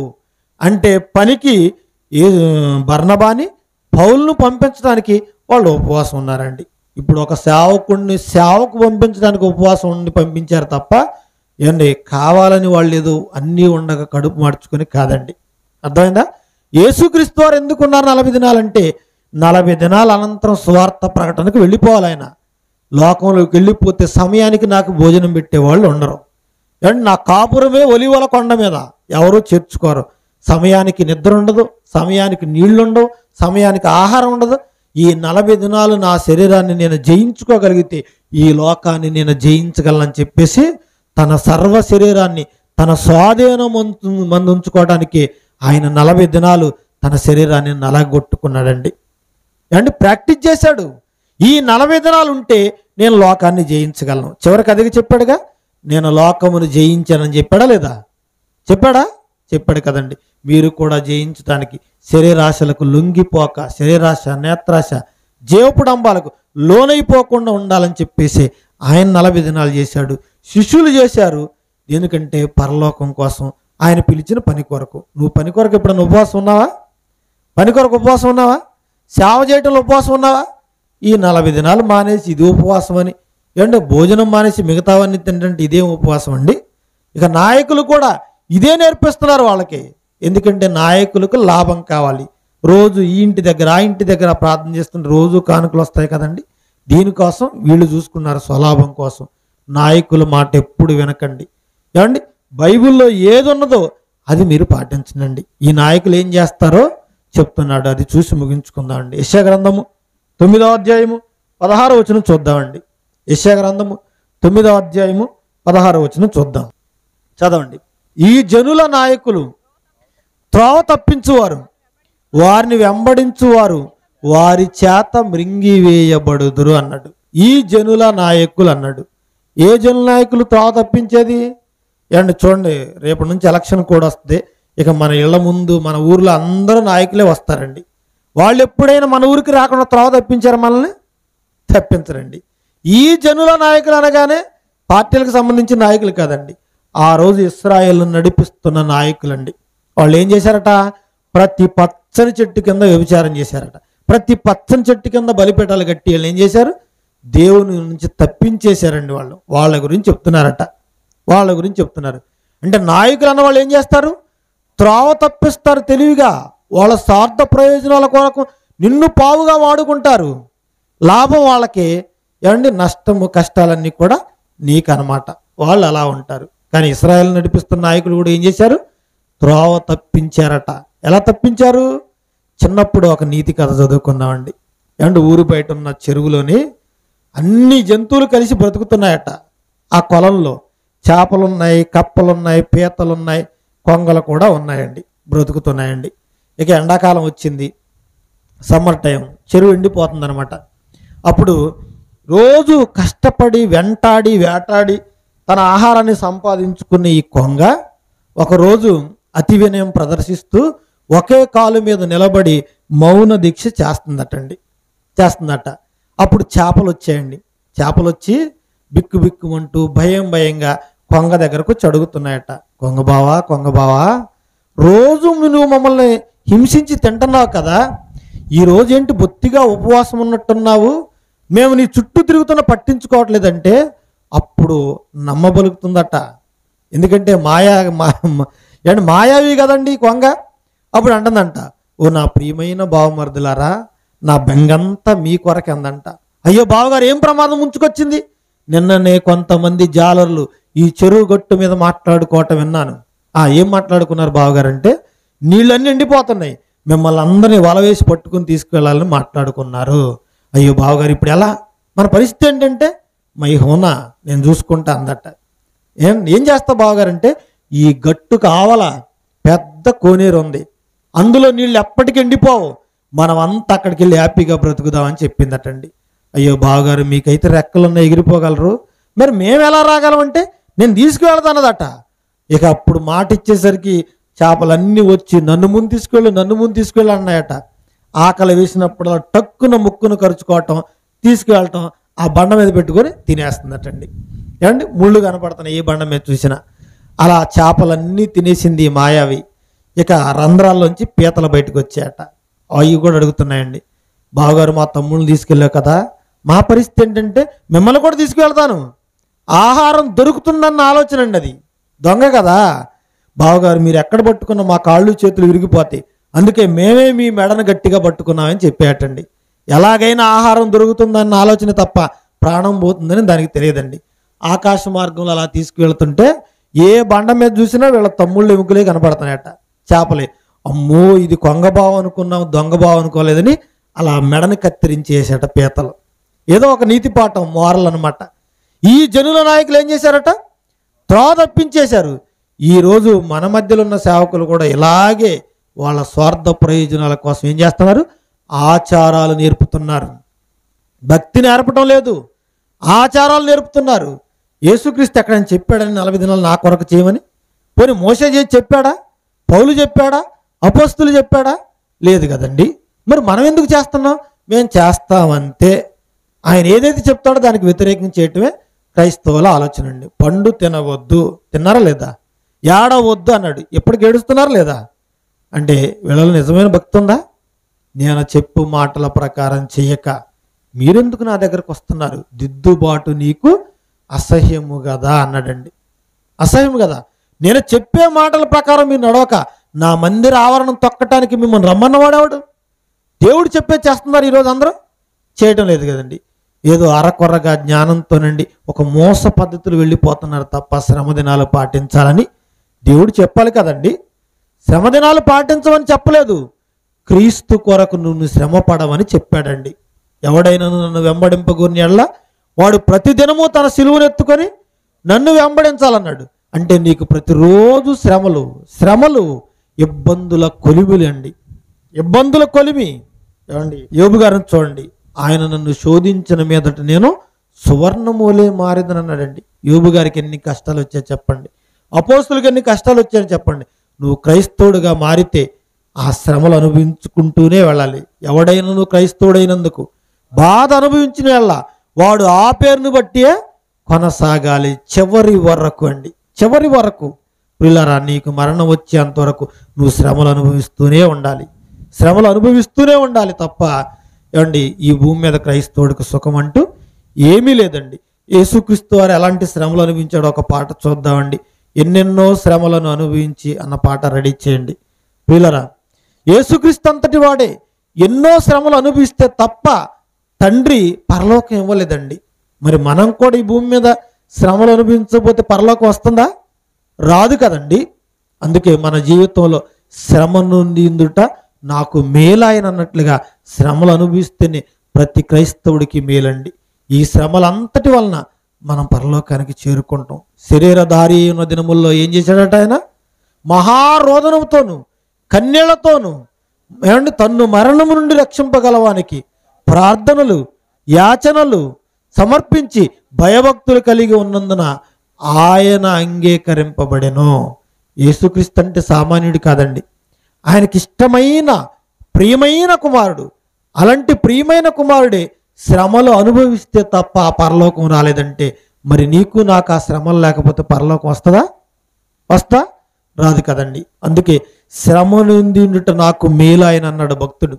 S2: అంటే పనికి ఏ బర్నబాని పౌలును పంపించడానికి వాళ్ళు ఉపవాసం ఉన్నారండి. ఇప్పుడు ఒక సేవకు పంపించడానికి ఉపవాసం ఉండి పంపించారు తప్ప ఏండి కావాలని వాళ్ళు ఏదో అన్నీ ఉండగా కడుపు మార్చుకొని కాదండి. అర్థమైందా? యేసుక్రీస్తు వారు ఎందుకున్నారు 40 దినాలంటే 40 దినాల అనంతరం స్వార్థ ప్రకటనకు వెళ్ళిపోవాలి ఆయన. లోకంలోకి వెళ్ళిపోతే సమయానికి నాకు భోజనం పెట్టేవాళ్ళు ఉండరు. అండ్ నా కాపురమే ఒలివల కొండ మీద ఎవరూ చేర్చుకోరు. సమయానికి నిద్ర ఉండదు, సమయానికి నీళ్లు ఉండవు, సమయానికి ఆహారం ఉండదు. ఈ 40 దినాలు నా శరీరాన్ని నేను జయించుకోగలిగితే ఈ లోకాన్ని నేను జయించగలనని చెప్పేసి తన సర్వ శరీరాన్ని తన స్వాధీనం మందు ఉంచుకోవడానికి ఆయన 40 దినాలు తన శరీరాన్ని నలగొట్టుకున్నాడండి. అండ్ ప్రాక్టీస్ చేశాడు. ఈ 40 దినాలు ఉంటే నేను లోకాన్ని జయించగలను. చివరికి అదిగా చెప్పాడుగా, నేను లోకమును జయించానని చెప్పాడా లేదా? చెప్పాడు కదండి. మీరు కూడా జయించడానికి శరీరాశలకు లొంగిపోక, శరీరాశ నేత్రాశ జీవపుడంబాలకు లోనైపోకుండా ఉండాలని చెప్పేసి ఆయన 40 దినాలు చేశాడు. శిష్యులు చేశారు. ఎందుకంటే పరలోకం కోసం, ఆయన పిలిచిన పని కొరకు. నువ్వు పని కొరకు ఎప్పుడన్నా ఉపవాసం ఉన్నావా? పని కొరకు ఉపవాసం ఉన్నావా? సేవ చేయటంలో ఉపవాసం ఉన్నావా? ఈ 40 దినాలు మానేసి ఇది ఉపవాసం అని ఏంటంటే భోజనం మానేసి మిగతావన్నీ తింటే ఇదేం ఉపవాసం అండి? ఇక నాయకులు కూడా ఇదే నేర్పిస్తున్నారు వాళ్ళకి. ఎందుకంటే నాయకులకు లాభం కావాలి. రోజు ఈ ఇంటి దగ్గర ఆ ఇంటి దగ్గర ప్రార్థన చేస్తుంటే రోజు కానుకలు వస్తాయి కదండి. దీనికోసం వీళ్ళు చూసుకున్నారు స్వలాభం కోసం. నాయకుల మాట ఎప్పుడు వినకండి. ఏమండి బైబిల్లో ఏది ఉన్నదో అది మీరు పాటించండి. ఈ నాయకులు ఏం చేస్తారో చెప్తున్నాడు, అది చూసి ముగించుకుందామండి. యెషయా గ్రంథము 9వ అధ్యాయము 16వ వచనం చూద్దామండి. యెషయా గ్రంథము 9వ అధ్యాయము 16వ వచనం చూద్దాం. చదవండి. ఈ జనుల నాయకులు త్రోవ తప్పించువారు, వారిని వెంబడించువారు వారి చేత మృంగివేయబడుదురు అన్నాడు. ఈ జనుల నాయకులు అన్నాడు. ఏ జనుల నాయకులు త్రోవ తప్పించేది? ఏమండి చూడండి, రేపటి నుంచి ఎలక్షన్ కూడా వస్తుంది. ఇక మన ఇళ్ల ముందు మన ఊర్లో అందరూ నాయకులే వస్తారండి. వాళ్ళు ఎప్పుడైనా మన ఊరికి రాకుండా త్రోవ తప్పించారు? మనల్ని తప్పించరండి. ఈ జనుల నాయకులు అనగానే పార్టీలకు సంబంధించిన నాయకులు కాదండి. ఆ రోజు ఇశ్రాయేలును నడిపిస్తున్న నాయకులండి. వాళ్ళు ఏం చేశారట? ప్రతి పచ్చని చెట్టు కింద వ్యభిచారం చేశారట. ప్రతి పచ్చని చెట్టు కింద బలిపీఠాలు కట్టి వాళ్ళు ఏం చేశారు? దేవుని నుంచి తప్పించేశారండి. వాళ్ళ గురించి చెప్తున్నారు. అంటే నాయకులు అన్న వాళ్ళు ఏం చేస్తారు? త్రోవ తప్పిస్తారు తెలివిగా. వాళ్ళ స్వార్థ ప్రయోజనాల కొరకు నిన్ను పావుగా వాడుకుంటారు. లాభం వాళ్ళకి, ఏమండి నష్టము కష్టాలన్నీ కూడా నీకు అన్నమాట. వాళ్ళు అలా ఉంటారు. కానీ ఇశ్రాయేల్ నడిపిస్తున్న నాయకులు కూడా ఏం చేశారు? త్రోవ తప్పించారట. ఎలా తప్పించారు? చిన్నప్పుడు ఒక నీతి కథ చదువుకున్నామండి. ఏమంటే ఊరు బయట ఉన్న చెరువులోని అన్ని జంతువులు కలిసి బ్రతుకుతున్నాయట. ఆ కొలంలో చేపలున్నాయి, కప్పలున్నాయి, పీతలున్నాయి, కొంగలు కూడా ఉన్నాయండి, బ్రతుకుతున్నాయండి. ఇక ఎండాకాలం వచ్చింది, సమ్మర్ టైం, చెరువు ఎండిపోతుంది అనమాట. అప్పుడు రోజు కష్టపడి వెంటాడి వేటాడి తన ఆహారాన్ని సంపాదించుకున్న ఈ కొంగ ఒకరోజు అతి వినయం ప్రదర్శిస్తూ ఒకే కాలు మీద నిలబడి మౌన దీక్ష చేస్తుందట. అప్పుడు చేపలు వచ్చాయండి. చేపలు వచ్చి బిక్కు బిక్కుమంటూ భయంగా కొంగ దగ్గరకు చడుగుతున్నాయట. కొంగ బావా రోజు నువ్వు మమ్మల్ని హింసించి తింటున్నావు కదా, ఈరోజు ఏంటి బొత్తిగా ఉపవాసం ఉన్నట్టున్నావు, మేము నీ చుట్టూ తిరుగుతున్నా పట్టించుకోవట్లేదంటే అప్పుడు నమ్మబలుకుతుందట. ఎందుకంటే మాయావి కదండి కొంగ. అప్పుడు అంటుందంట, ఓ నా ప్రియమైన బావమరుదులారా, నా బెంగంతా మీ కొరకే అందంట. అయ్యో బావగారు ఏం ప్రమాదం ముంచుకొచ్చింది? నిన్ననే కొంతమంది జాలర్లు ఈ చెరువు గట్టు మీద మాట్లాడుకోవటం విన్నాను. ఏం మాట్లాడుకున్నారు బావగారు అంటే, నీళ్ళన్నీ ఎండిపోతున్నాయి, మిమ్మల్ని అందరినీ వల వేసి పట్టుకుని తీసుకువెళ్ళాలని మాట్లాడుకున్నారు. అయ్యో బావగారు ఇప్పుడు ఎలా? మన పరిస్థితి ఏంటంటే, మై హోనా నేను చూసుకుంటా అందట. ఏం చేస్తా బావగారంటే, ఈ గట్టు కావాల పెద్ద కోనేరు ఉంది, అందులో నీళ్ళు ఎప్పటికీ ఎండిపోవు, మనం అంతా అక్కడికి వెళ్ళి హ్యాపీగా బ్రతుకుదామని చెప్పిందటండి. అయ్యో బావగారు మీకైతే రెక్కలున్న ఎగిరిపోగలరు, మరి మేము ఎలా రాగలమంటే నేను తీసుకువెళ్తానదట. ఇక అప్పుడు మాట ఇచ్చేసరికి చేపలన్నీ వచ్చి నన్ను ముందు తీసుకువెళ్ళు అన్నాయట. ఆకలి వేసినప్పుడు టక్కున ముక్కును కరుచుకోవటం, తీసుకువెళ్ళటం, ఆ బండ మీద పెట్టుకొని తినేస్తుందటండి. ఏమండి ముళ్ళు కనపడుతున్నాయి ఏ బండ మీద చూసినా. అలా చేపలన్నీ తినేసింది ఈ మాయావి. ఇక రంధ్రాల్లోంచి పీతలు బయటకు వచ్చాయట. అవి కూడా అడుగుతున్నాయండి, బావగారు మా తమ్ముళ్ళని తీసుకెళ్ళావు కదా, మా పరిస్థితి ఏంటంటే మిమ్మల్ని కూడా తీసుకువెళ్తాను. ఆహారం దొరుకుతుందన్న ఆలోచన అండి, అది దొంగ కదా. బావగారు మీరు ఎక్కడ పట్టుకున్న మా కాళ్ళు చేతులు విరిగిపోతాయి, అందుకే మేమే మీ మెడను గట్టిగా పట్టుకున్నామని చెప్పేటండి. ఎలాగైనా ఆహారం దొరుకుతుందన్న ఆలోచన తప్ప ప్రాణం పోతుందని దానికి తెలియదండి. ఆకాశ మార్గంలో అలా తీసుకువెళ్తుంటే ఏ బండ మీద చూసినా వీళ్ళ తమ్ముళ్ళు ఎముకలే కనపడుతున్నాయట, చేపలే. అమ్మో ఇది కొంగ బావ అనుకున్నాం, దొంగ బావ అనుకోలేదని అలా మెడని కత్తిరించేసాట పీతలు. ఏదో ఒక నీతి పాఠం, మోరల్ అనమాట. ఈ జనుల నాయకులు ఏం చేశారట, త్రోవ తప్పించేశారు. ఈరోజు మన మధ్యలో ఉన్న సేవకులు కూడా ఇలాగే వాళ్ళ స్వార్థ ప్రయోజనాల కోసం ఏం చేస్తున్నారు, ఆచారాలు నేర్పుతున్నారు. భక్తి నేర్పటం లేదు, ఆచారాలు నేర్పుతున్నారు. యేసుక్రీస్తు ఎక్కడని చెప్పాడని 40 దినాలు నా కొరకు చేయమని? పోనీ మోసే చేసి చెప్పాడా? పౌలు చెప్పాడా? అపోస్తులు చెప్పాడా? లేదు కదండి. మరి మనం ఎందుకు చేస్తున్నాం? మేము చేస్తామంతే. ఆయన ఏదైతే చెప్తాడో దానికి వ్యతిరేకం చేయటమే క్రైస్తవుల ఆలోచన అండి. పండు తినవద్దు, తిన్నారా లేదా? ఏడవద్దు అన్నాడు, ఎప్పటికి ఏడుస్తున్నారా లేదా? అంటే వీళ్ళలో నిజమైన భక్తి ఉందా? నేను చెప్పు మాటల ప్రకారం చెయ్యక మీరెందుకు నా దగ్గరకు వస్తున్నారు? దిద్దుబాటు నీకు అసహ్యము కదా అన్నాడండి. అసహ్యం కదా. నేను చెప్పే మాటల ప్రకారం మీరు నడవక నా మందిర ఆవరణం తొక్కటానికి మిమ్మల్ని రమ్మన్నవాడేవాడు? దేవుడు చెప్పే చేస్తున్నారు. ఈరోజు అందరూ చేయటం లేదు కదండి. ఏదో అరకొరగా జ్ఞానంతోనండి ఒక మోస పద్ధతులు వెళ్ళిపోతున్నారు తప్ప శ్రమదినాలు పాటించాలని దేవుడు చెప్పాలి కదండి. శ్రమదినాలు పాటించమని చెప్పలేదు, క్రీస్తు కొరకు నువ్వు శ్రమ పడవని చెప్పాడండి. ఎవడైనా నన్ను వెంబడింపగోని ఎడల వాడు ప్రతిదినము తన సిలువనెత్తుకొని నన్ను వెంబడించాలన్నాడు. అంటే నీకు ప్రతిరోజు శ్రమలు ఇబ్బందుల కొలిమిలు అండి, ఇబ్బందుల కొలిమి. ఏమండి, యోబు గారిని చూడండి, ఆయన నన్ను శోధించిన మీదట నేను సువర్ణమూలే మారేదని అన్నాడండి. యోబు గారికి ఎన్ని కష్టాలు వచ్చాయో చెప్పండి, అపోస్తులకు ఎన్ని కష్టాలు వచ్చాయని చెప్పండి. నువ్వు క్రైస్తవుడిగా మారితే ఆ శ్రమలు అనుభవించుకుంటూనే వెళ్ళాలి. ఎవడైనా నువ్వు క్రైస్తవుడైనందుకు బాధ అనుభవించిన వాళ్ళ వాడు ఆ పేరును బట్టే కొనసాగాలి చివరి వరకు అండి, చివరి వరకు. పిల్లరా, నీకు మరణం వచ్చేంత వరకు నువ్వు శ్రమలు అనుభవిస్తూనే ఉండాలి, శ్రమలు అనుభవిస్తూనే ఉండాలి తప్ప ఏమండి ఈ భూమి మీద క్రైస్తవుడికి సుఖం అంటూ ఏమీ లేదండి. యేసుక్రీస్తు వారు ఎలాంటి శ్రమలు అనుభవించాడో ఒక పాట చూద్దామండి. ఎన్నెన్నో శ్రమలను అనుభవించి అన్న పాట రెడీ చేయండి. పిల్లరా, యేసుక్రీస్తు అంతటి వాడే ఎన్నో శ్రమలు అనుభవిస్తే తప్ప తండ్రి పరలోకం ఇవ్వలేదండి. మరి మనం కూడా ఈ భూమి మీద శ్రమలు అనుభవించకపోతే పరలోకం వస్తుందా? రాదు కదండి. అందుకే మన జీవితంలో శ్రమ నుండి నాకు మేలాయన అన్నట్లుగా శ్రమలు అనుభవిస్తేనే ప్రతి క్రైస్తవుడికి మేలండి. ఈ శ్రమలంతటి వలన మనం పరలోకానికి చేరుకుంటాం. శరీరధారి ఉన్న దినముల్లో ఏం చేశాడట ఆయన? మహారోదనంతోను కన్నీళ్లతోను ఏమండి తన్ను మరణము నుండి రక్షింపగలవానికి ప్రార్థనలు యాచనలు సమర్పించి భయభక్తులు కలిగి ఉన్నందున ఆయన అంగీకరింపబడెను. యేసుక్రీస్తు అంటే సామాన్యుడు కాదండి, ఆయనకి ఇష్టమైన ప్రియమైన కుమారుడు. అలాంటి ప్రియమైన కుమారుడే శ్రమలు అనుభవిస్తే తప్ప ఆ పరలోకం రాలేదంటే మరి నీకు నాకు ఆ శ్రమలు లేకపోతే పరలోకం వస్తా? రాదు కదండి. అందుకే శ్రమ నుండి నాకు మేలాయన అన్నాడు భక్తుడు.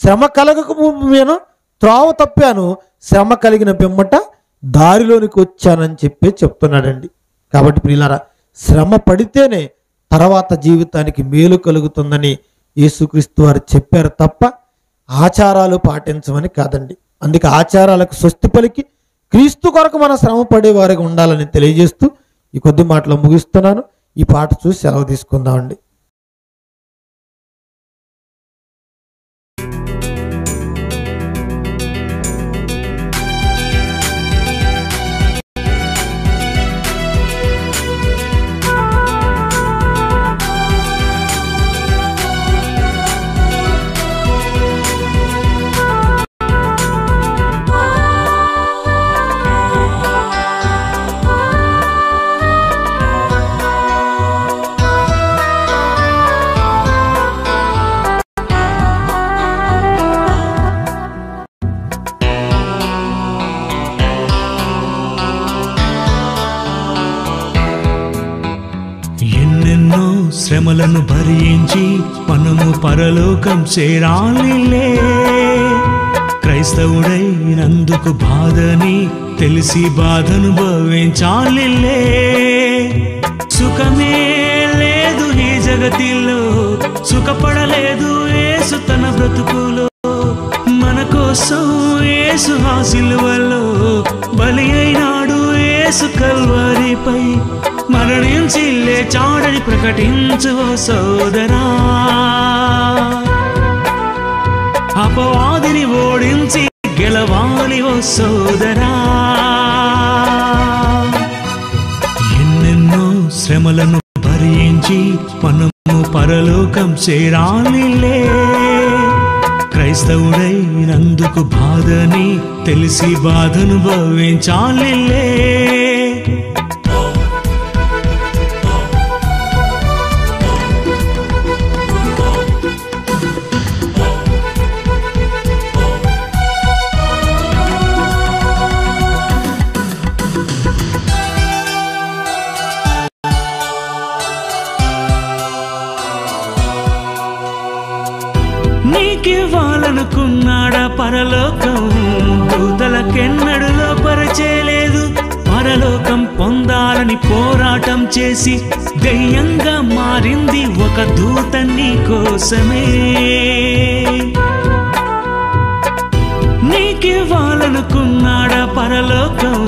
S2: శ్రమ కలగక నేను త్రోవ తప్పాను, శ్రమ కలిగిన పిమ్మట దారిలోనికి వచ్చానని చెప్తున్నాడండి. కాబట్టి ప్రియులారా, శ్రమ పడితేనే తర్వాత జీవితానికి మేలు కలుగుతుందని యేసుక్రీస్తు వారు చెప్పారు తప్ప ఆచారాలు పాటించమని కాదండి. అందుకే ఆచారాలకు స్వస్తి పలికి క్రీస్తు కొరకు మన శ్రమ పడేవారిగా ఉండాలని తెలియజేస్తూ ఈ కొద్ది మాటలు ముగిస్తున్నాను. ఈ పాట చూసి సెలవు తీసుకుందామండి.
S3: శ్రమలను భరించి మనము పరలోకం చేరాలిలే. క్రైస్తవుడైనందుకు బాధని తెలిసి బాధనుభవించాలిలే. సుఖమే లేదు ఈ జగతిలో, సుఖపడలేదు యేసు తన బ్రతుకులో. మన కోసం యేసు ఆ సిలువలో బలి అయినాడు, యేసు కల్వరిపై మరణించి లేచాడని ప్రకటించు ఓ సోదరా. అపవాదిని ఓడించి గెలవాలి ఓ సోదరా. ఎన్నెన్నో శ్రమలను భరించి మనము పరలోకం చేరాలిలే. క్రైస్తవుడైనందుకు బాధని తెలిసి బాధనుభవించాలిలే. నీకివ్వాలనుకున్నాడా పరలోకం, దూతలకెన్నడూ లోపరచేలేదు. పరలోకం పొందాలని పోరాటం చేసి దయ్యంగా మారింది ఒక దూత నీ కోసమే. నీకివ్వాలనుకున్నాడా పరలోకం,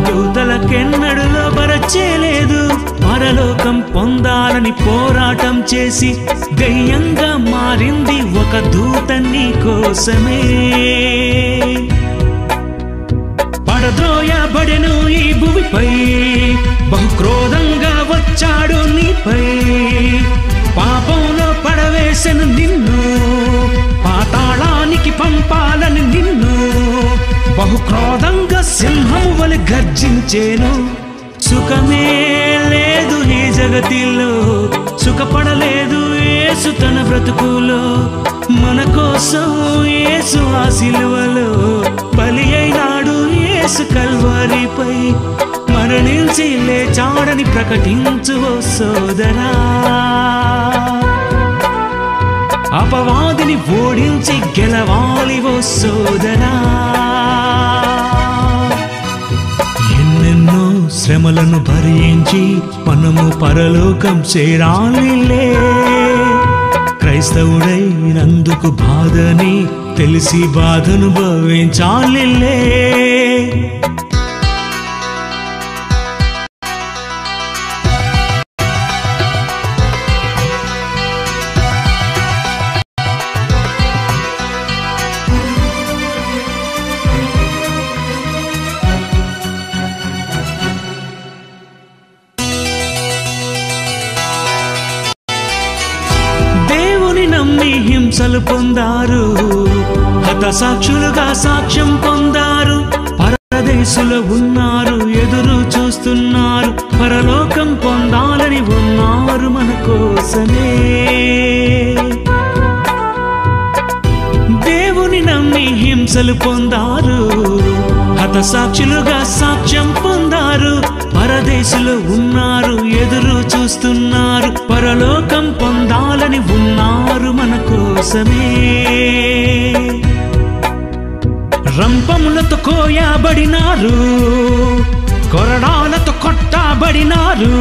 S3: దూతలకెన్నడూ లోపరచేలేదు. పరలోకం పొందాలని పోరాటం చేసి దయ్యంగా మారింది ఒక దూత నీ కోసమే. పడద్రోయబడెను ఈ భూమిపై, బహుక్రోధంగా వచ్చాడు నీపై. పాపంలో పడవేసెను నిన్ను, పాతాళానికి పంపాలని నిన్ను. బహుక్రోధంగా సింహము వలె గర్జించేను. సుఖమే లేదు ఈ జగతిలో, సుఖపడలేదు యేసు తన బ్రతుకులో. మన కోసం యేసు ఆ సిలువలో బలి అయినాడు, యేసు కల్వరిపై మరణించి లేచాడని ప్రకటించు ఓ సోదరా. అపవాదిని ఓడించి గెలవాలి ఓ సోదరా. ఎన్నెన్నో శ్రమలను భరించి మనము పరలోకం చేరాలిలే. క్రైస్తవుడైనందుకు బాధని తెలిసి బాధనుభవించాలిలే. నమ్మి హింసలు పొందారు, హతసాక్షులుగా సాక్ష్యం పొందారు. పరదేశులో ఉన్నారు, ఎదురు చూస్తున్నారు, పరలోకం పొందాలని ఉన్నారు మన కోసమే. దేవుని నమ్మి హింసలు పొందారు, హతసాక్షులుగా సాక్ష్యం పొందారు. పరదేశులో ఉన్నారు, ఎదురు చూస్తున్నారు, పరలోకం పొందాలని ఉన్నారు మన కోసమే. రంపములతో కోయబడినారు, కొరడాలతో కొట్టబడినారు.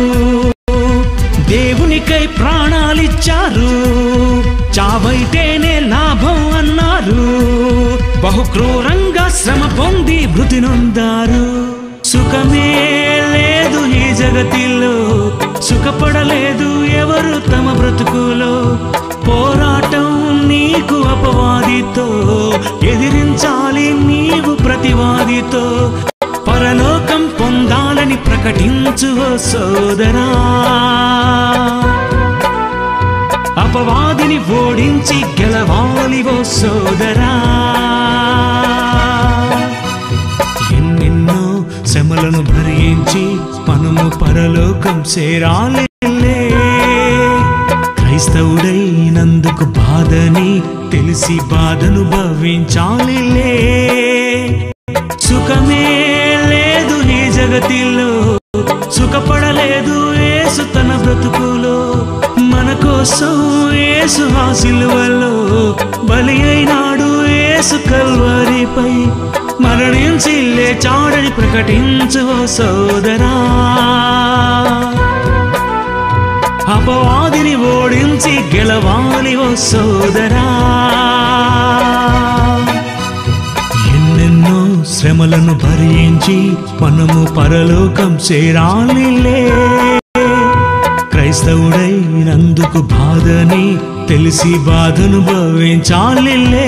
S3: దేవునికై ప్రాణాలిచ్చారు, చావైతేనే లాభం అన్నారు. బహుక్రూరంగా శ్రమ పొంది మృతి నొందారు. సుఖమే లేదు ఈ జగతిలో, సుఖపడలేదు ఎవరు తమ బ్రతుకులో. పోరాటం నీకు అపవాదితో, ఎదిరించాలి నీవు ప్రతివాదితో. పరలోకం పొందాలని ప్రకటించు ఓ సోదరా. అపవాదిని ఓడించి గెలవాలి ఓ సోదరా. ఎన్నెన్నో శ్రమలను భరించి మనము పరలోకం చేరాలిలే. క్రైస్తవుడైనందుకు బాధని తెలిసి బాధనుభవించాలిలే. సుఖమే లేదు ఈ జగతిలో, సుఖపడలేదు యేసు తన బ్రతుకులో. మన కోసం యేసు ఆ సిలువలో బలి అయినాడు, యేసు కల్వరిపై మరణించి లేచాడని ప్రకటించు ఓ సోదరా. అపవాదిని ఓడించి గెలవాలి ఓ సోదరా. ఎన్నెన్నో శ్రమలను భరించి మనము పరలోకం చేరాలిలే. క్రైస్తవుడైనందుకు బాధని తెలిసి బాధను భవించాలిలే.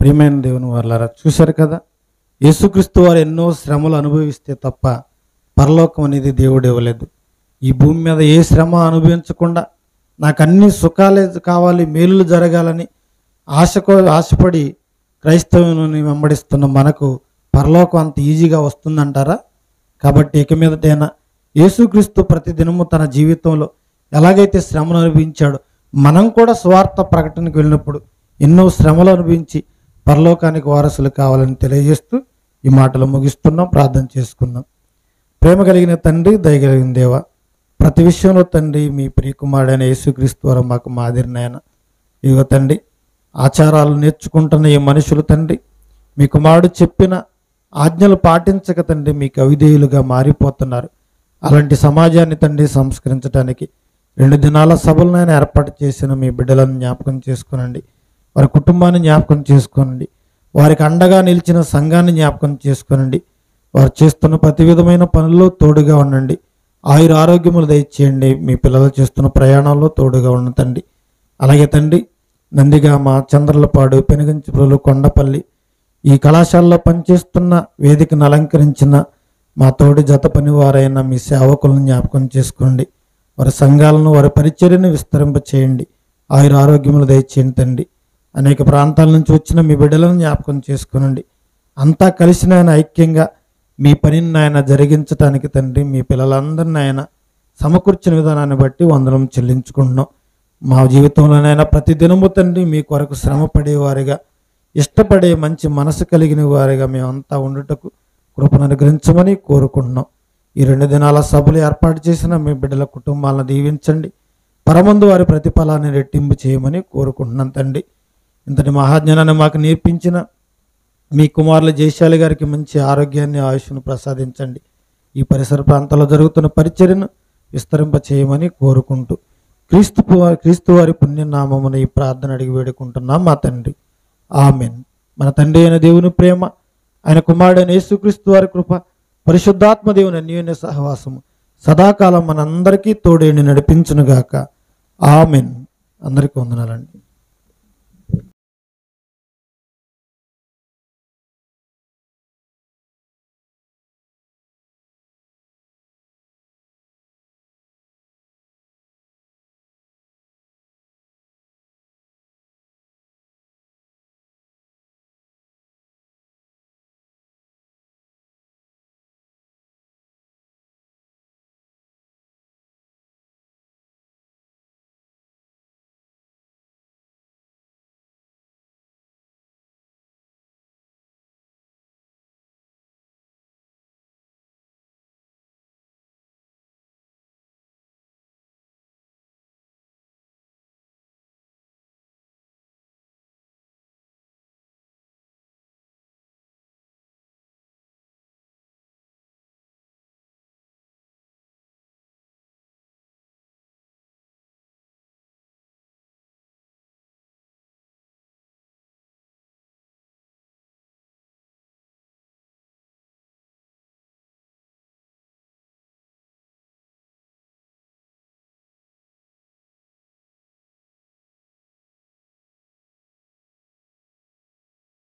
S1: ప్రియమైన దేవుని వారలారా, చూశారు కదా, యేసుక్రీస్తు వారు ఎన్నో శ్రమలు అనుభవిస్తే తప్ప పరలోకం అనేది దేవుడు ఇవ్వలేదు. ఈ భూమి మీద ఏ శ్రమ అనుభవించకుండా నాకు అన్ని సుఖాలే కావాలి, మేలులు జరగాలని ఆశపడి క్రైస్తవుని వెంబడిస్తున్న మనకు పరలోకం అంత ఈజీగా వస్తుందంటారా? కాబట్టి ఇక మీదటైనా యేసుక్రీస్తు ప్రతిదినము తన జీవితంలో ఎలాగైతే శ్రమను అనుభవించాడో మనం కూడా స్వార్థ ప్రకటనకు వెళ్ళినప్పుడు ఎన్నో శ్రమలు అనుభవించి పరలోకానికి వారసులు కావాలని తెలియజేస్తూ ఈ మాటలు ముగిస్తున్నాం. ప్రార్థన చేసుకుందాం. ప్రేమ కలిగిన తండ్రి, దయ కలిగిన దేవ, ప్రతి విషయంలో తండ్రి మీ ప్రియకుమారుడైన యేసుక్రీస్తు ద్వారా మాకు మాదిరినైనా ఇదిగో తండ్రి, ఆచారాలు నేర్చుకుంటున్న ఈ మనుషులు తండ్రి మీ కుమారుడు చెప్పిన ఆజ్ఞలు పాటించక తండ్రి మీకు అవిధేయులుగా మారిపోతున్నారు. అలాంటి సమాజాన్ని తండ్రి సంస్కరించడానికి 2 దినాల సభలనైనా ఏర్పాటు చేసిన మీ బిడ్డలను జ్ఞాపకం చేసుకునండి. వారి కుటుంబాన్ని జ్ఞాపకం చేసుకోనండి. వారికి అండగా నిలిచిన సంఘాన్ని జ్ఞాపకం చేసుకోనండి. వారు చేస్తున్న ప్రతి విధమైన పనుల్లో తోడుగా ఉండండి. ఆయుర ఆరోగ్యములు దయచేయండి. మీ పిల్లలు చేస్తున్న ప్రయాణంలో తోడుగా ఉండండి. అలాగే తండ్రి, నందిగామ, చంద్రలపాడు, పెనుగంచిప్రోలు, కొండపల్లి ఈ కళాశాలలో పనిచేస్తున్న వేదికను అలంకరించిన మా తోడి జత పనివారైన మీ సేవకులను జ్ఞాపకం చేసుకోండి. వారి సంఘాలను, వారి పరిచర్యను విస్తరింప చేయండి. ఆయుర ఆరోగ్యములు దయచేయండి తండ్రి. అనేక ప్రాంతాల నుంచి వచ్చిన మీ బిడ్డలను జ్ఞాపకం చేసుకునండి. అంతా కలిసి నాయన ఐక్యంగా మీ పనిని ఆయన జరిగించడానికి తండ్రి మీ పిల్లలందరినీ ఆయన సమకూర్చిన విధానాన్ని బట్టి వందనం చెల్లించుకుంటున్నాం. మా జీవితంలోనైనా ప్రతిదినము తండ్రి మీ కొరకు శ్రమ పడేవారిగా, ఇష్టపడే మంచి మనసు కలిగిన వారిగా మేమంతా ఉండుటకు కృపను అనుగ్రహించమని కోరుకుంటున్నాం. ఈ 2 దినాల సభలు ఏర్పాటు చేసిన మీ బిడ్డల కుటుంబాలను దీవించండి. పరమందు వారి ప్రతిఫలాన్ని రెట్టింపు చేయమని కోరుకుంటున్నాం తండ్రి. ఇంతటి మహాజ్ఞానాన్ని మాకు నేర్పించిన మీ కుమారుల జయశాలి గారికి మంచి ఆరోగ్యాన్ని, ఆయుష్ను ప్రసాదించండి. ఈ పరిసర ప్రాంతాల్లో జరుగుతున్న పరిచర్యను విస్తరింప చేయమని కోరుకుంటూ క్రీస్తు వారి పుణ్యనామమున ఈ ప్రార్థన అడిగి వేడుకుంటున్నాం మా తండ్రి. ఆమెన్. మన తండ్రి అయిన దేవుని ప్రేమ, ఆయన కుమారుడైన యేసుక్రీస్తు వారి కృప, పరిశుద్ధాత్మ దేవుని అన్యోన్య సహవాసము సదాకాలం మనందరికీ తోడేండి నడిపించునుగాక. ఆమెన్. అందరికీ వందనాలండి.